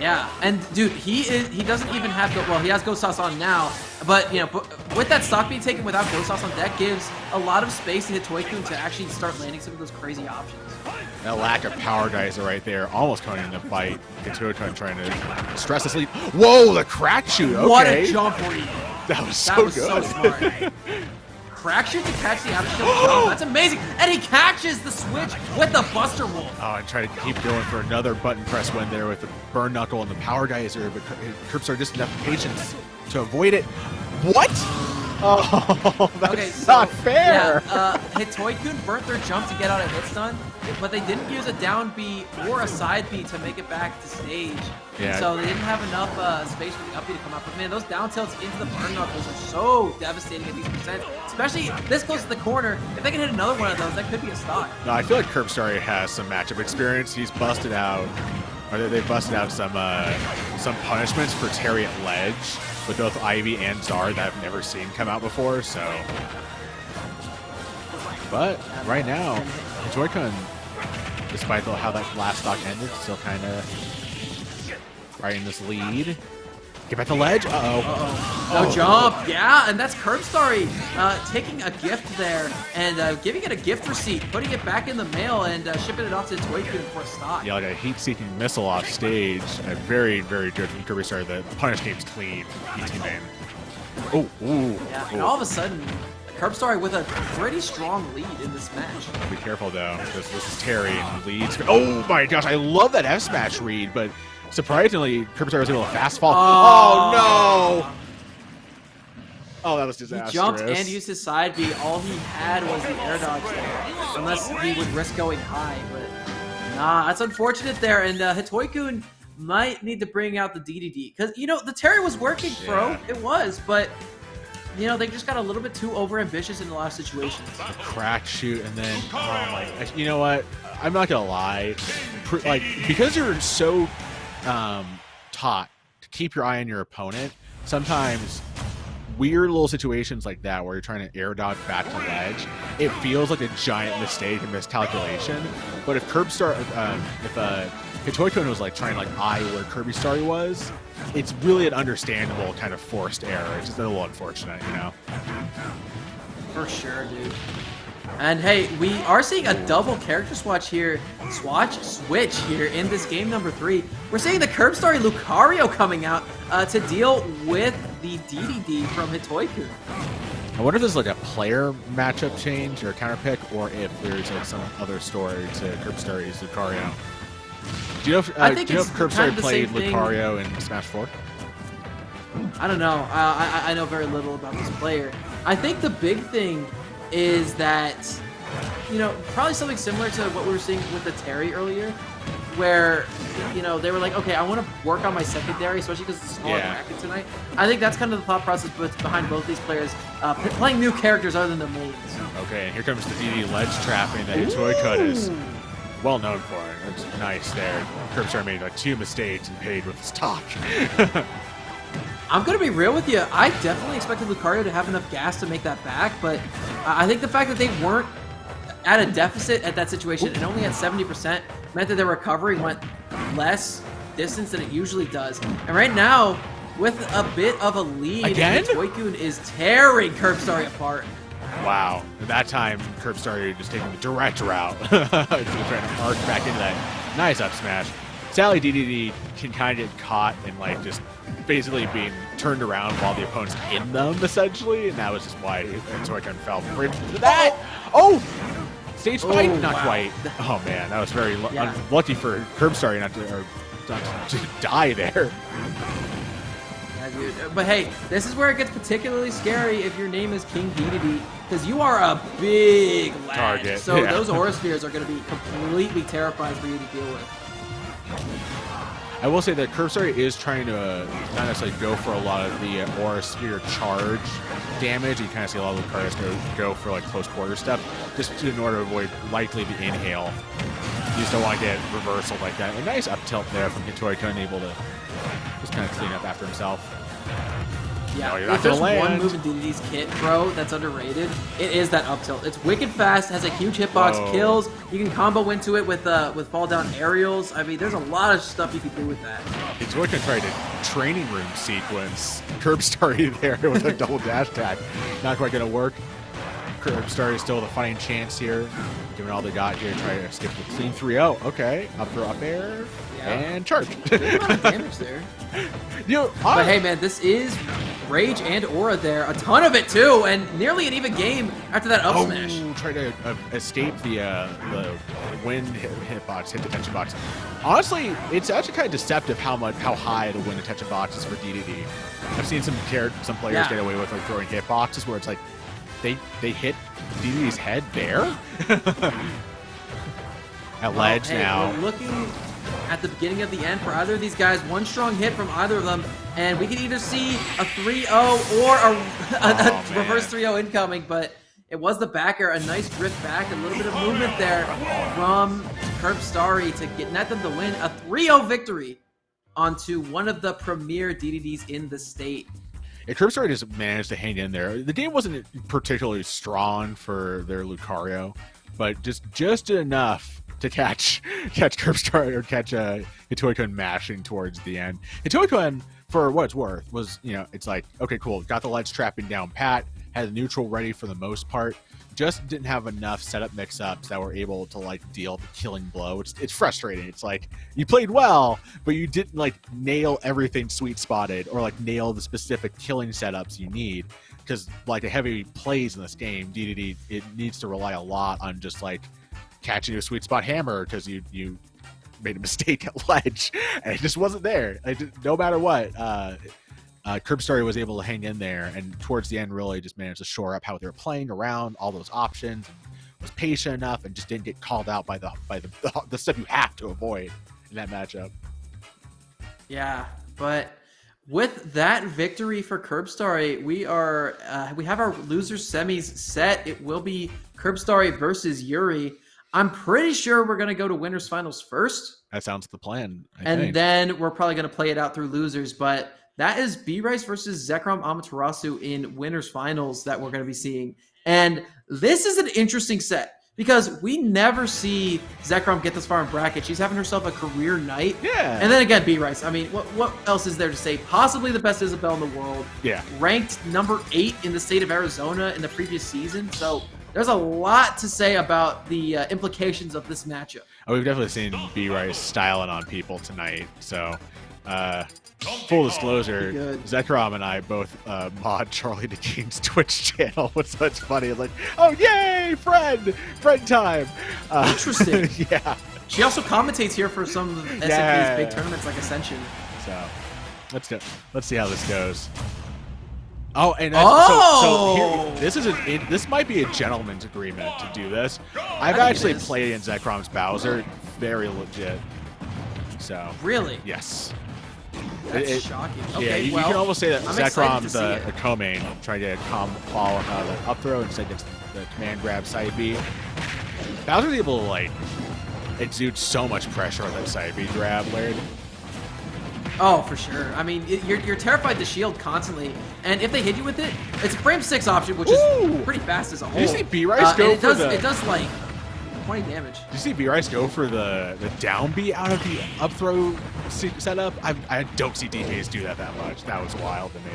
Yeah, and dude, he doesn't even have he has Ghost Sauce on now, but you know, with that stock being taken without Ghost Sauce on deck gives a lot of space to Hitoiku to actually start landing some of those crazy options. That lack of power geyser right there, almost coming in the fight. Hitoiku trying to stress this lead. Whoa, the crack shoot. Okay. What a jump read. That was so good. So smart. Crack shoot to catch the out of shield jump. That's amazing. And he catches the switch with the Buster Wolf. Oh, and trying to keep going for another button press win there with the Burn Knuckle and the Power Geyser, but Curbstar just enough patience to avoid it. What? Oh, that's not fair. Yeah, Hitoiku burnt their jump to get out a hit stun, but they didn't use a down B or a side B to make it back to stage. Yeah. So they didn't have enough space for the up B to come up. But man, those down tilts into the burn knuckles are so devastating at these percents, especially this close to the corner. If they can hit another one of those, that could be a stock. No, I feel like Curbstar has some matchup experience. He's busted out, or they've busted out some punishments for Terry at ledge with both Ivy and Zard that I've never seen come out before. So, but right now, Hitoiku, despite how that last stock ended, still kind of right in this lead. Get back the ledge. No jump. Yeah, and that's Curbstar taking a gift there and giving it a gift receipt, putting it back in the mail, and shipping it off to Hitoiku for a stock. Yeah, like a heat-seeking missile off stage. Very, very good from Curbstar. The punish game's clean. ET main. Oh, ooh. Yeah, and all of a sudden, Curbstar with a pretty strong lead in this match. Be careful though, because this is Terry and leads. Oh my gosh, I love that F smash read, but surprisingly, Curbstar was able to fast fall. Oh no! Oh, that was He disastrous. jumped and used his side B. All he had was the air dodge there, unless he would risk going high. But nah, that's unfortunate there. And Hitoikun might need to bring out the DDD because the Terry was working, bro. It was, but they just got a little bit too overambitious in a lot of situations. Crack shoot, and then you know what? I'm not gonna lie, like because you're so taught to keep your eye on your opponent. Sometimes weird little situations like that where you're trying to air dodge back to ledge, it feels like a giant mistake and miscalculation. But if Hitoikun was like trying to eye where Kirby Starry was, it's really an understandable kind of forced error. It's just a little unfortunate, For sure, dude. And hey, we are seeing a double character switch here in this game number 3. We're seeing the Curb Story Lucario coming out to deal with the DDD from Hitoikun. I wonder if there's like a player matchup change or counter pick, or if there's like some other story to Curb Story's Lucario. Do you know if Curb Story played Lucario in Smash 4? I don't know. I know very little about this player. I think the big thing is that, probably something similar to what we were seeing with the Terry earlier, where, they were like, okay, I want to work on my secondary, especially because it's a smaller bracket tonight. I think that's kind of the thought process behind both these players playing new characters other than their mains. Okay, and here comes the DD ledge trapping that Hitoikun is well known for. It's nice there. Curb Story made like 2 mistakes and paid with his talk. I'm going to be real with you. I definitely expected Lucario to have enough gas to make that back, but I think the fact that they weren't at a deficit at that situation and only at 70% meant that their recovery went less distance than it usually does. And right now, with a bit of a lead, Hitoikun is tearing Curb Story apart. Wow. At that time, Curb Story just taking the direct route. Trying to arc back into that. Nice up smash. Sally DDD can kind of get caught in just basically being turned around while the opponent's in them, essentially, and that was just why Hitoikun fell right into that. Oh! Stage fight? Not quite. Oh man, that was very unlucky for Curb Story not to die there. Yeah, dude. But hey, this is where it gets particularly scary if your name is King DDD, because you are a big target. So those Aura Spheres are going to be completely terrifying for you to deal with. I will say that Curb Story is trying to not necessarily go for a lot of the Aura Sphere charge damage. You kind of see a lot of Lucario go for close quarter stuff, just in order to avoid likely the inhale. You just don't want to get reversal like that. A nice up tilt there from Hitoikun, able to just kind of clean up after himself. Yeah, if there's one move in DDD's kit, bro, that's underrated, it is that up tilt. It's wicked fast, has a huge hitbox, kills. You can combo into it with fall down aerials. I mean, there's a lot of stuff you can do with that. Hitoikun tried a training room sequence. Curb Story there with a double dash attack. Not quite going to work. Curb Story is still the fighting chance here. Doing all they got here, trying to skip the clean 3-0. Okay, up throw up air. And charge. Good amount of damage there. But hey, man, this is Rage and Aura there. A ton of it, too, and nearly an even game after that up smash. Try to escape the wind hitbox, hit detention box. Honestly, it's actually kind of deceptive how high the wind detention box is for DDD. I've seen some players get away with throwing hitboxes where it's like they hit DDD's head there. At ledge now. We're looking at the beginning of the end for either of these guys. One strong hit from either of them, and we can either see a 3-0 or a reverse 3-0 incoming, but it was the back air, a nice drift back, a little bit of movement there from Curb Story to net them the win. A 3-0 victory onto one of the premier DDDs in the state. Yeah, Curb Story just managed to hang in there. The game wasn't particularly strong for their Lucario, but just enough to catch Curb Story or catch Hitoikun mashing towards the end. Hitoikun, for what it's worth, was, it's like, okay, cool, got the ledge trapping down pat, had the neutral ready for the most part, just didn't have enough setup mix-ups that were able to deal the killing blow. It's frustrating. It's like you played well, but you didn't nail everything sweet spotted or nail the specific killing setups you need. Because a heavy plays in this game, DDD, it needs to rely a lot on just catching a sweet spot hammer because you made a mistake at ledge and it just wasn't there. No matter what, Curb Story was able to hang in there, and towards the end really just managed to shore up how they were playing around all those options, was patient enough, and just didn't get called out by the stuff you have to avoid in that matchup. Yeah, but with that victory for Curb Story, we have our losers semis set. It will be Curb Story versus Yuri. I'm pretty sure we're gonna go to winners finals first. That sounds the plan. I and think. Then we're probably gonna play it out through losers. But that is B-Rice versus Zekrom Amaterasu in winners finals that we're gonna be seeing. And this is an interesting set, because we never see Zekrom get this far in bracket. She's having herself a career night. Yeah. And then again, B-Rice. I mean, what else is there to say? Possibly the best Isabelle in the world. Yeah. Ranked number 8 in the state of Arizona in the previous season. So there's a lot to say about the implications of this matchup. Oh, we've definitely seen B-Rice styling on people tonight. So, full disclosure, Zekrom and I both mod Charlie DeKeen's Twitch channel. So it's funny. Like, oh, yay, friend time. Interesting. Yeah. She also commentates here for some of SAK's big tournaments like Ascension. So, let's go. Let's see how this goes. Oh, and this might be a gentleman's agreement to do this. I've actually played in Zekrom's Bowser, very legit. So really, yes, that's shocking. Yeah, Okay, you can almost say that Zekrom's a co-main, trying to follow the up throw instead gets the command grab side B. Bowser's able to like exude so much pressure on that side B grab, Laird. Oh, for sure. I mean, you're terrified to shield constantly, and if they hit you with it, it's a frame 6 option, which is pretty fast as a whole. Did you see B-Rice go for it does like 20 damage. Did you see B-Rice go for the down B out of the up throw setup? I don't see DKs do that much. That was wild to me.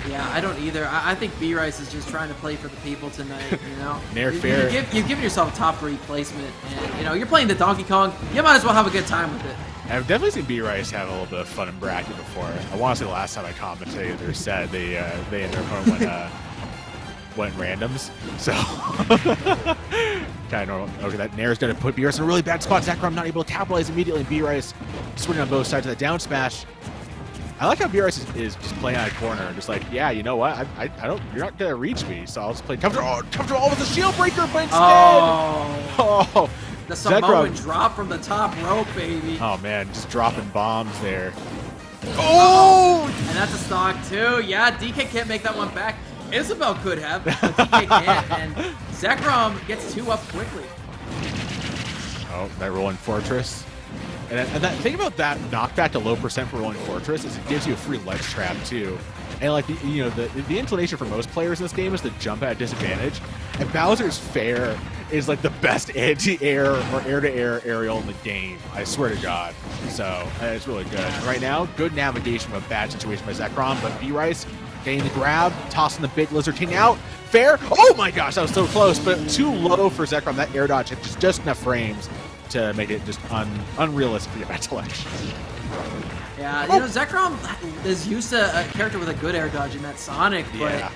Yeah, I don't either. I think B-Rice is just trying to play for the people tonight, you know? Nair fair. You've given yourself a top 3 placement, and, you know, you're playing the Donkey Kong. You might as well have a good time with it. I've definitely seen B-Rice have a little bit of fun in bracket before. I want to say the last time I commentated their set, they and their opponent went randoms. So, kind of normal. Okay, that Nair's going to put B-Rice in a really bad spot. Zekrom not able to capitalize immediately. B-Rice swinging on both sides of that down smash. I like how B-Rice is just playing out of corner, just like, yeah, you know what? I don't. You're not gonna reach me, so I'll just play comfortable with the shield breaker, but instead, oh, the Samoan drop from the top rope, baby. Oh man, just dropping bombs there. Oh, and that's a stock too. Yeah, DK can't make that one back. Isabelle could have, but DK can't, and Zekrom gets 2 up quickly. Oh, that rolling fortress. And that thing about that knockback to low percent for rolling fortress is it gives you a free ledge trap too. And like the inclination for most players in this game is to jump at a disadvantage. And Bowser's fair is like the best anti-air or air-to-air aerial in the game. I swear to God. So it's really good. Right now, good navigation of a bad situation by Zekrom, but B-Rice getting the grab, tossing the big Lizard King out. Fair. Oh my gosh, that was so close, but too low for Zekrom. That air dodge just enough frames to make it just unrealistic to get back to ledge. Yeah, you know, Zekrom is used to a character with a good air dodge in that Sonic, but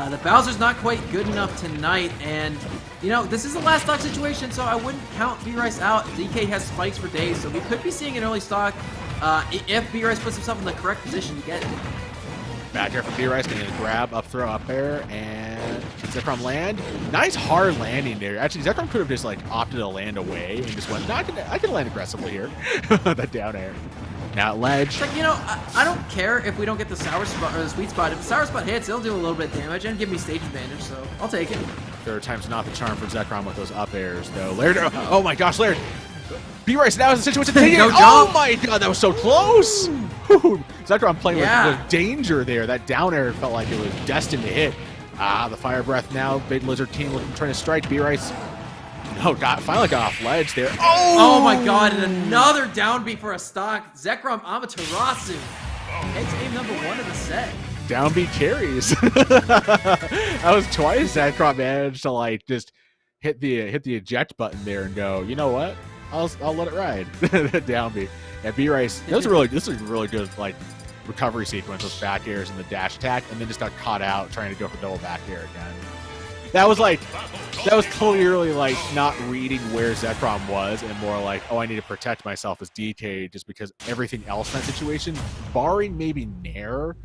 the Bowser's not quite good enough tonight, and, you know, this is the last stock situation, so I wouldn't count B-Rice out. DK has spikes for days, so we could be seeing an early stock if B-Rice puts himself in the correct position to get it. Back here from B-Rice, getting a grab, up throw, up air, and Zekrom land. Nice hard landing there. Actually, Zekrom could have just like opted to land away and just went, no, I can land aggressively here. That down air. Now ledge. It's like, you know, I don't care if we don't get the sour spot or the sweet spot. If the sour spot hits, it'll do a little bit of damage and give me stage advantage, so I'll take it. Third time's not the charm for Zekrom with those up airs, though. Laird, oh my gosh, Laird. B-Rice now is in a situation to take it. Oh my god, that was so close. Zekrom playing with danger there. That down air felt like it was destined to hit. The fire breath now. Big Lizard King trying to strike. B-Rice. No, finally got off ledge there. Oh my god, and another down B for a stock. Zekrom Amaterasu takes game number 1 of the set. Down B carries. That was twice Zekrom managed to like just hit the eject button there and go, you know what? I'll let it ride. Down B. Yeah, B-Rice. This is a really good like recovery sequence with back airs and the dash attack, and then just got caught out trying to go for double back air again. That was clearly like not reading where Zekrom was and more like, oh, I need to protect myself as DK just because everything else in that situation, barring maybe Nair,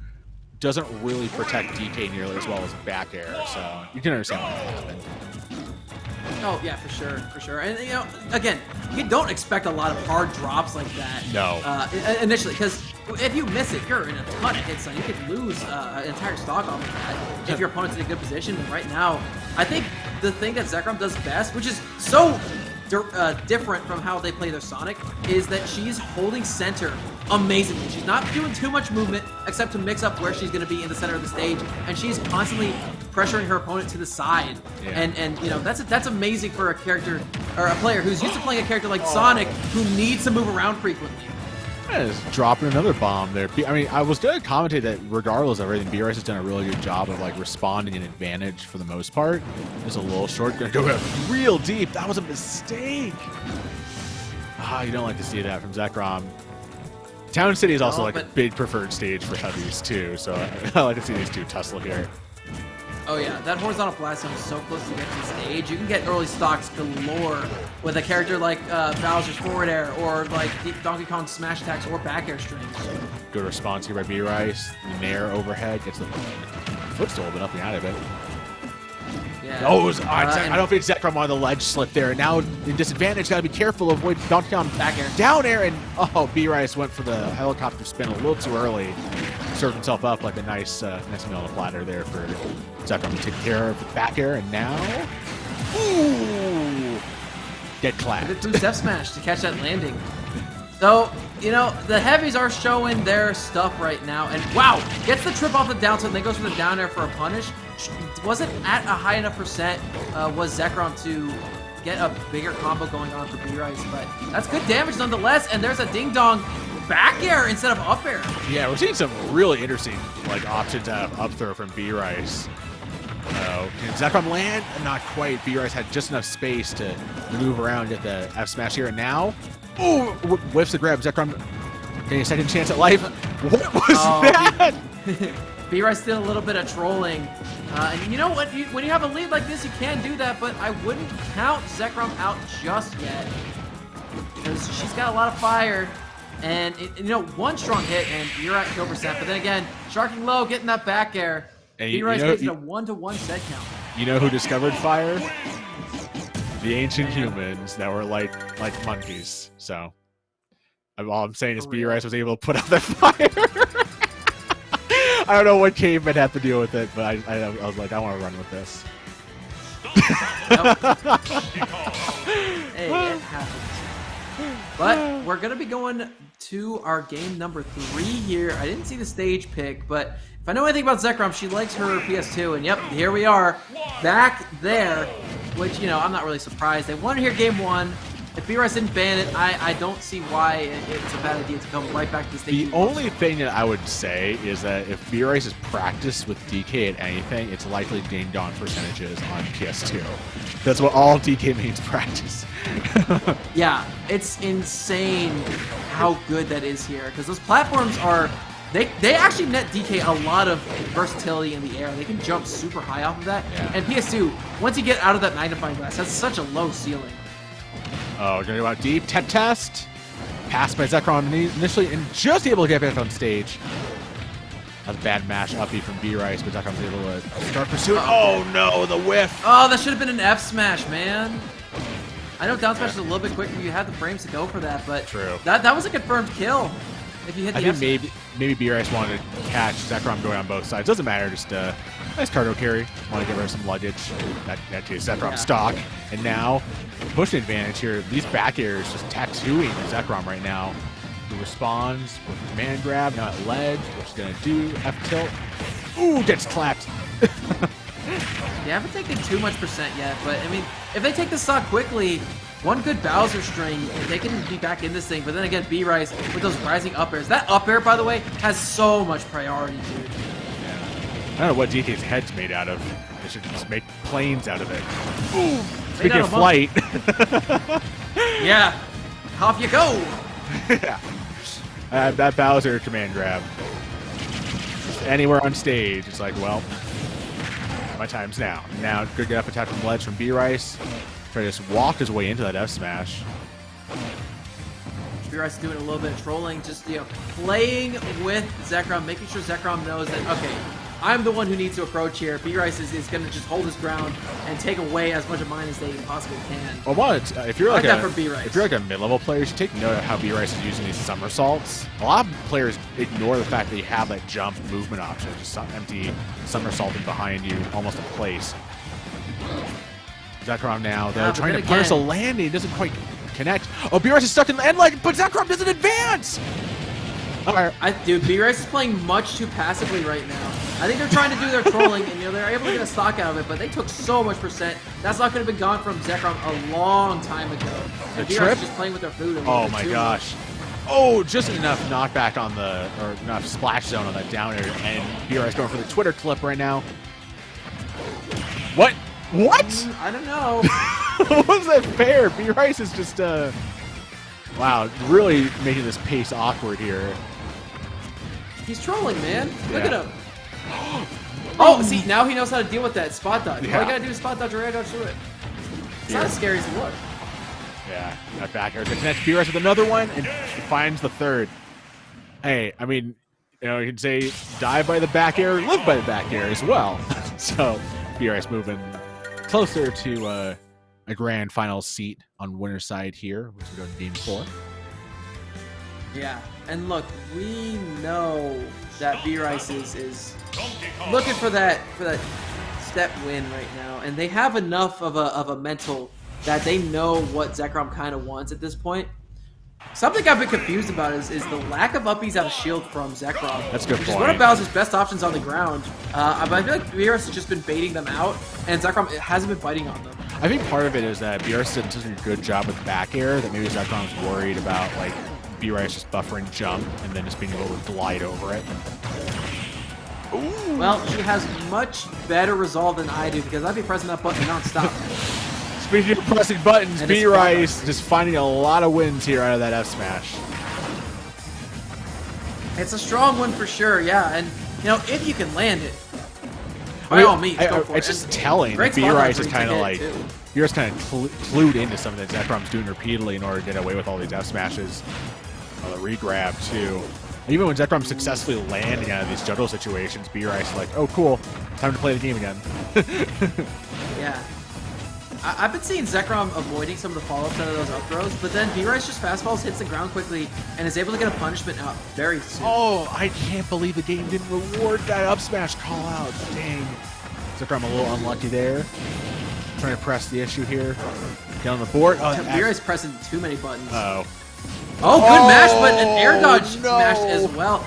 doesn't really protect DK nearly as well as back air. So you can understand what happened. Oh yeah, for sure. And you know, again, you don't expect a lot of hard drops like that. No. Initially, because if you miss it, you're in a ton of hits, and you could lose an entire stock off of that if your opponent's in a good position. And right now, I think the thing that Zekrom does best, which is so different from how they play their Sonic, is that she's holding center amazingly. She's not doing too much movement except to mix up where she's going to be in the center of the stage, and she's constantly pressuring her opponent to the side. Yeah. And you know, that's amazing for a character or a player who's used to playing a character like Sonic, who needs to move around frequently. Yeah, just dropping another bomb there. I mean, I was going to commentate that regardless of everything, B-Rice has done a really good job of like responding in advantage for the most part. Just a little short, going to go real deep. That was a mistake. You don't like to see that from Zekrom. Town City is also like a big preferred stage for heavies too, so I like to see these two tussle here. Oh yeah, that horizontal blast zone is so close to get to the stage. You can get early stocks galore with a character like Bowser's forward air or like Donkey Kong's smash attacks or back air strings. Good response here by B-Rice. Nair overhead gets the footstool, but nothing out of it. Yeah. Oh, it was, I don't think Zekrom on the ledge slip there. And now in disadvantage, got to be careful of avoid Donkey Kong back air. Down air, and oh, B-Rice went for the helicopter spin a little too early. Served himself up like a nice meal on a platter there for Zekrom to take care of the back air, and now, ooh, get clapped. Did two-step smash to catch that landing. So, you know, the heavies are showing their stuff right now, and wow, gets the trip off the down tilt, and then goes for the down air for a punish. Wasn't at a high enough percent, was Zekrom to get a bigger combo going on for B-Rice, but that's good damage nonetheless, and there's a ding-dong back air instead of up air. Yeah, we're seeing some really interesting like options out of up throw from B-Rice. Can Zekrom land? Not quite. B-Rice had just enough space to move around, get the F smash here, and now, ooh, whiffs the grab. Zekrom getting a second chance at life. What was that? B-Rice did a little bit of trolling. And you know what? When you have a lead like this, you can do that, but I wouldn't count Zekrom out just yet, because she's got a lot of fire. And, you know, one strong hit, and you're at kill percent. But then again, sharking low, getting that back air. B-Rice makes it a 1-to-1 set count. You know who discovered fire? The ancient humans that were like monkeys. So, all I'm saying is B-Rice was able to put out that fire. I don't know what caveman had to deal with it, but I was like, I want to run with this. Hey, it happens. But we're going to be going to our game number 3 here. I didn't see the stage pick, but if I know anything about Zekrom, she likes her PS2. And yep, here we are, back there, which, you know, I'm not really surprised. They won here game 1. If B-Rice didn't ban it, I don't see why it's a bad idea to come right back to the stage. The only thing that I would say is that if B-Rice has practiced with DK at anything, it's likely ding-dong percentages on PS2. That's what all DK means, practice. Yeah, it's insane how good that is here, because those platforms are... They actually net DK a lot of versatility in the air. They can jump super high off of that. Yeah. And PS2, once you get out of that magnifying glass, that's such a low ceiling. Oh, we're going to go out deep. Test. Passed by Zekrom initially, and just able to get back on stage. That was a bad mash uppy from B-Rice, but Zekrom's able to start pursuing. Oh no, the whiff. Oh, that should have been an F smash, man. I know down smash is a little bit quicker. You had the frames to go for that, but true. That was a confirmed kill. If you hit the I think maybe B-Rice wanted to catch Zekrom going on both sides. Doesn't matter, just nice cargo carry. Want to get rid of some luggage. That takes Zekrom stock. And now, pushing advantage here. These back airs just tattooing Zekrom right now. He responds with command grab, now at ledge. What's he going to do? F tilt. Ooh, gets clapped. They haven't taken too much percent yet, but I mean, if they take the stock quickly, one good Bowser string, they can be back in this thing. But then again, B-Rice with those rising up airs. That up air, by the way, has so much priority, dude. Yeah. I don't know what DK's head's made out of. They should just make planes out of it. Ooh, speaking of flight. Yeah, off you go. Yeah. That Bowser command grab. Just anywhere on stage, it's like, well, My time's now. Now, good get up attack from ledge from B-Rice. Try to just walk his way into that F smash. B-Rice doing a little bit of trolling, just, you know, playing with Zekrom, making sure Zekrom knows that, okay, I'm the one who needs to approach here. B-Rice is going to just hold his ground and take away as much of mine as they possibly can. Well, if you're like if you're like a mid-level player, you should take note of how B-Rice is using these somersaults. A lot of players ignore the fact that you have that jump movement option, just empty somersaulting behind you, almost in place. Zekrom now, though, trying to punish the landing, doesn't quite connect. Oh, B-Rice is stuck in the end leg, but Zekrom doesn't advance! Dude, B-Rice is playing much too passively right now. I think they're trying to do their trolling, and you know they're able to get a stock out of it, but they took so much percent. That's not going to be gone from Zekrom a long time ago. So B-Rice is just playing with their food. Oh my gosh. Oh, just enough knockback on the, or enough splash zone on that down air, and B-Rice going for the Twitter clip right now. What? What? I don't know. Was that fair? B-Rice is just, wow, really making this pace awkward here. He's trolling, man. Look at him. Oh, see, now he knows how to deal with that spot dodge. Yeah. All you gotta do is spot dodge or air dodge through it. It's not as scary as it looks. Yeah, that back air to connect B-Rice with another one, and he finds the third. Hey, I mean, you know, you can say die by the back air, live by the back air as well. So, B-Rice moving closer to a grand final seat on winner's side here, which we go to game 4. Yeah, and look, we know that B-Rice is looking for that step win right now, and they have enough of a mental that they know what Zekrom kind of wants at this point. Something I've been confused about is the lack of uppies out of shield from Zekrom. That's a good which point. is one of Bowser's best options on the ground. But I feel like B-Rice has just been baiting them out, and Zekrom hasn't been biting on them. I think part of it is that B-Rice did such a good job with back air that maybe Zekrom's worried about, like, B-Rice just buffering jump and then just being able to glide over it. Ooh. Well, she has much better resolve than I do because I'd be pressing that button non-stop. Speaking of pressing buttons, B-Rice just finding a lot of wins here out of that F smash. It's a strong one for sure, yeah. And, you know, if you can land it, by all means, go for it. It's just telling that B-Rice is kind of like, B-Rice kind of clued into something that Zekrom's doing repeatedly in order to get away with all these F smashes. Oh, the re-grab, too. Even when Zekrom's successfully landing out of these juggle situations, B-Rice is like, oh, cool, time to play the game again. Yeah. I've been seeing Zekrom avoiding some of the follow-ups out of those up throws, but then B-Rice just fastballs, hits the ground quickly, and is able to get a punishment out very soon. Oh, I can't believe the game didn't reward that up smash call out. Dang. Zekrom a little unlucky there. Trying to press the issue here. Get on the board. Oh, B-Rice pressing too many buttons. Uh-oh. Oh, good mash, but an air dodge no. smash as well.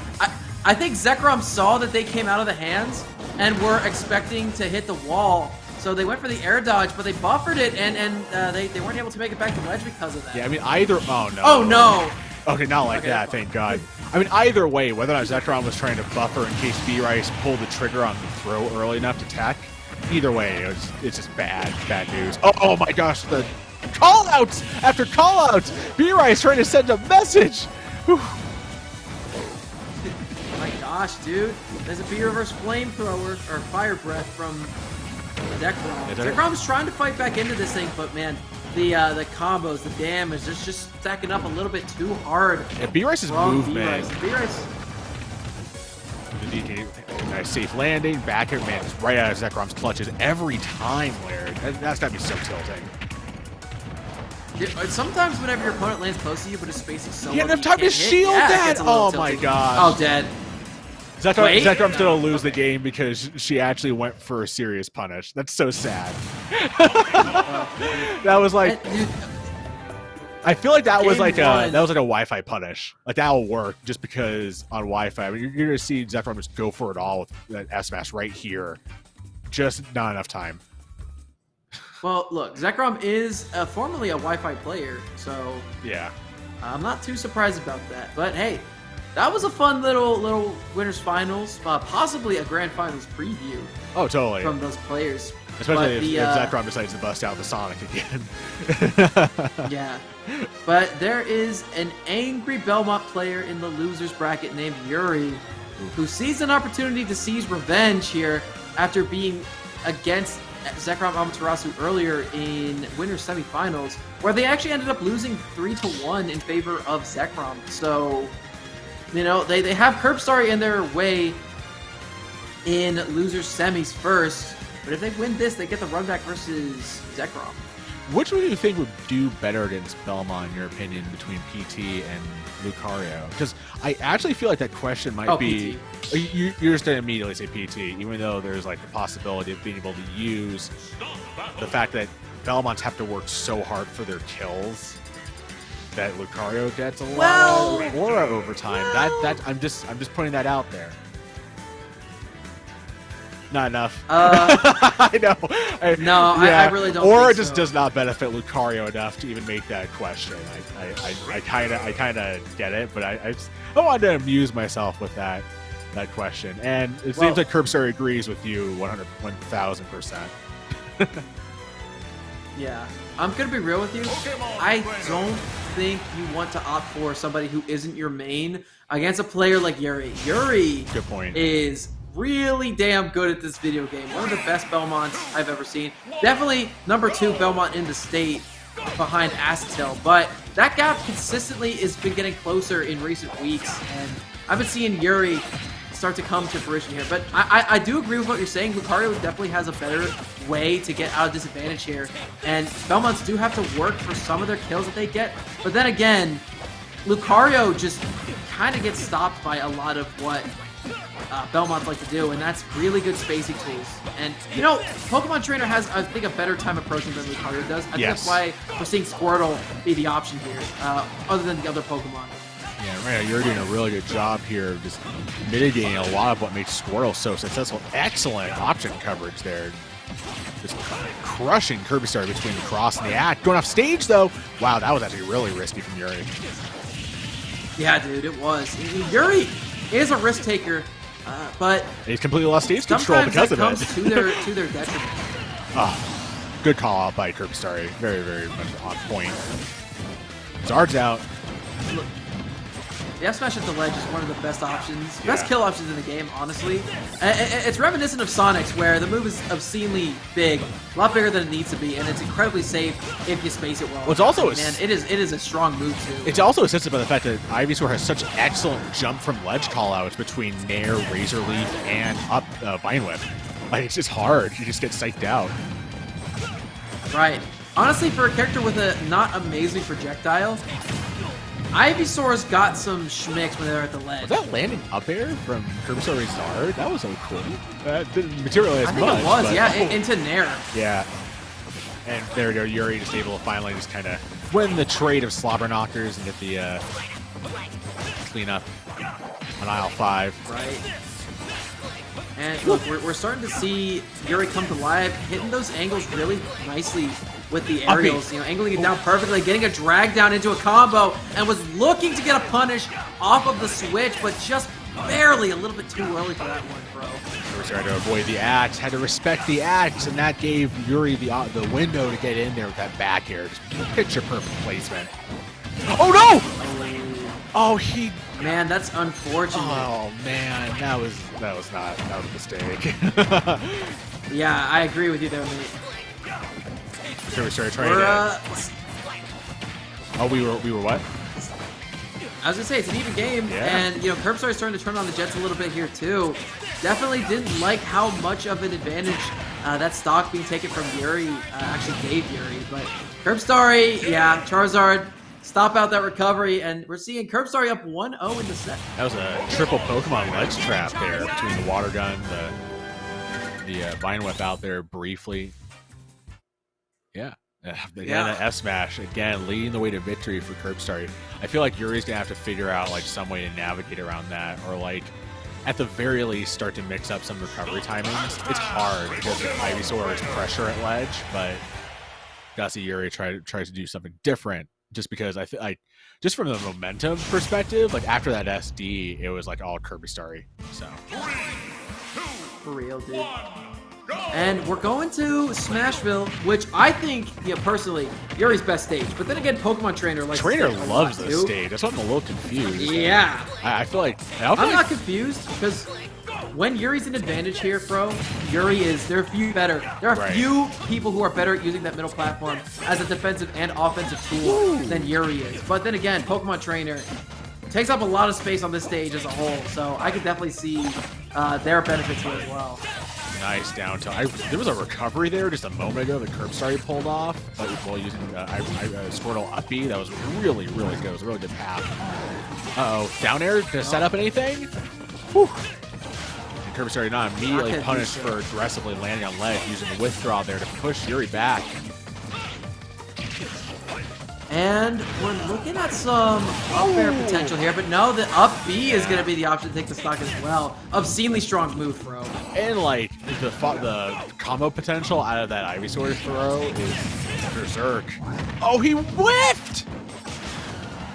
I think Zekrom saw that they came out of the hands and were expecting to hit the wall. So they went for the air dodge, but they buffered it, and they weren't able to make it back to ledge because of that. Yeah, I mean, either... Oh, no. Oh, no. Okay, not like that, thank God. I mean, either way, whether or not Zekrom was trying to buffer in case B-Rice pulled the trigger on the throw early enough to tech, either way, it's just bad news. Oh my gosh, the call-outs after call-outs! B-Rice trying to send a message! Whew. Oh my gosh, dude. There's a B-reverse flamethrower, or fire breath from Zekrom. Zekrom's trying to fight back into this thing, but man, the combos, the damage, it's just stacking up a little bit too hard. Yeah, B-Rice's movement. B-Rice. Nice safe landing, back here, man, it's right out of Zekrom's clutches every time, Laird. That's gotta be so tilting. Sometimes whenever your opponent lands close to you, but his spacing so low, you have time to shield that! Oh my gosh. Oh, dead. Zekrom's gonna lose the game because she actually went for a serious punish. That's so sad. That was like, I feel like that was like a Wi-Fi punish. Like that'll work just because on Wi-Fi, I mean, you're gonna see Zekrom just go for it all with that S smash right here. Just not enough time. Well, look, Zekrom is formerly a Wi-Fi player, so yeah, I'm not too surprised about that. But hey, that was a fun little winners finals, possibly a grand finals preview. Oh, totally. From those players, especially if Zekrom decides to bust out the Sonic again. Yeah, but there is an angry Belmont player in the losers bracket named Yuri, who sees an opportunity to seize revenge here after being against Zekrom Amaterasu earlier in winners semifinals, where they actually ended up losing 3-1 in favor of Zekrom. So, you know, they have Curbstar in their way in losers semis first, but if they win this, they get the run back versus Zekrom. Which one do you think would do better against Belmont, in your opinion, between PT and Lucario? Because I actually feel like that question might be... PT. You're just going to immediately say PT, even though there's like the possibility of being able to use the fact that Belmonts have to work so hard for their kills that Lucario gets a lot of aura over time. I'm just putting that out there. Not enough. I know. I really don't. Or think it just so. does not benefit Lucario enough to even make that question. I kind of get it, but I wanted to amuse myself with that question. And it seems like Curbstar agrees with you 1,000%. Yeah, I'm gonna be real with you. I don't think you want to opt for somebody who isn't your main against a player like Yuri. Yuri, good point, is really damn good at this video game. One of the best Belmonts I've ever seen. Definitely number 2 Belmont in the state behind Astatil, but that gap consistently has been getting closer in recent weeks, and I've been seeing Yuri start to come to fruition here. But I do agree with what you're saying. Lucario definitely has a better way to get out of disadvantage here, and Belmonts do have to work for some of their kills that they get, but then again, Lucario just kind of gets stopped by a lot of what Belmonts like to do, and that's really good spacing tools. And, you know, Pokemon Trainer has, I think, a better time approaching than Lucario does. I think that's why we're seeing Squirtle be the option here, other than the other Pokemon. Yeah, right now you're doing a really good job here of just mitigating a lot of what makes Squirtle so successful. Excellent option coverage there. Just crushing Kirby Star between the cross and the act. Going off stage, though. Wow, that was actually really risky from Yuri. Yeah, dude, it was. Yuri is a risk taker, but he's completely lost stage control because of comes it. to their detriment. Oh, good call out by Kirby Star. Very, very much on point. Zard's out. Look, the F Smash at the ledge is one of the best options, best kill options in the game, honestly. It's reminiscent of Sonic's, where the move is obscenely big, a lot bigger than it needs to be, and it's incredibly safe if you space it well. Well, it's also it is a strong move too. It's also assisted by the fact that Ivysaur has such excellent jump from ledge callouts between Nair, Razor Leaf, and up Vine Whip. Like, it's just hard. You just get psyched out. Right. Honestly, for a character with a not amazing projectile, Ivysaur's got some schmicks when they're at the ledge. Was that landing up air from Kirby Star Zard? That was so cool. That didn't materialize much. I think it was, but, yeah, into Nair. Yeah. And there you go, Yuri just able to finally just kind of win the trade of slobber knockers and get the clean up on aisle 5. Right. And look, we're starting to see Yuri come to life, hitting those angles really nicely with the aerials, you know, angling it down perfectly, getting a drag down into a combo, and was looking to get a punish off of the switch, but just barely a little bit too early for that one, bro. He was trying to avoid the axe, had to respect the axe, and that gave Yuri the window to get in there with that back air. Just picture perfect placement. Oh no! Oh, he. Man, that's unfortunate. Oh man, that was a mistake. Yeah, I agree with you there, mate. We started trying to. Oh, we were what? I was gonna say it's an even game, and you know, Curbstar is starting to turn on the Jets a little bit here too. Definitely didn't like how much of an advantage that stock being taken from Yuri actually gave Yuri, but Curbstar, yeah, Charizard stop out that recovery, and we're seeing Curbstar up 1-0 in the set. That was a triple Pokemon ledge trap there between the water gun, the Vine Whip out there briefly. Yeah. Again, F Smash again leading the way to victory for Curbstar. I feel like Yuri's gonna have to figure out like some way to navigate around that, or like at the very least start to mix up some recovery timings. It's hard because Ivysaur is pressure at ledge, but gotta see Yuri tries to do something different. Just because just from the momentum perspective, like after that SD, it was like all Kirby Starry. So for real, dude. And we're going to Smashville, which I think, you know, personally, Yuri's best stage. But then again, Pokemon Trainer likes Trainer loves this stage. That's why I'm a little confused. Yeah. I feel like I'm not confused because when Yuri's an advantage here, bro, there are few better. There are few people who are better at using that middle platform as a defensive and offensive tool than Yuri is. But then again, Pokemon Trainer takes up a lot of space on this stage as a whole, so I could definitely see their benefits here as well. Nice down tilt. There was a recovery there just a moment ago. The curb star he pulled off while using Squirtle up B. That was really, really good. It was a really good path. Uh-oh. Down air to set up anything? Whew. And curb star not immediately punished for aggressively landing on ledge, using the withdraw there to push Yuri back. And we're looking at some up air potential here, but no, the up B is going to be the option to take the stock as well. Obscenely strong move, bro. And like the combo potential out of that Ivysaur throw is berserk. Oh, he whiffed!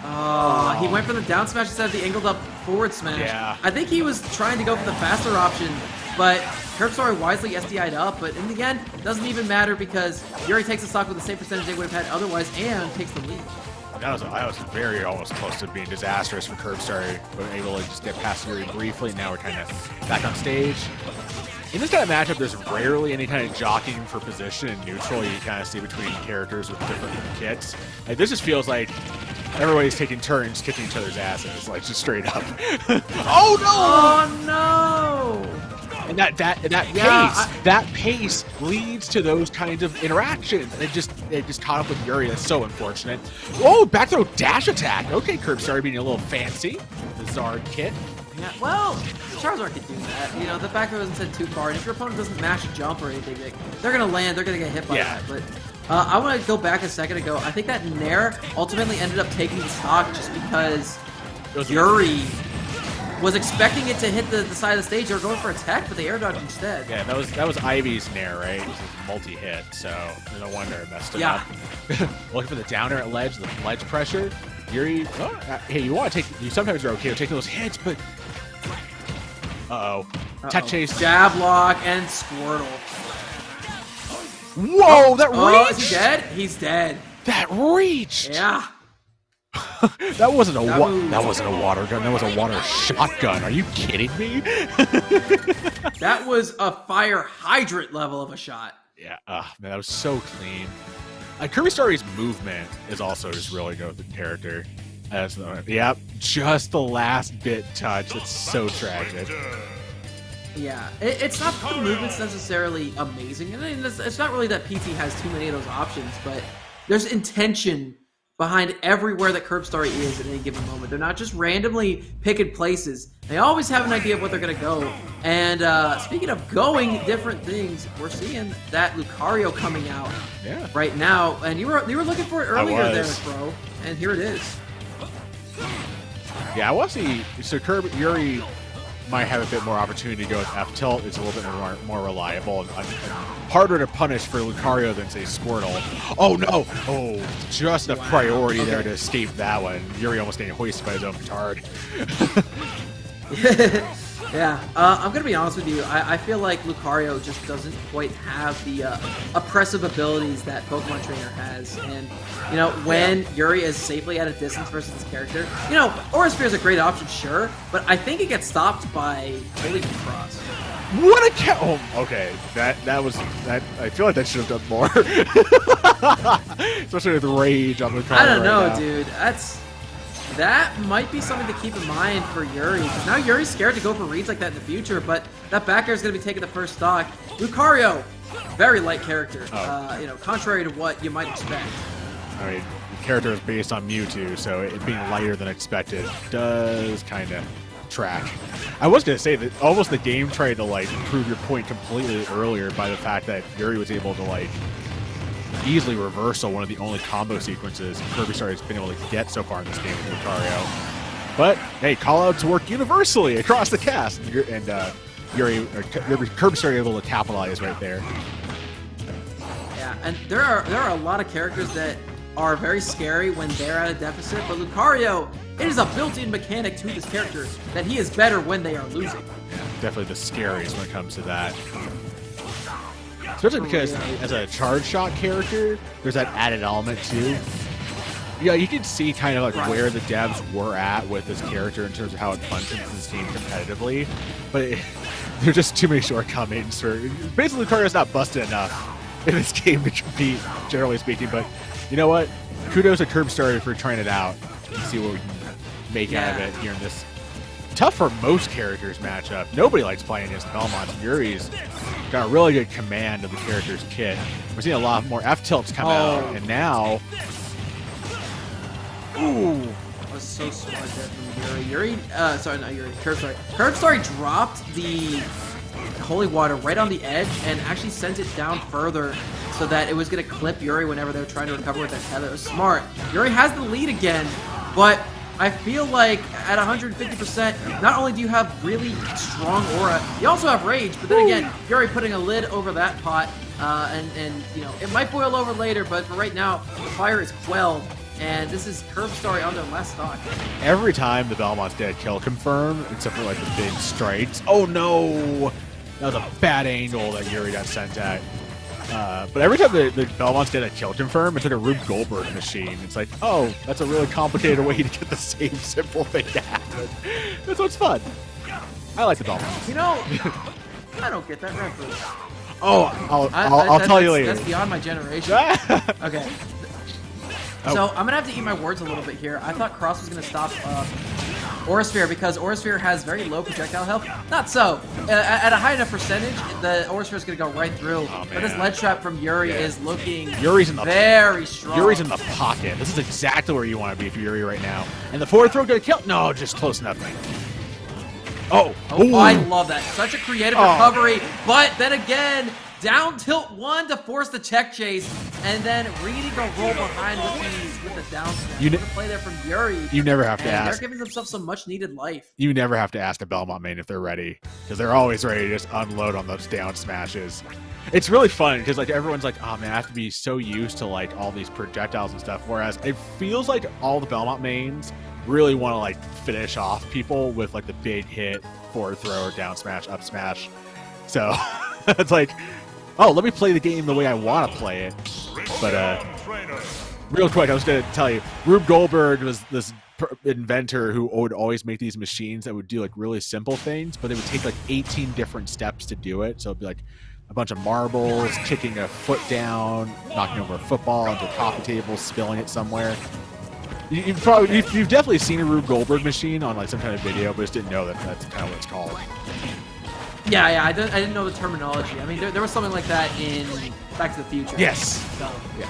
Oh, he went for the down smash instead of the angled up forward smash. Yeah. I think he was trying to go for the faster option, but Curbstar wisely SDI'd up, but in the end, it doesn't even matter because Yuri takes the stock with the same percentage they would have had otherwise and takes the lead. That was very almost close to being disastrous for Curbstar, but able to just get past Yuri briefly. Now we're kind of back on stage. In this kind of matchup, there's rarely any kind of jockeying for position in neutral you kind of see between characters with different kits. Like, this just feels like everybody's taking turns kicking each other's asses, like just straight up. Oh no! Oh no! And that pace leads to those kinds of interactions. And it just caught up with Yuri. That's so unfortunate. Oh, back throw dash attack. Okay, Curbstar being a little fancy. The Zard kit. Yeah, well, Charizard could do that. You know, the fact that it wasn't sent too far, and if your opponent doesn't mash a jump or anything, they're gonna land. They're gonna get hit by that. But I want to go back a second ago. I think that Nair ultimately ended up taking the stock just because Yuri was expecting it to hit the side of the stage. They were going for a tech, but they air dodged instead. Yeah, that was Ivy's Nair, right? It was a multi-hit, so no wonder it messed it up. Looking for the downer at ledge, the ledge pressure. Yuri, hey, you sometimes are okay with taking those hits, but tech chase, jab lock, and Squirtle. Whoa, that reach! Is he dead? He's dead. That reach! Yeah. that wasn't a water gun. That was a water shotgun. Are you kidding me? That was a fire hydrant level of a shot. Yeah, man, that was so clean. Kirby Starry's movement is also just really good with the character. Just the last bit touch. It's so tragic. Yeah, it's not the movement's necessarily amazing. I mean, it's not really that PT has too many of those options, but there's intention behind everywhere that Curbstar is at any given moment. They're not just randomly picking places. They always have an idea of what they're going to go. And speaking of going different things, we're seeing that Lucario coming out right now. And you were looking for it earlier there, bro. And here it is. Yeah, I want to see. So Yuri might have a bit more opportunity to go with F tilt. It's a little bit more reliable and harder to punish for Lucario than, say, Squirtle. Oh, no! Oh, just a priority there to escape that one. Yuri almost getting hoisted by his own petard. Yeah, I'm going to be honest with you. I feel like Lucario just doesn't quite have the oppressive abilities that Pokemon Trainer has. And, you know, when Yuri is safely at a distance versus his character, you know, Aura Sphere is a great option, sure, but I think it gets stopped by Holy Cross. What a oh, okay. That was that. I feel like that should have done more. Especially with rage on Lucario. I don't know, dude. That might be something to keep in mind for Yuri, because now Yuri's scared to go for reads like that in the future, but that back air is going to be taking the first stock. Lucario, very light character, you know, contrary to what you might expect. I mean, the character is based on Mewtwo, so it being lighter than expected does kind of track. I was going to say that almost the game tried to, like, prove your point completely earlier by the fact that Yuri was able to, like, easily reversal one of the only combo sequences Kirby Star has been able to get so far in this game with Lucario. But hey, callouts work universally across the cast, and Kirby Star able to capitalize right there. Yeah, and there are a lot of characters that are very scary when they're at a deficit, but Lucario, it is a built-in mechanic to this character that he is better when they are losing. Yeah, definitely the scariest when it comes to that. Especially because as a charge shot character, there's that added element too. Yeah, you can see kind of like where the devs were at with this character in terms of how it functions in this game competitively. But There's just too many shortcomings for basically Lucario's not busted enough in this game to compete, generally speaking. But you know what? Kudos to Curbstory for trying it out and see what we can make out of it here in this tough for most characters matchup. Nobody likes playing against the Belmonts. Yuri's got a really good command of the character's kit. We're seeing a lot more F-tilts come out, and now... Ooh! That was so smart there from Yuri. Sorry, not Yuri. Curbstory. Curbstory dropped the Holy Water right on the edge and actually sent it down further so that it was going to clip Yuri whenever they were trying to recover with that tether. It was smart. Yuri has the lead again, but I feel like at 150%, not only do you have really strong aura, you also have rage, but then again, Yuri putting a lid over that pot, and you know, it might boil over later, but for right now, the fire is quelled, and this is Curbstory on their last stock. Every time the Belmonts get a kill confirm, except for like the big strikes. Oh no! That was a bad angle that Yuri got sent at. But every time the Belmonts did a kill confirm, it's like a Rube Goldberg machine. It's like, oh, that's a really complicated way to get the same simple thing to happen. That's what's fun. I like the Belmonts. You know, I don't get that reference. Oh, I'll tell you later. That's beyond my generation. Okay. Oh. So I'm gonna have to eat my words a little bit here. I thought Cross was gonna stop Aurasphere because Aurasphere has very low projectile health. Not so. At a high enough percentage, the Aurasphere is gonna go right through. Oh, but this ledge trap from Yuri is looking very strong. Yuri's in the pocket. This is exactly where you want to be for Yuri right now. And the forward throw gonna kill? No, just close enough. Oh, I love that. Such a creative recovery. But then again, down tilt one to force the check chase, and then reading a roll behind with the down smash. Good play there from Yuri. You never have to ask. They're giving themselves some much needed life. You never have to ask a Belmont main if they're ready, because they're always ready to just unload on those down smashes. It's really fun because like everyone's like, oh man, I have to be so used to like all these projectiles and stuff. Whereas it feels like all the Belmont mains really want to like finish off people with like the big hit, forward throw, or down smash, up smash. So it's like, oh, let me play the game the way I want to play it. But real quick, I was going to tell you, Rube Goldberg was this inventor who would always make these machines that would do like really simple things, but they would take like 18 different steps to do it. So it'd be like a bunch of marbles, kicking a foot down, knocking over a football onto a coffee table, spilling it somewhere. You've definitely seen a Rube Goldberg machine on like some kind of video, but just didn't know that that's kind of what it's called. Yeah, I didn't know the terminology. I mean, there was something like that in Back to the Future. Yes. So, yeah.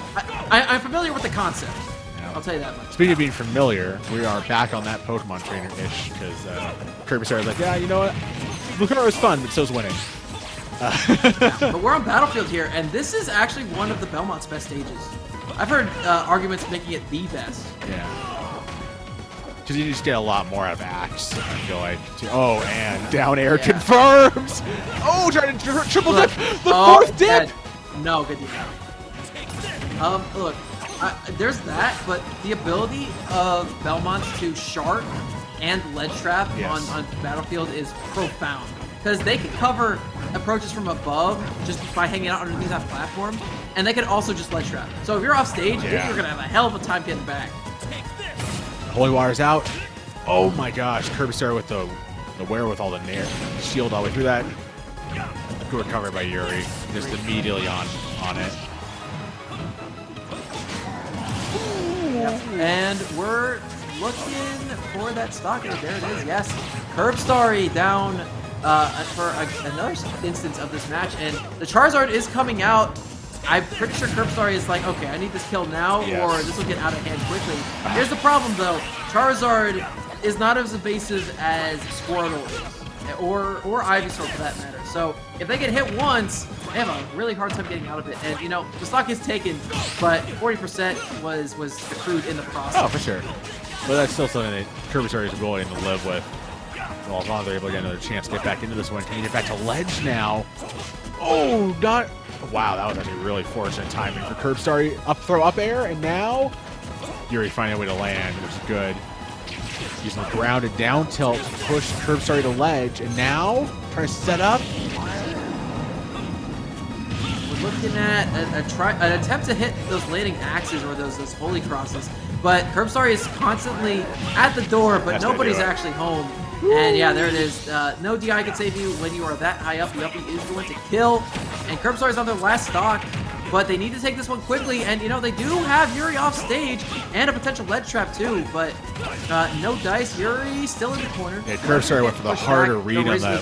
I'm familiar with the concept. Yeah. I'll tell you that much. Speaking of being familiar, we are back on that Pokemon trainer-ish, because Kirby was like, yeah, you know what? Lucario is fun, but so's winning. Yeah, but we're on Battlefield here, and this is actually one of the Belmont's best stages. I've heard arguments making it the best. Yeah. Because you just get a lot more out of Axe, I feel like. Oh, and down air confirms! Oh, trying to triple dip! The fourth dip! No, good deal. Look, there's that, but the ability of Belmont to shark and ledge trap on Battlefield is profound. Because they can cover approaches from above just by hanging out underneath that platform, and they can also just ledge trap. So if you're off stage, you're going to have a hell of a time getting back. Holy Water's out. Oh my gosh, Kirby started with the wherewithal to nair shield all the way through that. Good recovery by Yuri, just immediately on it. Yep. And we're looking for that stock. There it is, yes. Curbstory down for another instance of this match, and the Charizard is coming out. I'm pretty sure Curbstory is like, okay, I need this kill now, or this will get out of hand quickly. Here's the problem, though. Charizard is not as evasive as Squirtle is, or Ivysaur for that matter. So if they get hit once, they have a really hard time getting out of it. And, you know, the stock is taken, but 40% was accrued in the process. Oh, for sure. But that's still something that Curbstory is willing to live with. Well, as long as they're able to get another chance to get back into this one. Can you get back to ledge now? Oh, not... Wow, that was actually really fortunate timing for Curbstory. Up throw, up air, and now Yuri finding a way to land, which is good. Using the grounded down tilt to push Curbstory to ledge, and now trying to set up. We're looking at an attempt to hit those landing axes or those holy crosses, but Curbstory is constantly at the door, but nobody's actually home. And yeah, there it is. No DI can save you when you are that high up. The uppy is going to kill. And Curbstar is on their last stock, but they need to take this one quickly. And, you know, they do have Yuri off stage and a potential ledge trap too, but no dice. Yuri still in the corner. Yeah, Curbstar went for the harder read on that.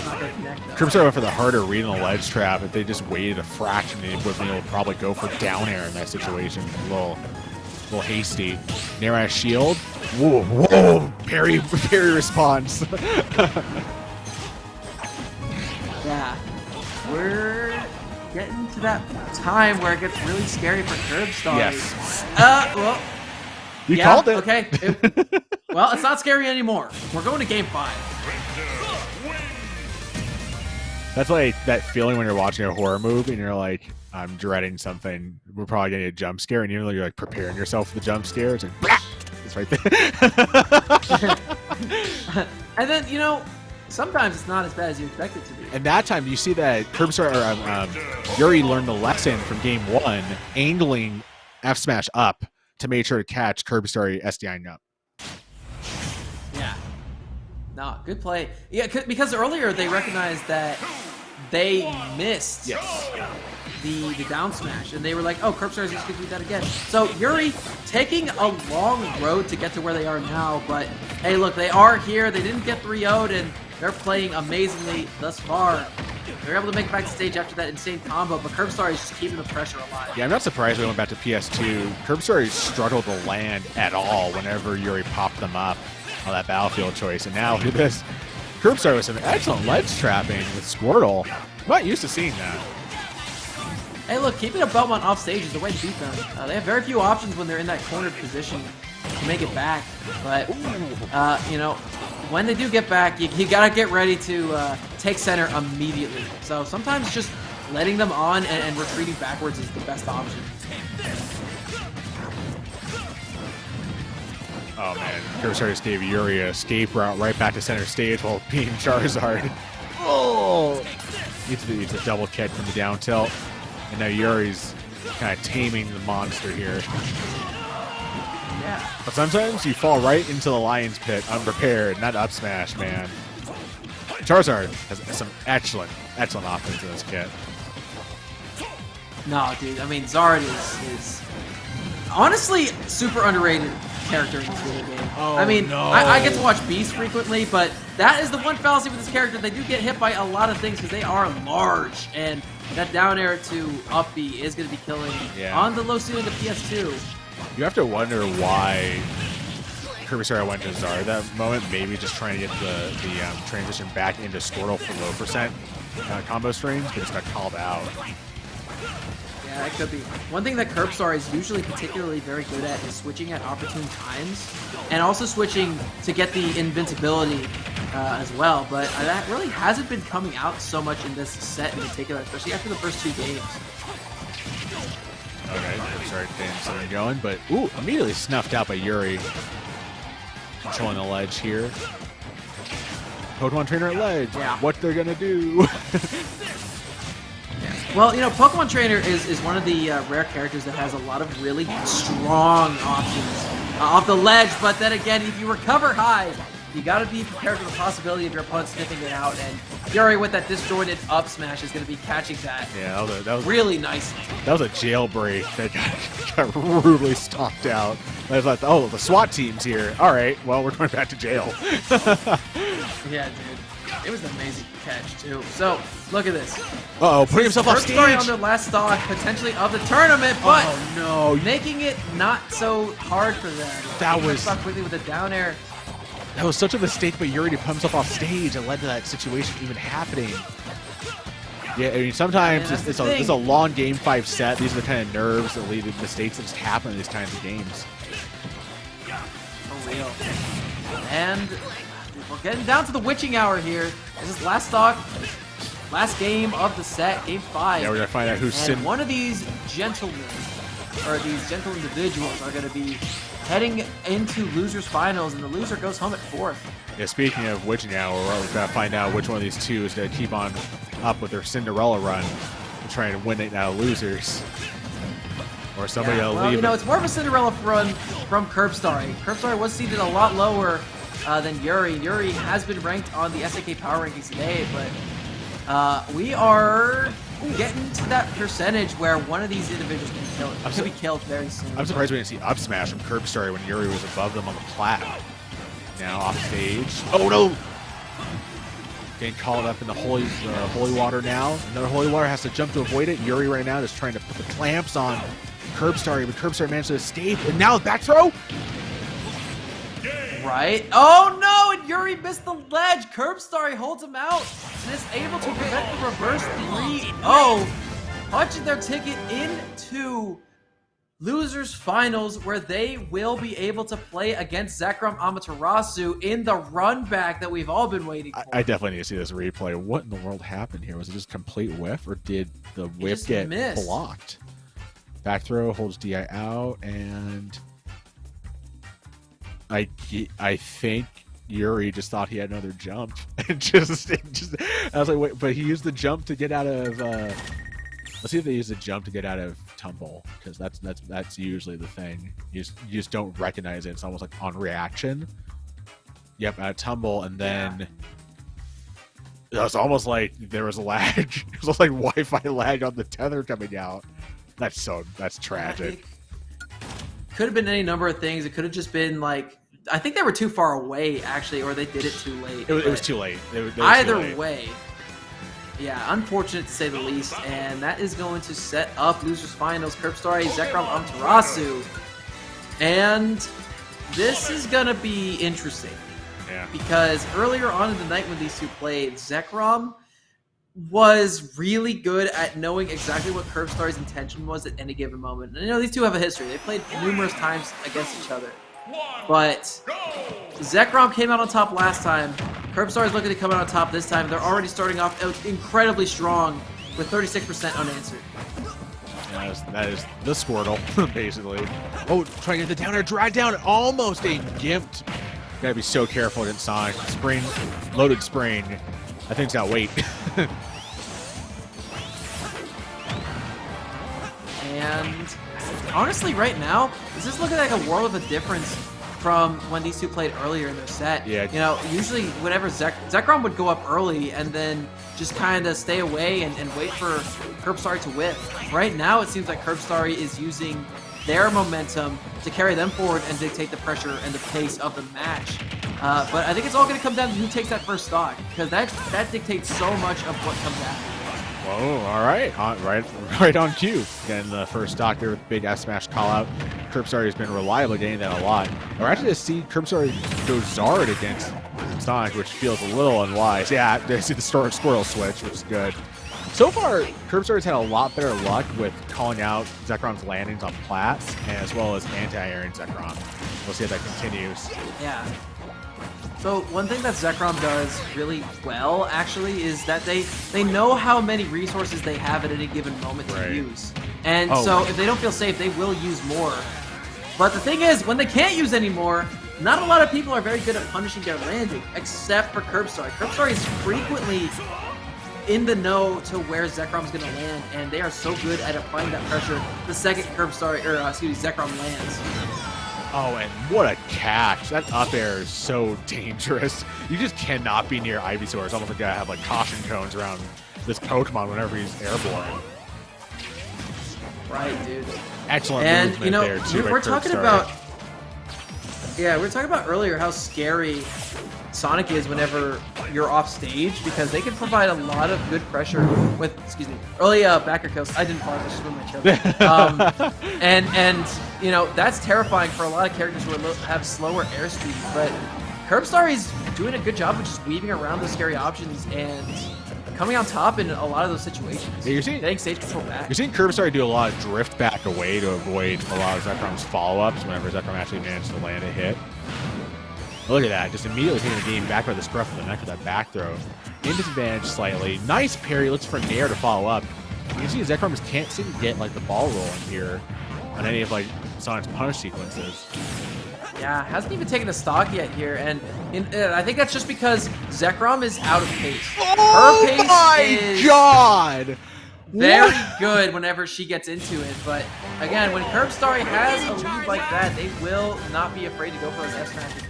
Curbstar went for the harder read on the ledge trap. If they just waited a fraction, they would be able to probably go for down air in that situation. A little hasty. Nair as shield. Whoa, whoa! Parry response. Yeah, we're getting to that time where it gets really scary for Curbstar. Yes. Well. You Yeah, called it. Okay. Well, it's not scary anymore. We're going to game 5. That's like that feeling when you're watching a horror movie and you're like, I'm dreading something. We're probably getting a jump scare, and you're like preparing yourself for the jump scare. It's like, blah! It's right there. And then, you know, sometimes it's not as bad as you expect it to be. And that time, you see that Curbstar Yuri learned the lesson from game 1, angling F smash up to make sure to catch Curbstar SDIing up. Yeah. No, good play. Yeah, because earlier they recognized that they missed the down smash, and they were like, oh, Curbstar is just going to do that again. So Yuri taking a long road to get to where they are now, but hey, look, they are here. They didn't get 3-0'd, and they're playing amazingly thus far. They're able to make it back to stage after that insane combo, but Curbstar is just keeping the pressure alive. Yeah, I'm not surprised we went back to PS2. Curbstar struggled to land at all whenever Yuri popped them up on that battlefield choice. And now look at this. Curbstar with some excellent ledge trapping with Squirtle. I'm not used to seeing that. Hey, look, keeping a Belmont off stage is the way to beat them. They have very few options when they're in that cornered position to make it back. But, you know, when they do get back, you got to get ready to take center immediately. So sometimes just letting them on and retreating backwards is the best option. Oh man, Curbstar just gave Yuri a escape route right back to center stage while being Charizard. Oh! Needs a double kick from the down tilt. And now Yuri's kind of taming the monster here. Yeah. But sometimes you fall right into the lion's pit unprepared, not up smash, man. Charizard has some excellent offense in this kit. No, dude, I mean, Zard is honestly super underrated character in this video game. Oh, I mean, no. I get to watch Beast frequently, but that is the one fallacy with this character. They do get hit by a lot of things because they are large, and that down air to up B is going to be killing on the low ceiling of PS2. You have to wonder why Curbstar went to Zard that moment, maybe just trying to get the transition back into Squirtle for low percent combo strings, but just got called out. Yeah, it could be. One thing that Curbstar is usually particularly very good at is switching at opportune times, and also switching to get the invincibility as well, but that really hasn't been coming out so much in this set in particular, especially after the first 2 games. Okay, Curbstar getting something going, but ooh, immediately snuffed out by Yuri. Controlling the ledge here. Pokemon Trainer at ledge. Yeah. What they're gonna do? Well, you know, Pokemon Trainer is one of the rare characters that has a lot of really strong options off the ledge, but then again, if you recover high, you gotta be prepared for the possibility of your opponent sniffing it out, and Yuri with that disjointed up smash is gonna be catching that. Yeah, that was really nice. That was a jailbreak that got rudely stomped out. I was like, oh, the SWAT team's here. All right, well, we're going back to jail. Yeah, dude. It was an amazing catch, too. So, look at this. Uh-oh, putting himself off stage. On their last stock, potentially, of the tournament, but no, making it not so hard for them. That was stuck quickly with a down air. That was such a mistake by Yuri to put himself off stage and led to that situation even happening. Yeah, I mean, sometimes it's a long game 5 set. These are the kind of nerves that lead to mistakes that just happen in these kinds of games. For real. And we're getting down to the witching hour here. This is last stock, last game of the set, game 5. Yeah, we're gonna find out who's and one of these gentlemen, or these gentle individuals, are gonna be heading into losers finals, and the loser goes home at 4th. Yeah, speaking of witching hour, we're gonna find out which one of these two is gonna keep on up with their Cinderella run and trying to win it now losers. Or somebody will leave. You know, it's more of a Cinderella run from Curbstar. Curbstar was seated a lot lower than Yuri. Yuri has been ranked on the SAK Power Rankings today, but we are getting to that percentage where one of these individuals can be killed very soon. I'm surprised we didn't see up smash from Curb Story when Yuri was above them on the plat. Now off stage. Oh no! Getting called up in the holy water now. Another holy water, has to jump to avoid it. Yuri right now just trying to put the clamps on Curb Story, but Curb Story managed to escape. And now back throw. Right. Oh no! And Yuri missed the ledge. Curb Story holds him out and is able to prevent the reverse 3-0, punching their ticket into losers finals, where they will be able to play against Zekrom Amaterasu in the run back that we've all been waiting for. I definitely need to see this replay. What in the world happened here? Was it just complete whiff, or did the whiff get blocked? Back throw holds DI out, and I think Yuri just thought he had another jump. and just I was like, wait, but he used the jump to get out of. Let's see if they use the jump to get out of tumble, because that's usually the thing. You just don't recognize it. It's almost like on reaction. Yep, out of tumble, and then it was almost like there was a lag. It was almost like Wi-Fi lag on the tether coming out. That's tragic. Could have been any number of things. It could have just been like, I think they were too far away actually, or they did it too late. It was too late. Either way. Yeah, unfortunate to say the least, and that is going to set up losers finals. Curb Story, Zekrom Amaterasu, and this is gonna be interesting. Yeah. Because earlier on in the night when these two played, Zekrom was really good at knowing exactly what Curb Story's intention was at any given moment. And you know, these two have a history. They played numerous times against each other. But Zekrom came out on top last time. Curb Story's looking to come out on top this time. They're already starting off incredibly strong with 36% unanswered. Yeah, that is the Squirtle, basically. Oh, trying to get the down air, drag down, almost a gimped. Gotta be so careful against Sonic. Spring, loaded spring. I think it's got weight. And honestly, right now, this is looking like a world of a difference from when these two played earlier in their set. Yeah. You know, usually whenever Zekrom would go up early and then just kind of stay away and wait for Curb Story to whiff. Right now, it seems like Curb Story is using their momentum to carry them forward and dictate the pressure and the pace of the match. But I think it's all going to come down to who takes that first stock, because that dictates so much of what comes after. Whoa, all right. Right on cue. Getting the first stock there with big S-Smash call-out. Curb Story has been reliable getting that a lot. We're actually to see Curb Story go Zard against Sonic, which feels a little unwise. Yeah, they see the Squirrel switch, which is good. So far, Curb Story's had a lot better luck with calling out Zekrom's landings on plats, and as well as anti-airing Zekrom. We'll see if that continues. Yeah. So one thing that Zekrom does really well, actually, is that they know how many resources they have at any given moment to use. And so if they don't feel safe, they will use more. But the thing is, when they can't use any more, not a lot of people are very good at punishing their landing, except for Curb Story. Curb Story is frequently in the know to where Zekrom's going to land, and they are so good at applying that pressure the second Zekrom lands. Oh, and what a catch. That up air is so dangerous. You just cannot be near Ivysaur. It's almost like I have like caution cones around this Pokemon whenever he's airborne. Right, dude. Excellent movement you know, there, too. We're talking about earlier how scary Sonic is whenever you're off stage, because they can provide a lot of good pressure with, early backer kills. I didn't fart, I just moved my choke. And you know, that's terrifying for a lot of characters who have slower airspeed, but Curb Story's doing a good job of just weaving around those scary options and coming on top in a lot of those situations. Yeah, you're seeing, getting stage control back. You're seeing Curb Story do a lot of drift back away to avoid a lot of Zekrom's follow-ups whenever Zekrom actually manages to land a hit. Look at that, just immediately taking the game back by the scruff of the neck with that back throw. In disadvantage slightly. Nice parry, looks for Nair to follow up. You can see Zekrom just can't seem to get like the ball rolling here on any of like Sonic's punish sequences. Yeah, hasn't even taken a stock yet here, and I think that's just because Zekrom is out of pace. Oh Her pace my god! Very good whenever she gets into it, but again, when Curb Story has a lead like that, they will not be afraid to go for those S-smashes.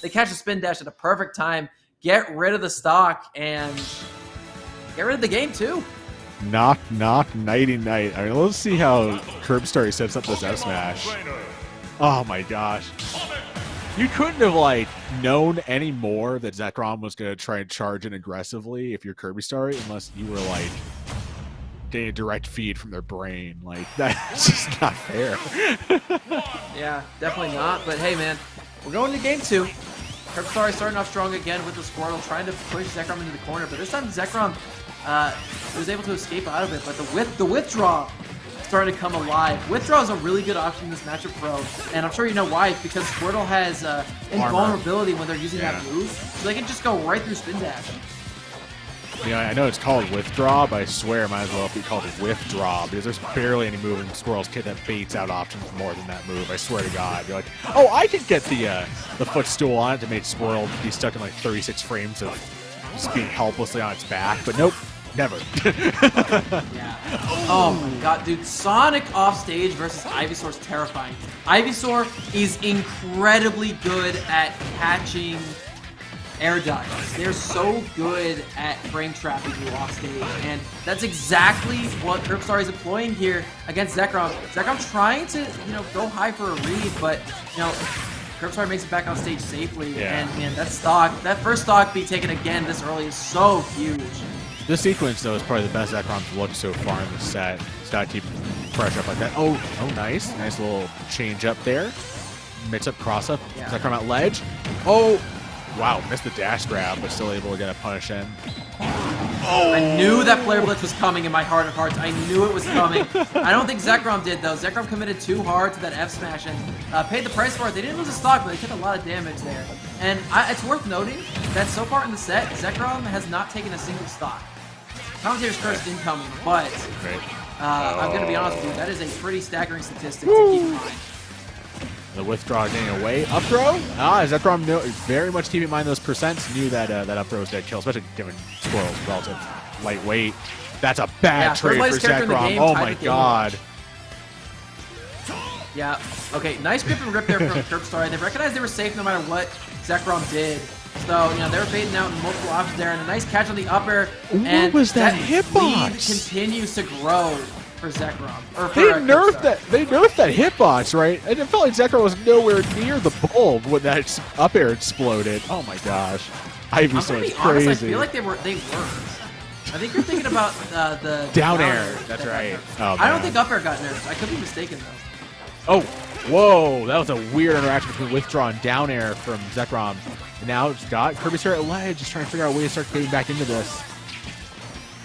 They catch the spin dash at a perfect time, get rid of the stock, and get rid of the game too. Knock, knock, nighty night. I mean, let's see how Curbstory sets up this F smash. Oh my gosh. You couldn't have, like, known any more that Zekrom was going to try and charge in aggressively if you're Kirby Story, unless you were, like, getting a direct feed from their brain. Like, that's just not fair. Yeah, definitely not. But hey, man, we're going to game 2. Curbstory starting off strong again with the Squirtle, trying to push Zekrom into the corner. But this time, Zekrom was able to escape out of it. But the withdraw starting to come alive. Withdraw is a really good option in this matchup, Pro, and I'm sure you know why, because Squirtle has invulnerability when they're using that move, so they can just go right through spin dash. You know, I know it's called Withdraw, but I swear it might as well be called Withdraw, because there's barely any move in Squirrel's kit that baits out options more than that move. I swear to God. You're like, oh, I could get the footstool on it to make Squirrel be stuck in like 36 frames of just being helplessly on its back, but nope. Never. Yeah. Oh my god, dude. Sonic off stage versus Ivysaur is terrifying. Ivysaur is incredibly good at catching air dives. They're so good at frame trapping you off stage, and that's exactly what Curbstory is employing here against Zekrom. Zekrom trying to, go high for a read, but, Curbstory makes it back on stage safely, and man, that first stock be taken again this early is so huge. This sequence, though, is probably the best Zekrom's looked so far in the set. Just gotta keep pressure up like that. Oh, nice. Nice little change up there. Mix up, cross up. Yeah. Zekrom at ledge. Oh, wow. Missed the dash grab, but still able to get a punish in. Oh! I knew that Flare Blitz was coming in my heart of hearts. I knew it was coming. I don't think Zekrom did, though. Zekrom committed too hard to that F smash and paid the price for it. They didn't lose a stock, but they took a lot of damage there. And it's worth noting that so far in the set, Zekrom has not taken a single stock. Commentator's curse incoming, but I'm going to be honest with you, that is a pretty staggering statistic to keep in mind. The withdraw getting away. Up throw? Zekrom very much keeping in mind those percents. Knew that that up throw was dead kill, especially given Squirrel's relative lightweight. That's a bad trade for Zekrom. Oh my god. Yeah, okay, nice grip and rip there from Curbstory. They recognized they were safe no matter what Zekrom did. So, they were baiting out multiple options there, and a nice catch on the up air. What was that hitbox? Lead continues to grow for Zekrom. They nerfed that hitbox, right? And it felt like Zekrom was nowhere near the bulb when that up air exploded. Oh my gosh. Ivysaur is crazy. I feel like they were. I think you're thinking about the down air. That's right. Oh, I don't think up air got nerfed. I could be mistaken, though. Oh, whoa. That was a weird interaction between withdraw and down air from Zekrom. And now it's got Kirby Story at ledge, just trying to figure out a way to start getting back into this.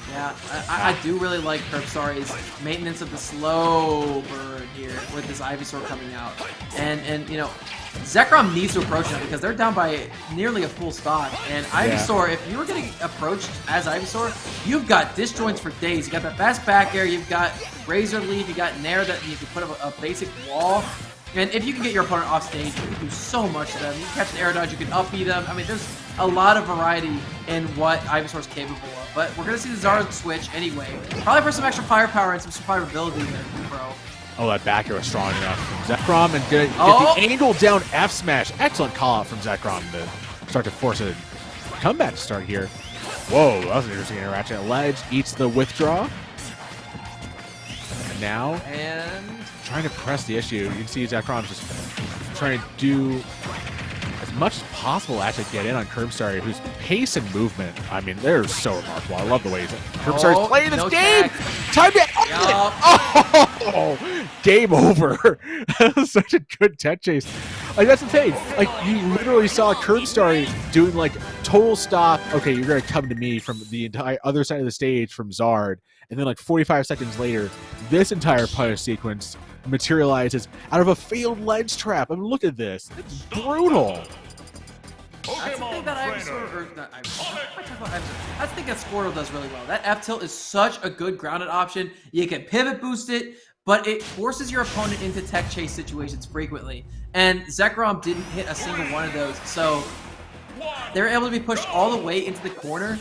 Yeah, I do really like Curbstory's maintenance of the slow burn here with this Ivysaur coming out. And Zekrom needs to approach now because they're down by nearly a full stock. And Ivysaur, if you were getting approached as Ivysaur, you've got disjoints for days. You got that fast back air, you've got Razor Leaf, you got Nair that you can put up a basic wall. And if you can get your opponent off stage, you can do so much to them. You can catch an air dodge, you can up B them. I mean, there's a lot of variety in what Ivysaur's capable of. But we're going to see the Zard switch anyway. Probably for some extra firepower and some survivability there, bro. Oh, that back air was strong enough from Zekrom and get the angle down F smash. Excellent call out from Zekrom to start to force a comeback to start here. Whoa, that was an interesting interaction. At ledge, eats the withdraw. And now, trying to press the issue. You can see Zekrom just trying to do as much as possible to actually get in on Curbstory, whose pace and movement, I mean, they're so remarkable. I love the way Curbstory's playing this game. Time to Oh, game over. That was such a good tech chase. Like, that's the thing. Like, you literally saw Curbstory doing, like, total stop. Okay, you're going to come to me from the entire other side of the stage from Zard. And then, like, 45 seconds later, this entire punish sequence materializes out of a failed ledge trap. I mean, look at this. It's brutal. That's the thing that that's the thing that Squirtle does really well. That F tilt is such a good grounded option. You can pivot boost it, but it forces your opponent into tech chase situations frequently. And Zekrom didn't hit a single one of those, so they were able to be pushed all the way into the corner,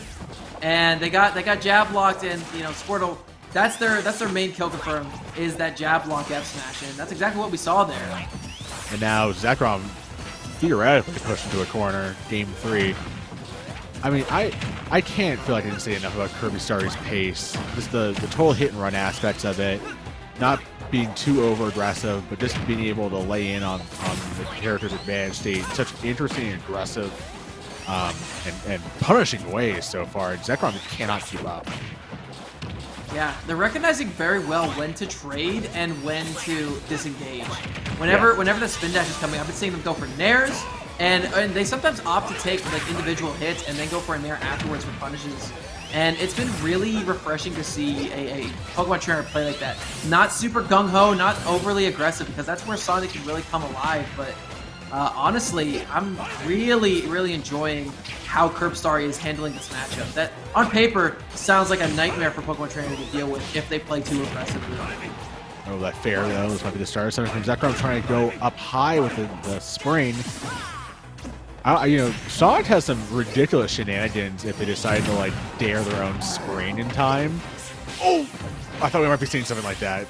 and they got jab locked, and Squirtle. That's their main kill confirm is that jab lock F smash, and that's exactly what we saw there. And now Zekrom theoretically push into a corner, game 3. I mean, I can't feel like I didn't say enough about Kirby Starry's pace. Just the total hit and run aspects of it, not being too over aggressive, but just being able to lay in on the character's advantage state in such interesting and aggressive and punishing ways so far. Zekrom cannot keep up. Yeah, they're recognizing very well when to trade and when to disengage. Whenever the spin dash is coming, I've been seeing them go for nairs, and they sometimes opt to take like individual hits and then go for a nair afterwards for punishes. And it's been really refreshing to see a Pokemon trainer play like that. Not super gung-ho, not overly aggressive, because that's where Sonic can really come alive. But honestly, I'm really enjoying how Curbstar is handling this matchup. That, on paper, sounds like a nightmare for Pokemon trainer to deal with if they play too aggressively. Oh, that fair, though. This might be the start. Something from Zekrom trying to go up high with the spring. You know, Sonic has some ridiculous shenanigans if they decide to, like, dare their own spring in time. Oh! I thought we might be seeing something like that.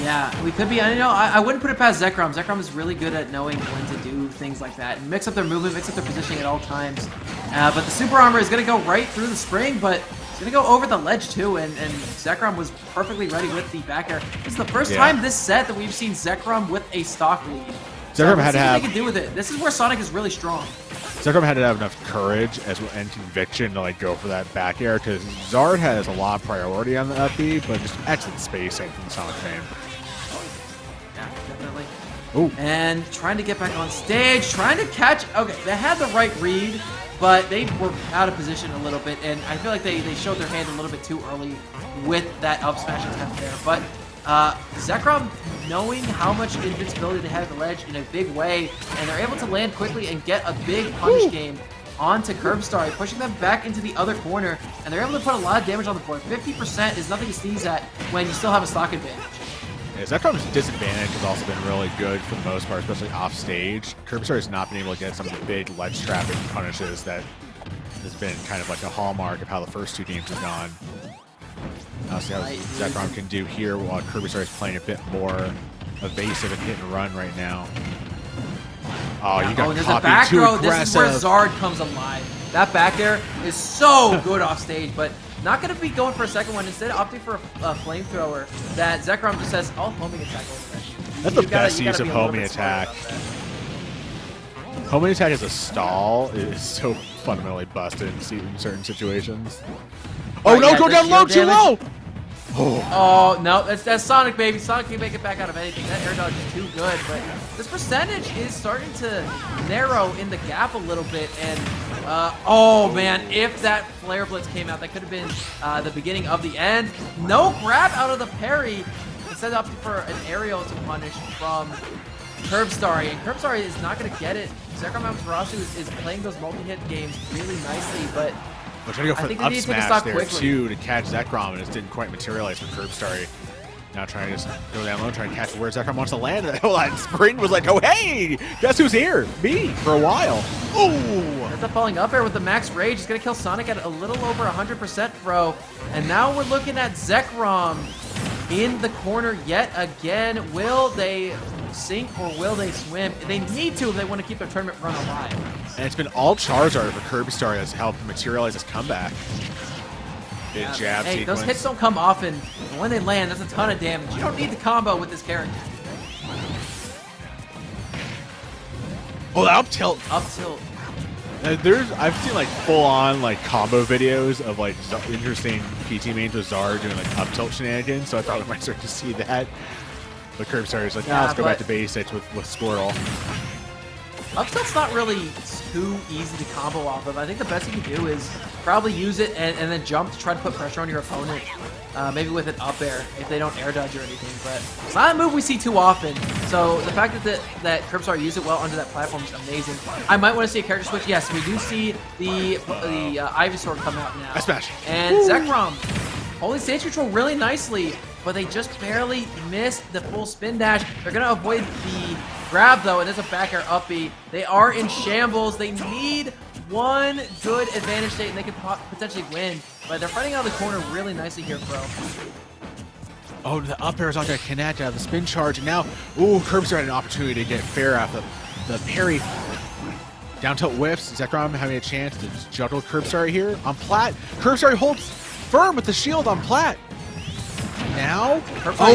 Yeah, we could be. I wouldn't put it past Zekrom. Zekrom is really good at knowing when to do things like that. And mix up their movement, mix up their positioning at all times. But the Super Armor is going to go right through the spring, but it's going to go over the ledge, too. And Zekrom was perfectly ready with the back air. This is the first time this set that we've seen Zekrom with a stock lead. Zekrom had to have... what they can do with it. This is where Sonic is really strong. Zekrom had to have enough courage and conviction to like go for that back air, because Zard has a lot of priority on the up B, but just excellent spacing from Sonic fame. Yeah, definitely. Ooh. And trying to get back on stage, trying to catch... Okay, they had the right read, but they were out of position a little bit, and I feel like they showed their hand a little bit too early with that up smash attempt there. But Zekrom, knowing how much invincibility they had at the ledge in a big way, and they're able to land quickly and get a big punish game onto Curbstar, pushing them back into the other corner, and they're able to put a lot of damage on the board. 50% is nothing to sneeze at when you still have a stock advantage. Yeah, Zekrom's disadvantage has also been really good for the most part, especially off stage. Curbstar has not been able to get some of the big ledge trapping punishes that has been kind of like a hallmark of how the first two games have gone. I'll see how Zekrom can do here while Curbstar is playing a bit more evasive and hit and run right now. Oh, you got there's a copied back too throw. aggressive. This is where Zard comes alive. That back air is so good off stage, but not going to be going for a second one. Instead, opting for a flamethrower that Zekrom just says, "I'll homing attack over there." That's the best use of homing attack. Homing attack as a stall is so fundamentally busted in certain situations. Oh no, go down low, too low! Oh, no, that's Sonic, baby. Sonic can make it back out of anything. That air dodge is too good, but this percentage is starting to narrow in the gap a little bit, and oh man, if that Flare Blitz came out, that could have been the beginning of the end. No grab out of the parry, instead of opting for an aerial to punish from Curbstar, and Curbstar is not going to get it. Zekrom Amaterasu is playing those multi-hit games really nicely, but we're trying to go for an up smash there too to catch Zekrom, and it didn't quite materialize for Curbstar. Now trying to just go down low, trying to catch where Zekrom wants to land. Oh, that spring was like, oh hey, guess who's here? Me for a while. Oh, that's a falling up air with the max rage. It's gonna kill Sonic at a little over 100% throw, and now we're looking at Zekrom in the corner yet again. Will they sink or will they swim? They need to if they want to keep their tournament run alive. And it's been all Charizard for Curbstar that's helped materialize his comeback. Big jab sequence. Those hits don't come often, and when they land, that's a ton of damage. You don't need the combo with this character. Oh, the up tilt. Up tilt. I've seen like full-on like combo videos of like interesting PT mains with Zard doing like up tilt shenanigans, so I thought we might start to see that. But Curbstar is like, let's go back to basics with Squirtle. Up tilt's not really too easy to combo off of. I think the best you can do is probably use it and then jump to try to put pressure on your opponent. Maybe with an up air if they don't air dodge or anything, but it's not a move we see too often. So the fact that Curbstar used it well under that platform is amazing. I might want to see a character switch. Yes, we do see the Ivysaur come out now. Smash. And Zekrom holding stage control really nicely, but they just barely missed the full spin dash. They're gonna avoid the grab though, and there's a back air up B. They are in shambles. They need one good advantage state and they could potentially win, but they're fighting out of the corner really nicely here, bro. Oh, the up air is not going to connect out of the spin charge, and now, ooh, Curbstar had an opportunity to get fair off the parry. Down tilt whiffs. Zekrom having a chance to juggle Curbstar here on Plat. Curbstar holds firm with the shield on Plat. Now,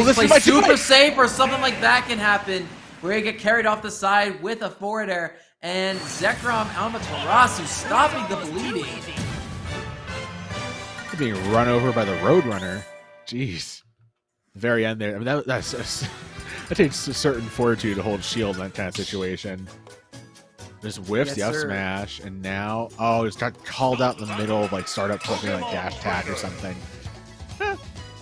this is my super safe or something like that can happen. We're gonna get carried off the side with a forward air, and Zekrom Amaterasu stopping the bleeding. Being run over by the Roadrunner. Jeez. The very end there. I mean, that takes a certain fortitude to hold shield in that kind of situation. Just whiffs the up smash, and now, it's got called out in the middle of like startup something like dash attack or something.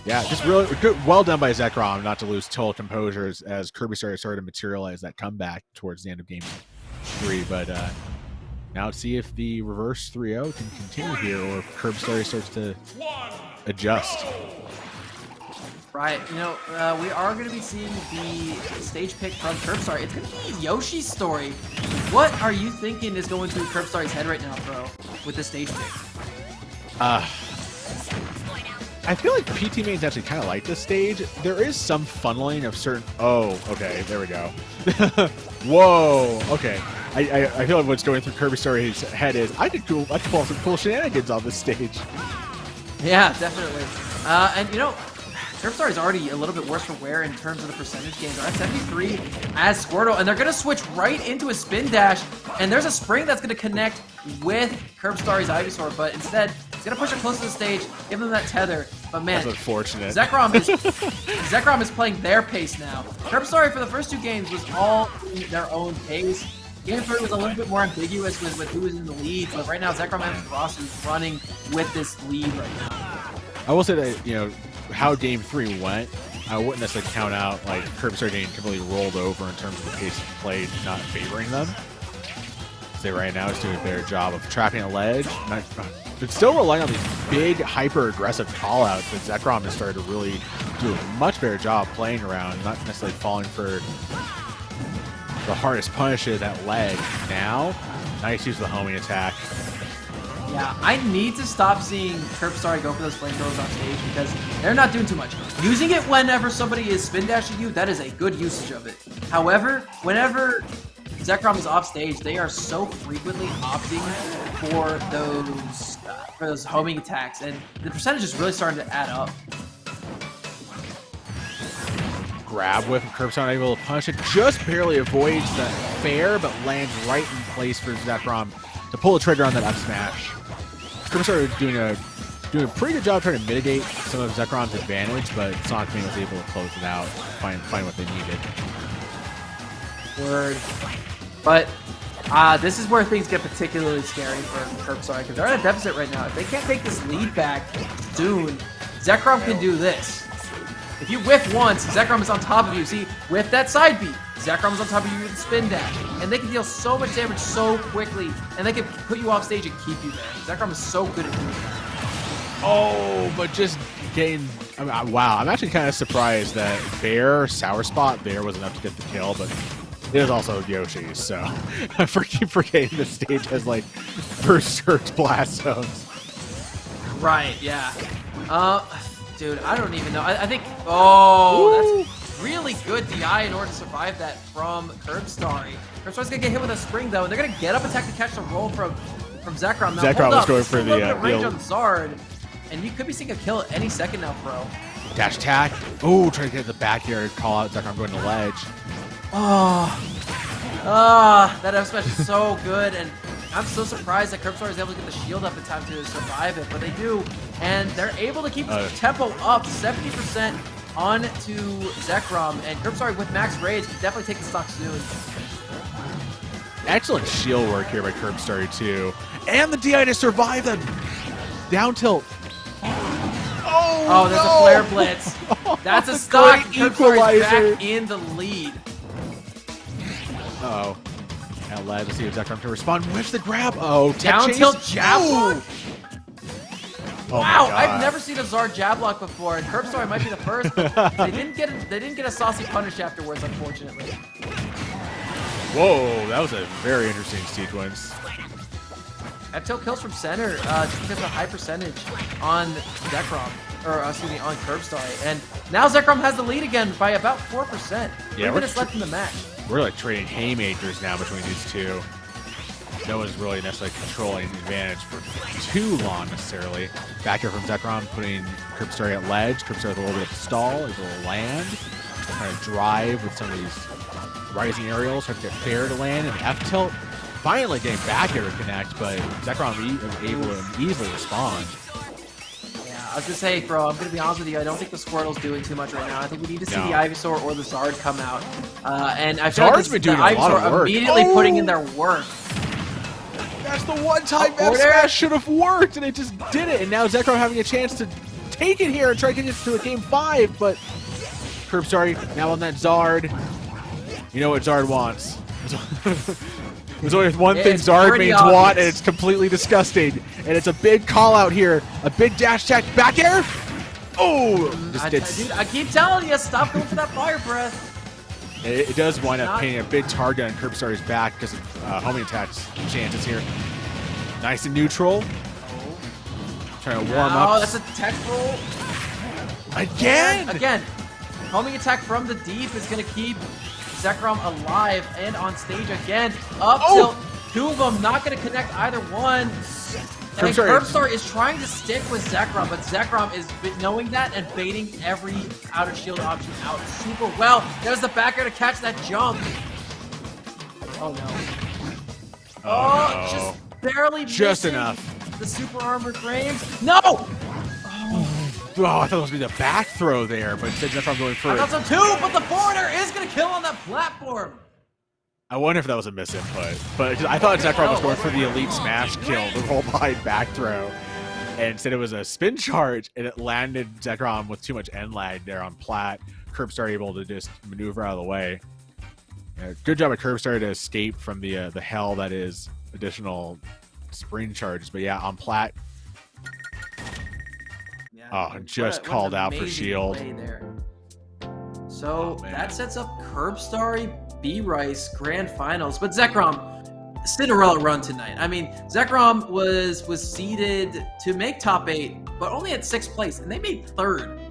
Yeah, just really good, well done by Zekrom not to lose total composure as Kirby started to materialize that comeback towards the end of game 3. But now let's see if the reverse 3-0 can continue here, or if Curbstar starts to adjust. Right, you know, we are going to be seeing the stage pick from Curbstar. It's going to be Yoshi's story. What are you thinking is going through Curbstar's head right now, bro, with the stage pick? I feel like PT mains actually kind of like this stage. There is some funneling of certain... Oh, okay, there we go. Whoa, okay. I feel like what's going through Curbstar's head is, I could pull some cool shenanigans on this stage. Yeah, definitely. And, you know, Curbstar is already a little bit worse for wear in terms of the percentage gains. They're at 73 as Squirtle, and they're going to switch right into a spin dash, and there's a spring that's going to connect with Curbstar's Ivysaur, but instead, it's going to push it close to the stage, give them that tether. But man, that's unfortunate. Zekrom is playing their pace now. Curbstar for the first 2 games was all their own pace. Game 3 was a little bit more ambiguous with who was in the lead, but right now Zekrom and Ross is running with this lead right now. I will say that, you know, how game 3 went, I wouldn't necessarily count out like Curbstar getting completely rolled over in terms of the pace of play not favoring them. They right now is doing a better job of trapping a ledge, but still relying on these big hyper-aggressive call-outs that Zekrom has started to really do a much better job playing around, not necessarily falling for the hardest punish of that leg. Now, nice use of the homing attack. Yeah, I need to stop seeing Curbstar go for those flamethrowers on stage because they're not doing too much. Using it whenever somebody is spin dashing you, that is a good usage of it. However, whenever Zekrom is off stage, they are so frequently opting for those homing attacks, and the percentage is really starting to add up. Grab whip, and Curbstar not able to punish it. Just barely avoids the fair, but lands right in place for Zekrom to pull the trigger on that up smash. Curbstar doing a pretty good job trying to mitigate some of Zekrom's advantage, but Sonic Mania was able to close it out, find what they needed. Word. But this is where things get particularly scary for Curbstar because they're at a deficit right now. If they can't take this lead back soon, Zekrom can do this. If you whiff once, Zekrom is on top of you. See, whiff that side beat. Zekrom is on top of you with the spin dash. And they can deal so much damage so quickly, and they can put you off stage and keep you there. Zekrom is so good at doing that. Oh, but just getting... I mean, wow, I'm actually kind of surprised that Sour Spot there was enough to get the kill, but it is also Yoshi's, so I keep forgetting the stage has, like, Berserk blast zones. Right, yeah. Dude, I don't even know. I think... Oh, that's really good DI in order to survive that from Curbstar. Curbstar's going to get hit with a spring, though, and they're going to get up attack to catch the roll from Zekrom. Now, Zekrom was going for the range on Zard, and you could be seeing a kill at any second now, bro. Dash attack. Oh, trying to get the back here, call out Zekrom going to ledge. That F smash is so good, and I'm so surprised that Curbstar is able to get the shield up in time to survive it, but they do, and they're able to keep the tempo up 70% onto Zekrom, and Curbstar with max rage can definitely take the stock soon. Excellent shield work here by Curbstar too, and the DI to survive the down tilt. Oh, there's a flare blitz. That's a stock. Curbstar is back in the lead. Uh-oh. Now let's see if Zekrom can respond with the grab. Oh, down tilt jab block. Oh wow, I've never seen a Zard jab block before, and Curbstar might be the first, but they didn't get a saucy punish afterwards, unfortunately. Whoa, that was a very interesting sequence. That tilt kills from center just because of the high percentage on Zekrom, or excuse me, on Curbstar, and now Zekrom has the lead again by about 4%. 3 minutes left in the match. we're like trading haymakers now between these two. No one's really necessarily controlling the advantage for too long necessarily. Back here from Zekrom, putting Curbstory at ledge. Curbstory with a little bit of stall, a little land. Trying to drive with some of these rising aerials, trying to get fair to land, and F tilt. Finally getting back here to connect, but Zekrom is able to easily respond. I was gonna say, bro, I'm gonna be honest with you. I don't think the Squirtle's doing too much right now. I think we need to see the Ivysaur or the Zard come out. And I feel like Zard's been doing a lot of work. Immediately putting in their work. That's the one time F Smash should have worked, and it just did it. And now Zekrom having a chance to take it here and try to get it to a game 5, but Curbstory now on that Zard. You know what Zard wants. There's only one thing Zard mains want, and it's completely disgusting. And it's a big call out here. A big dash attack. Back air. Oh! Dude, I keep telling you, stop going for that fire breath. It does wind up painting a big target on Curbstory's back because of homing attacks chances here. Nice and neutral. Trying to warm up. Oh, that's a tech roll. Again! Again. Homing attack from the deep is going to keep Zekrom alive and on stage again. Up tilt. Two of them not going to connect either one. And Curbstory is trying to stick with Zekrom, but Zekrom is knowing that and baiting every outer shield option out super well. There's the back air to catch that jump. Oh no. Oh, no. Just barely just missing enough. The super armored frames. No! Oh, I thought it was going to be the back throw there, but instead Zekrom going for it. I thought so too, but the forward air is going to kill on that platform. I wonder if that was a misinput, but I thought Zekrom was going for the elite smash kill, the roll behind back throw, and instead it was a spin charge, and it landed Zekrom with too much end lag there on plat. Curbstar able to just maneuver out of the way. Good job at Curbstar to escape from the hell that is additional spring charges, but yeah, on plat. Oh, just called out for shield. So that sets up Curbstory, B-Rice Grand Finals. But Zekrom, Cinderella run tonight. I mean, Zekrom was seeded to make top 8, but only at 6th place, and they made 3rd.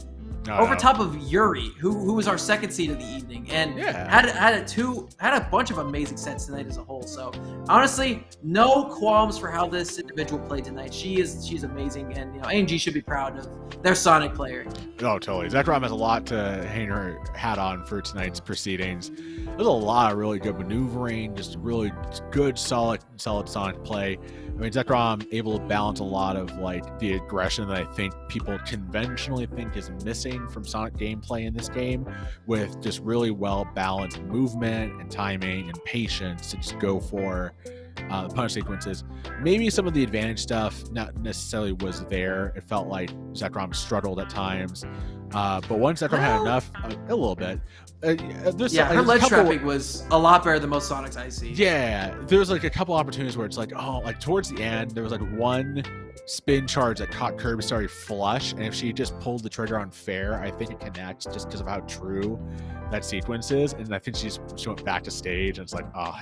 Over top of Yuri, who was our 2nd seed of the evening, and had a bunch of amazing sets tonight as a whole. So honestly, no qualms for how this individual played tonight. She's amazing, and you know AMG should be proud of their Sonic player. Oh, totally. Zekrom has a lot to hang her hat on for tonight's proceedings. There's a lot of really good maneuvering, just really good, solid Sonic play. I mean, Zekrom able to balance a lot of like the aggression that I think people conventionally think is missing from Sonic gameplay in this game, with just really well balanced movement and timing and patience to just go for the punish sequences. Maybe some of the advantage stuff not necessarily was there. It felt like Zekrom struggled at times, but once Zekrom had enough, a little bit. Her ledge traffic was a lot better than most Sonics I see. Yeah, there was like a couple opportunities where it's like, oh, like towards the end, there was like one spin charge that caught Curbstory flush, and if she just pulled the trigger on fair, I think it connects just because of how true that sequence is. And I think she went back to stage, and it's like, oh,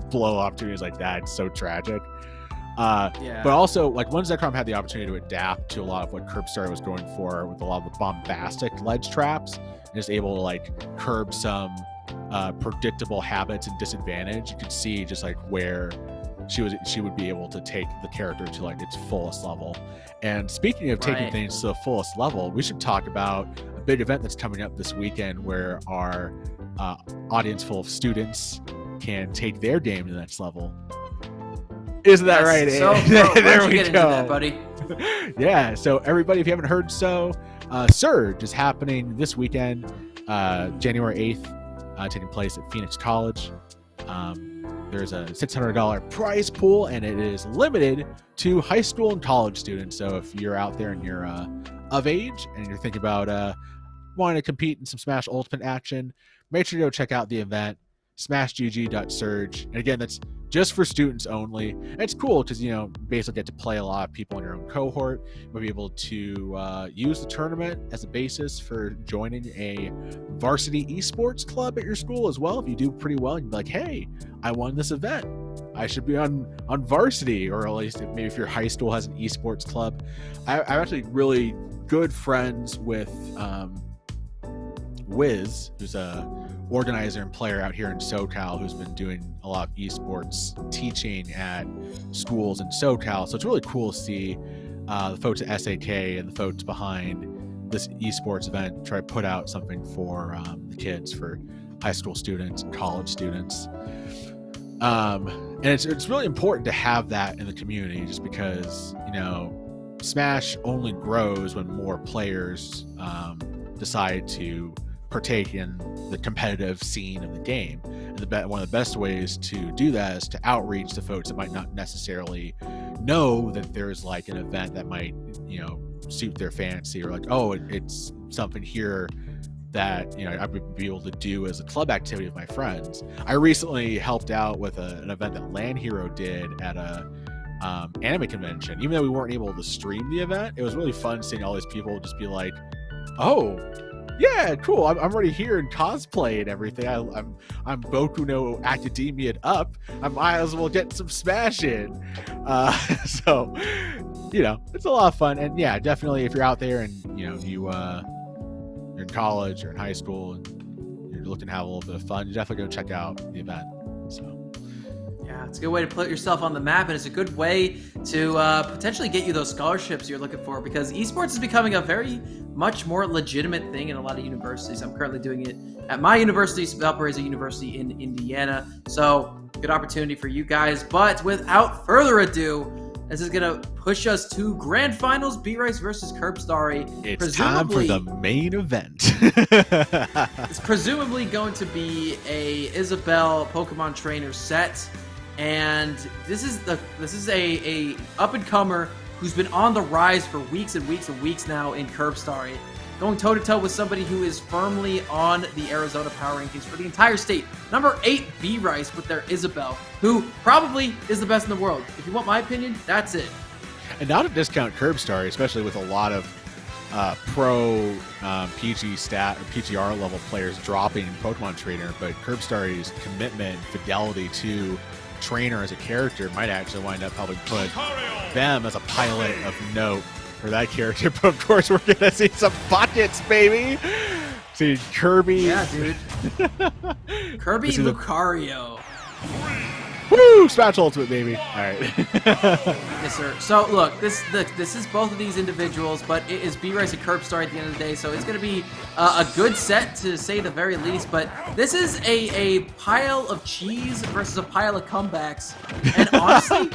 blow opportunities like that. It's so tragic. But also, like, when Zekrom had the opportunity to adapt to a lot of what Curbstory was going for with a lot of the bombastic ledge traps, and is able to like curb some predictable habits and disadvantage, you could see just like where she would be able to take the character to like its fullest level. And speaking of taking things to the fullest level, we should talk about a big event that's coming up this weekend where our audience full of students can take their game to the next level. Isn't that right? So, there we go. Into that, buddy. Yeah, so everybody, if you haven't heard Surge is happening this weekend, January 8th, taking place at Phoenix College. There's a $600 prize pool, and it is limited to high school and college students. So if you're out there and you're of age and you're thinking about wanting to compete in some Smash Ultimate action, make sure to go check out the event, smashgg.surge. And again, that's just for students only. And it's cool because, you know, basically get to play a lot of people in your own cohort. You'll be able to use the tournament as a basis for joining a varsity esports club at your school as well. If you do pretty well, you'd be like, hey, I won this event, I should be on varsity. Or at least if your high school has an esports club. I'm actually really good friends with Wiz, who's a organizer and player out here in SoCal, who's been doing a lot of esports teaching at schools in SoCal. So it's really cool to see the folks at SAK and the folks behind this esports event try to put out something for the kids, for high school students and college students. And it's really important to have that in the community, just because, you know, Smash only grows when more players decide to partake in the competitive scene of the game. And one of the best ways to do that is to outreach to folks that might not necessarily know that there's like an event that might, you know, suit their fancy, or like, oh, it's something here that, you know, I would be able to do as a club activity with my friends. I recently helped out with an event that Land Hero did at a anime convention. Even though we weren't able to stream the event, it was really fun seeing all these people just be like, oh yeah, cool, I'm already here in cosplay and everything. I'm Boku no Academia up. I might as well get some Smash in. So, you know, it's a lot of fun. And yeah, definitely if you're out there and, you know, you're in college or in high school and you're looking to have a little bit of fun, you definitely go check out the event. So yeah, it's a good way to put yourself on the map, and it's a good way to potentially get you those scholarships you're looking for, because esports is becoming a very much more legitimate thing in a lot of universities. I'm currently doing it at my university, Valparaiso University in Indiana. So good opportunity for you guys. But without further ado, this is going to push us to grand finals, B-Rice versus Curbstarry. It's time for the main event. It's presumably going to be a Isabelle Pokemon trainer set. And this is a up-and-comer who's been on the rise for weeks and weeks and weeks now in Curbstarry, going toe-to-toe with somebody who is firmly on the Arizona power rankings for the entire state. Number 8, B-Rice with their Isabelle, who probably is the best in the world. If you want my opinion, that's it. And not to discount Curbstarry, especially with a lot of pro PG stat or PGR level players dropping Pokemon Trainer, but Curbstarry's commitment, fidelity to Trainer as a character might actually wind up helping put them as a pilot of note for that character. But of course, we're gonna see some buckets, baby. See Kirby. Yeah, dude. Kirby Lucario. Woo! Smash Ultimate, baby. All right. Yes, sir. So look, this is both of these individuals, but it is B-Rice and Curbstarry at the end of the day, so it's going to be a good set to say the very least. But this is a pile of cheese versus a pile of comebacks, and honestly,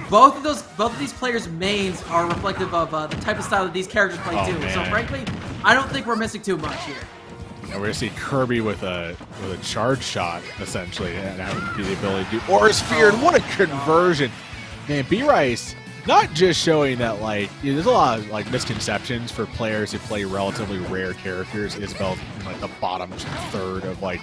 both of these players' mains are reflective of the type of style that these characters play too. Man. So frankly, I don't think we're missing too much here. And we're gonna see Kirby with a charge shot essentially, and having the ability to do Aura Sphere. And what a conversion, man! B-Rice not just showing that, like, you know, there's a lot of like misconceptions for players who play relatively rare characters. Isabelle's in like the bottom third of like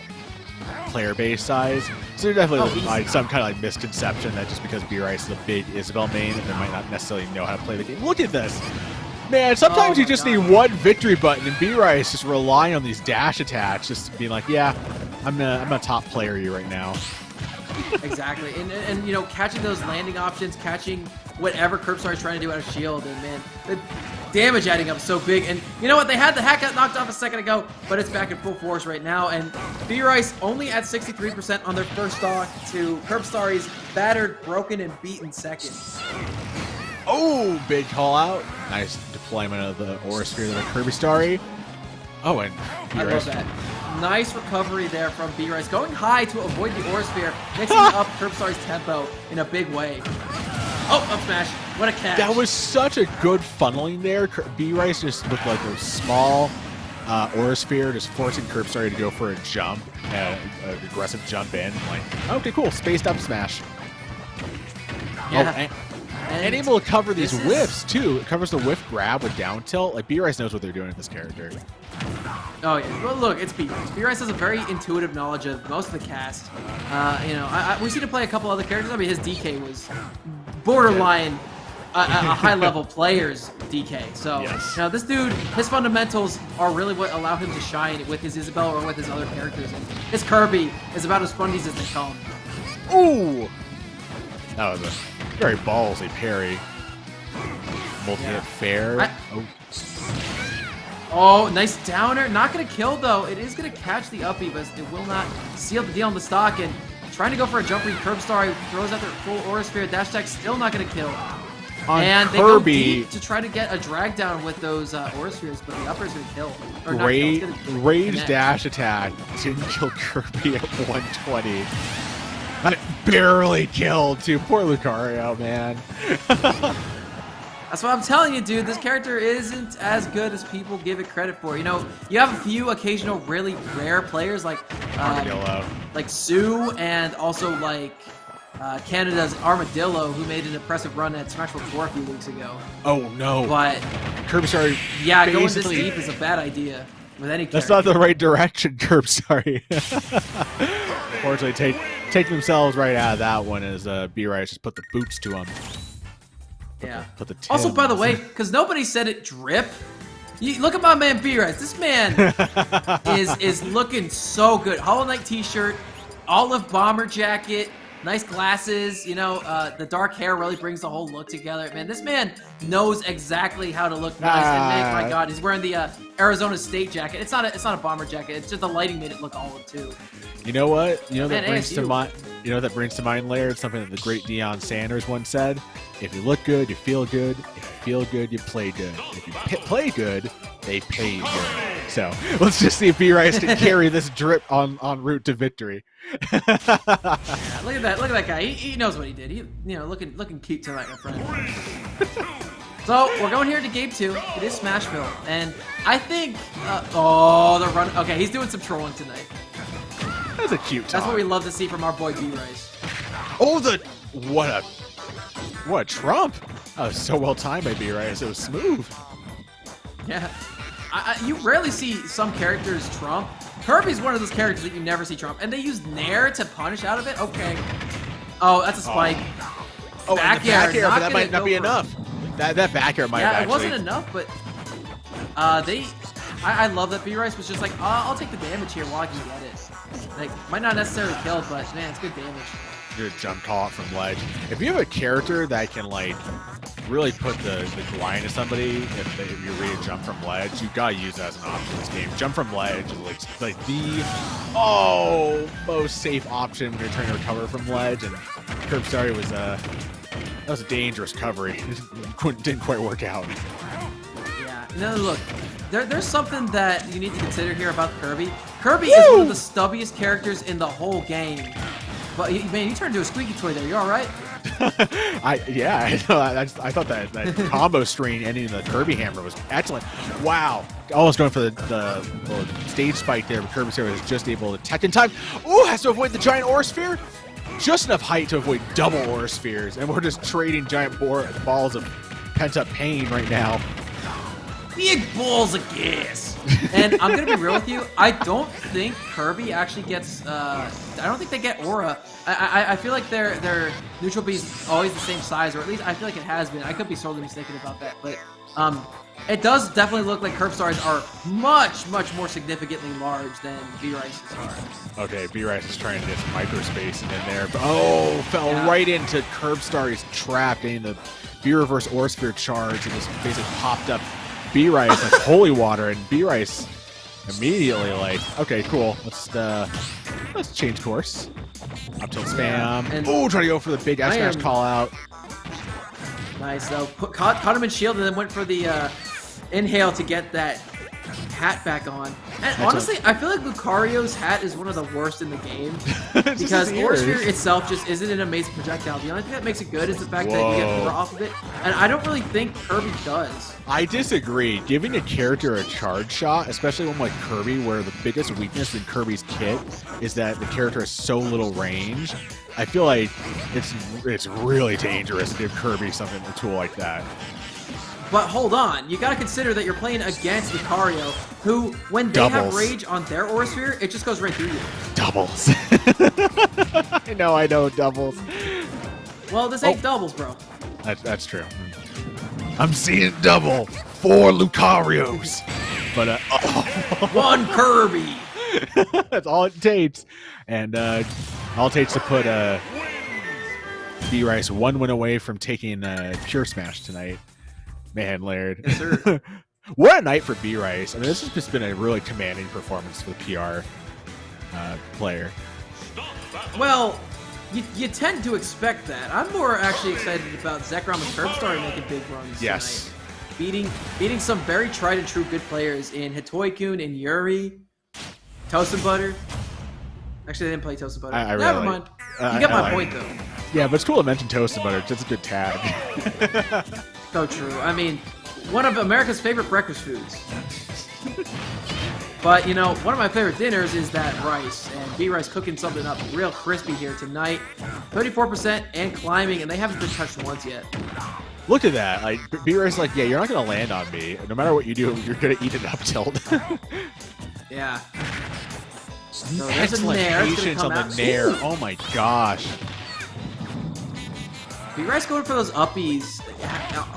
player base size, so there's definitely like some kind of like misconception that just because B-Rice is a big Isabelle main, they might not necessarily know how to play the game. Look at this. Man, sometimes you just need one victory button, and B-Rice just relying on these dash attacks, just being like, yeah, I'm a top player here right now. Exactly, and you know, catching those landing options, catching whatever Curbstarry is trying to do out of shield, and man, the damage adding up so big. And you know what? They had the hack got knocked off a second ago, but it's back in full force right now. And B-Rice only at 63% on their first stock to Curbstarry's battered, broken, and beaten second. Oh, big call out. Nice deployment of the Aura Sphere to the Curbstarry. Oh, and I love that. Nice recovery there from B-Rice, going high to avoid the Aura Sphere, mixing up Curbstarry's tempo in a big way. Oh, up smash. What a catch. That was such a good funneling there. B-Rice just looked like a small Aura Sphere, just forcing Curbstarry to go for a jump, an aggressive jump in. Like, okay, cool. Spaced up smash. Yeah. Oh, and able to cover these whiffs, too. It covers the whiff grab with down tilt. Like, B-Rice knows what they're doing with this character. Oh, yeah. Well, look, it's B-Rice. B-Rice has a very intuitive knowledge of most of the cast. You know, we've seen him play a couple other characters. I mean, his DK was borderline a high-level player's DK. So, yes. You know, this dude, his fundamentals are really what allow him to shine with his Isabelle or with his other characters. And his Kirby is about as fundies as they come. Ooh! That was a very ballsy parry. Multi-hit fair. Oh, nice downer. Not going to kill, though. It is going to catch the uppy, but it will not seal the deal on the stock. And trying to go for a jump read. Curb Star throws out their full Aura Sphere. Dash attack still not going to kill. And Kirby, they go deep to try to get a drag down with those Aura Spheres, but the upper is going to kill. Or not kill, it's gonna Rage connect. dash attack didn't kill Kirby at 120. That barely killed, too. Poor Lucario, man. That's what I'm telling you, dude. This character isn't as good as people give it credit for. You know, you have a few occasional really rare players like Sue and also like Canada's Armadillo, who made an impressive run at Smash Bros. 4 a few weeks ago. Oh, no. But Kirby Star. yeah, going this deep is a bad idea with any character. That's not the right direction, Kirby. Sorry. Unfortunately, take themselves right out of that one as B-Rice just put the boots to them. Yeah. Put the Also, by the Tims. way, because nobody said it drip. Look at my man B-Rice. This man is looking so good. Hollow Knight t-shirt, olive bomber jacket, nice glasses. You know, the dark hair really brings the whole look together. Man, this man knows exactly how to look nice. And man, my God, he's wearing the Arizona State jacket. It's not a bomber jacket. It's just the lighting made it look olive too. You know what? You know that Man, brings to ASU. mind. You know what that brings to mind, Laird? Something that the great Deion Sanders once said: "If you look good, you feel good. If you feel good, you play good. If you play good, they pay you good." So let's just see if B-Rice can carry this drip on route to victory. Yeah, look at that guy. He knows what he did. He, you know, looking cute tonight, my friend. So we're going here to game 2. It is Smashville, and I think the run. Okay, he's doing some trolling tonight. That's a cute time. That's what we love to see from our boy B-Rice. Oh, what a trump! That was so well timed by B-Rice. It was smooth. Yeah, you rarely see some characters trump. Kirby's one of those characters that you never see trump, and they use Nair to punish out of it. Okay. Oh, that's a spike. Oh, Back and the air, back air, not but that gonna might not go be for- enough. That back air might Yeah, have it wasn't actually. enough, but I love that B-Rice was just like, I'll take the damage here while I can get it. Like, might not necessarily kill, but man, it's good damage. You're a jump call it from ledge. If you have a character that can like really put the grind to somebody, if you're ready to jump from ledge, you gotta use that as an option in this game. Jump from ledge is like the most safe option when you're trying to recover from ledge. And Curb Star was that was a dangerous recovery. Didn't quite work out. Yeah. No, look, there's something that you need to consider here about Kirby. Kirby is one of the stubbiest characters in the whole game. But man, you turned into a squeaky toy there. You all right? I thought that combo string ending in the Kirby hammer was excellent. Wow. Almost going for the stage spike there, but Kirby Star was just able to tech in time. Ooh, has to avoid the giant Aura Sphere. Just enough height to avoid double Aura Spheres, and we're just trading giant balls of pent-up pain right now. Big balls of gas. And I'm gonna be real with you. I don't think Kirby actually gets. I don't think they get Aura. I feel like their neutral B is always the same size, or at least I feel like it has been. I could be sorely mistaken about that, but it does definitely look like Curb Stars are much more significantly large than B-Rice's are. Okay, B-Rice is trying to get some hyperspace in there, but fell right into Curb Star's trap, getting the B-Reverse Aura Sphere charge, and just basically popped up B-Rice like holy water, and B-Rice immediately like, okay, cool, let's change course. Up tilt spam. And Trying to go for the big S-Smash call out. Nice though. Caught him in shield and then went for the inhale to get that hat back on. And honestly, I feel like Lucario's hat is one of the worst in the game because Aura Sphere itself just isn't an amazing projectile. The only thing that makes it good is the fact that you get Aura off of it, and I don't really think Kirby does. I disagree. Giving a character a charge shot, especially one like Kirby, where the biggest weakness in Kirby's kit is that the character has so little range, I feel like it's really dangerous to give Kirby a tool like that. But hold on, you gotta consider that you're playing against Lucario, who, when they have rage on their Aura Sphere, it just goes right through you. Doubles. I know, doubles. Well, this ain't doubles, bro. That's true. I'm seeing double 4 Lucarios. But, One Kirby! That's all it takes. And all it takes to put B-Rice one win away from taking Pure Smash tonight. Man, Laird. Yes, sir. What a night for B-Rice. I mean, this has just been a really commanding performance for the PR player. Well, you tend to expect that. I'm more actually excited about Zekrom and Curbstar making big runs tonight. Beating some very tried and true good players in Hitoy-kun and Yuri, Toast and Butter. Actually, they didn't play Toast and Butter. Never mind. You get my point, though. Yeah, but it's cool to mention Toast and Butter. It's a good tag. So true. I mean, one of America's favorite breakfast foods. But, you know, one of my favorite dinners is that rice. And B-Rice cooking something up real crispy here tonight. 34% and climbing, and they haven't been touched once yet. Look at that. Like, B-Rice like, yeah, you're not going to land on me. No matter what you do, you're going to eat an up tilt. Yeah. So there's a Excellent nair. patience on the nair. Ooh. Oh my gosh. B-Rice going for those uppies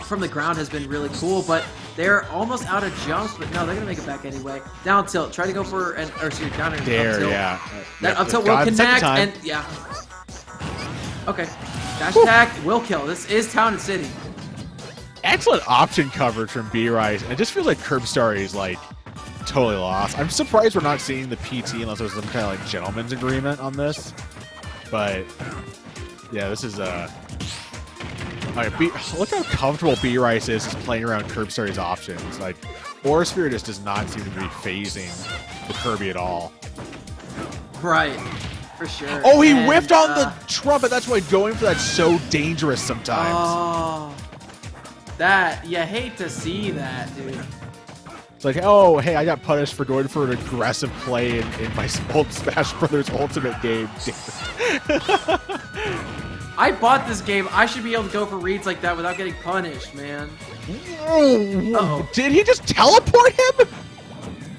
from the ground has been really cool, but they're almost out of jumps, but no, they're going to make it back anyway. Down tilt. Try to go for an, or sorry, down and There, up tilt. yeah. That up tilt will connect, and yeah. Okay. Dash attack will kill. This is Town and City. Excellent option coverage from B-Rice. It just feels like Curbstar is like totally lost. I'm surprised we're not seeing the PT unless there's some kind of like gentleman's agreement on this. But yeah, this is look how comfortable B-Rice is playing around Curbstar's options. Like, Aura Sphere just does not seem to be phasing the Kirby at all. Right. For sure. Oh, he whiffed on the trumpet. That's why going for that's so dangerous sometimes. Oh. That, you hate to see that, dude. It's like, oh, hey, I got punished for going for an aggressive play in my old Smash Brothers Ultimate game. I bought this game. I should be able to go for reads like that without getting punished, man. Oh, did he just teleport him?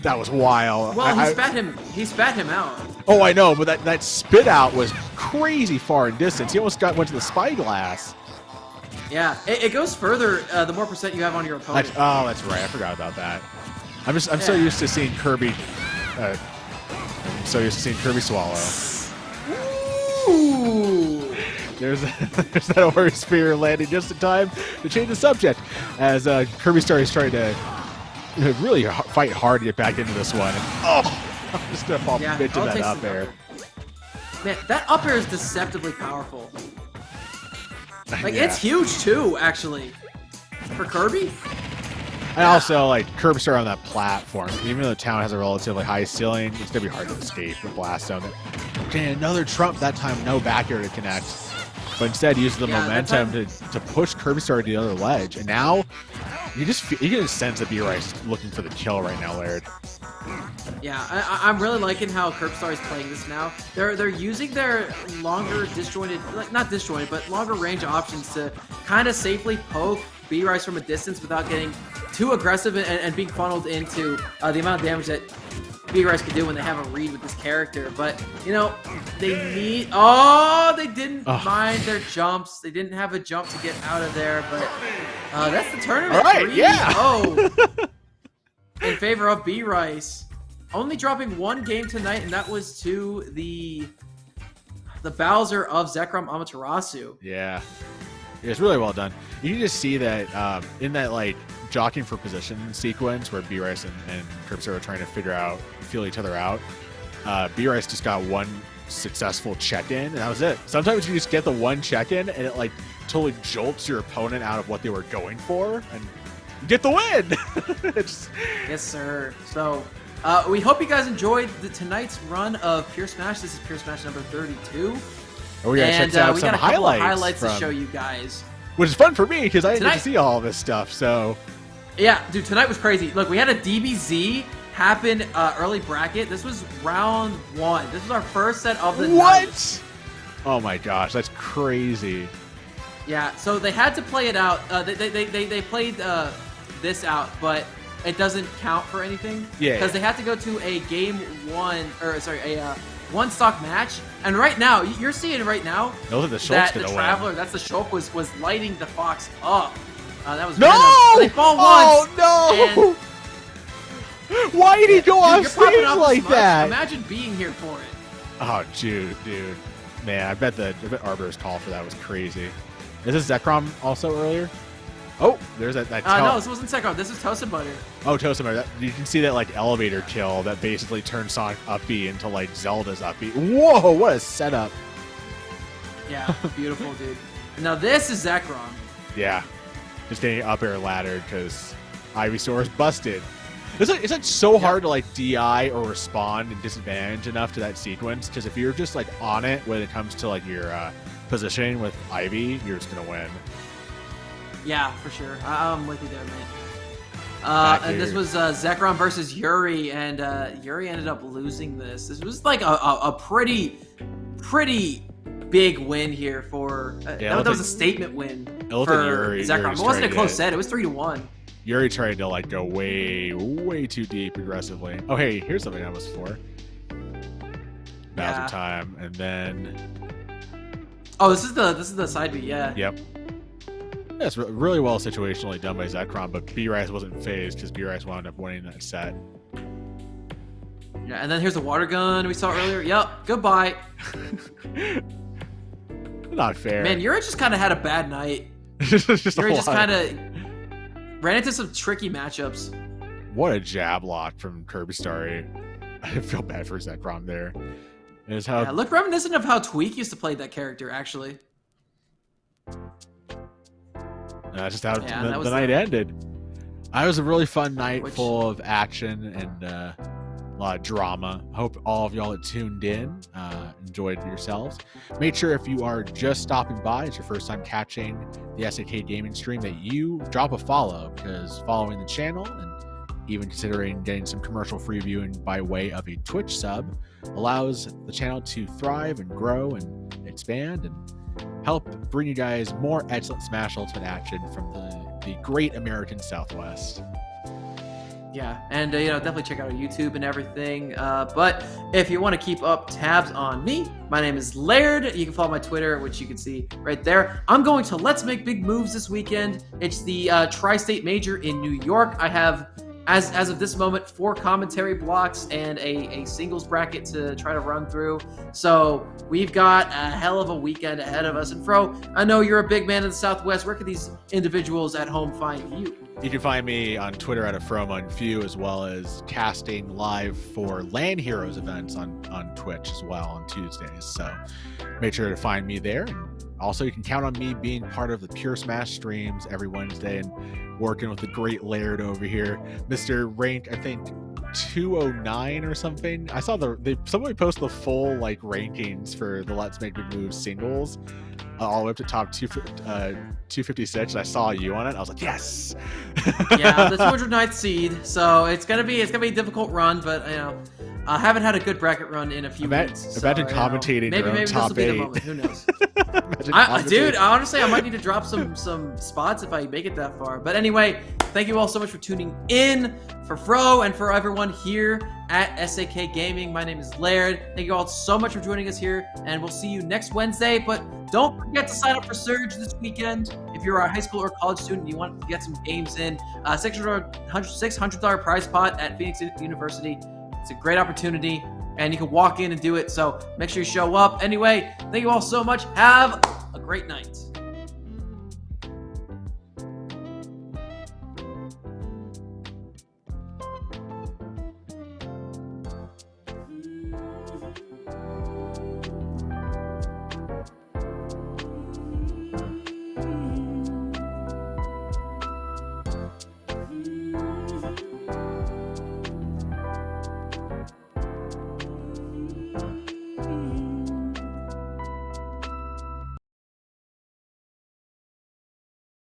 That was wild. Well, he spat him out. Oh, I know, but that spit out was crazy far in distance. He almost went to the spyglass. Yeah, it goes further the more percent you have on your opponent. That's right. I forgot about that. I'm so used to seeing Kirby. I'm so used to seeing Kirby swallow. Ooh. There's that Aura Sphere landing just in time to change the subject as Kirby Star is trying to really fight hard to get back into this one. And, I'm just gonna fall into that up air. Man, that up air is deceptively powerful. Like, it's huge too, actually. For Kirby? I also like Curbstar on that platform. Even though the town has a relatively high ceiling, it's gonna be hard to escape with Blast Zone. Okay, another Trump, that time no back air to connect. But instead uses the momentum to push Curbstar to the other ledge. And now you can sense that B-Rice is looking for the kill right now, Laird. Yeah, I'm really liking how Curbstar is playing this now. They're using their longer disjointed, like not disjointed, but longer range options to kind of safely poke B-Rice from a distance without getting too aggressive and being funneled into the amount of damage that B-Rice can do when they have a read with this character. But, you know, they need... Oh, they didn't mind their jumps. They didn't have a jump to get out of there, but that's the tournament. All right, 3-0 in favor of B-Rice. Only dropping one game tonight, and that was to the Bowser of Zekrom Amaterasu. Yeah. It's really well done. You can just see that in that like jockeying for position sequence where B-Rice and Curbstar are trying to feel each other out. B-Rice just got one successful check-in, and that was it. Sometimes you just get the one check-in, and it like totally jolts your opponent out of what they were going for, and you get the win. Yes, sir. So we hope you guys enjoyed tonight's run of Pure Smash. This is Pure Smash number 32. Oh, we gotta check out some highlights to show you guys. Which is fun for me because I didn't get to see all this stuff. So, yeah, dude, tonight was crazy. Look, we had a DBZ happen early bracket. This was round 1. This was our first set of the night. Oh my gosh, that's crazy. Yeah, so they had to play it out. They played this out, but it doesn't count for anything. Yeah. Because they had to go to a game 1, or sorry, a one stock match, and right now you're seeing right now that the Traveler, that's the Shulk was lighting the Fox up. That was no. So they fall once. Oh no! Why did he go off stage like that? Imagine being here for it. Oh, dude, man, I bet Arbiter's call for that was crazy. Is this Zekrom also earlier? Oh, there's that. No, this wasn't Sekiro. This is Toasted Butter. Oh, Toasted Butter. You can see that like elevator kill that basically turns Sonic up B into like Zelda's up B. Whoa, what a setup! Yeah, beautiful, dude. Now this is Zekrom. Yeah, just getting up air laddered because Ivysaur is busted. It's like so hard to like DI or respond and disadvantage enough to that sequence, because if you're just like on it when it comes to like your positioning with Ivy, you're just gonna win. Yeah, for sure. I'm with you there, man. And this was Zekrom versus Yuri, and Yuri ended up losing this. This was like a pretty big win here for... that was a statement win for Zekrom. It wasn't a close set. It was 3-1. Yuri tried to like go way too deep aggressively. Oh, hey, here's something I was for. Bowser time, and then... Oh, this is the side B, yeah. Yep. That's really well situationally done by Zekrom, but B-Rice wasn't phased because B-Rice wound up winning that set. Yeah, and then here's the water gun we saw earlier. Yep, goodbye. Not fair. Man, Yuri just kind of had a bad night. Yuri just kind of ran into some tricky matchups. What a jab lock from Kirby Starry. I feel bad for Zekrom there. Yeah, look reminiscent of how Tweak used to play that character, actually. That's just how the night ended. It was a really fun night full of action and a lot of drama. I hope all of y'all that tuned in enjoyed yourselves. Make sure if you are just stopping by, it's your first time catching the SAK Gaming stream, that you drop a follow, because following the channel and even considering getting some commercial-free viewing by way of a Twitch sub allows the channel to thrive and grow and expand and help bring you guys more excellent Smash Ultimate action from the great American Southwest. Yeah, and definitely check out our YouTube and everything. But if you want to keep up tabs on me, my name is Laird. You can follow my Twitter, which you can see right there. I'm going to Let's Make Big Moves this weekend. It's the Tri-State Major in New York. I have, as of this moment, 4 commentary blocks and a singles bracket to try to run through. So we've got a hell of a weekend ahead of us. And Fro, I know you're a big man in the Southwest. Where can these individuals at home find you? You can find me on Twitter at @FroMunFew, as well as casting live for Land Heroes events on Twitch as well on Tuesdays. So make sure to find me there. Also, you can count on me being part of the Pure Smash streams every Wednesday and working with the great Laird over here. Mr. Rank, I think 209 or something. I saw somebody post the full like rankings for the Let's Make Big Moves singles all the way up to top 256, and I saw you on it. I was like, yes. Yeah, the 209th seed. So it's gonna be a difficult run, but I haven't had a good bracket run in a few weeks. Imagine commentating your own maybe top this will be 8. the moment. Who knows? Dude, honestly, I might need to drop some spots if I make it that far. But anyway, thank you all so much for tuning in. For Fro and for everyone here at SAK Gaming, my name is Laird. Thank you all so much for joining us here, and we'll see you next Wednesday. But don't forget to sign up for Surge this weekend. If you're a high school or college student and you want to get some games in, $600 prize pot at Phoenix University. It's a great opportunity, and you can walk in and do it. So make sure you show up. Anyway, thank you all so much. Have a great night.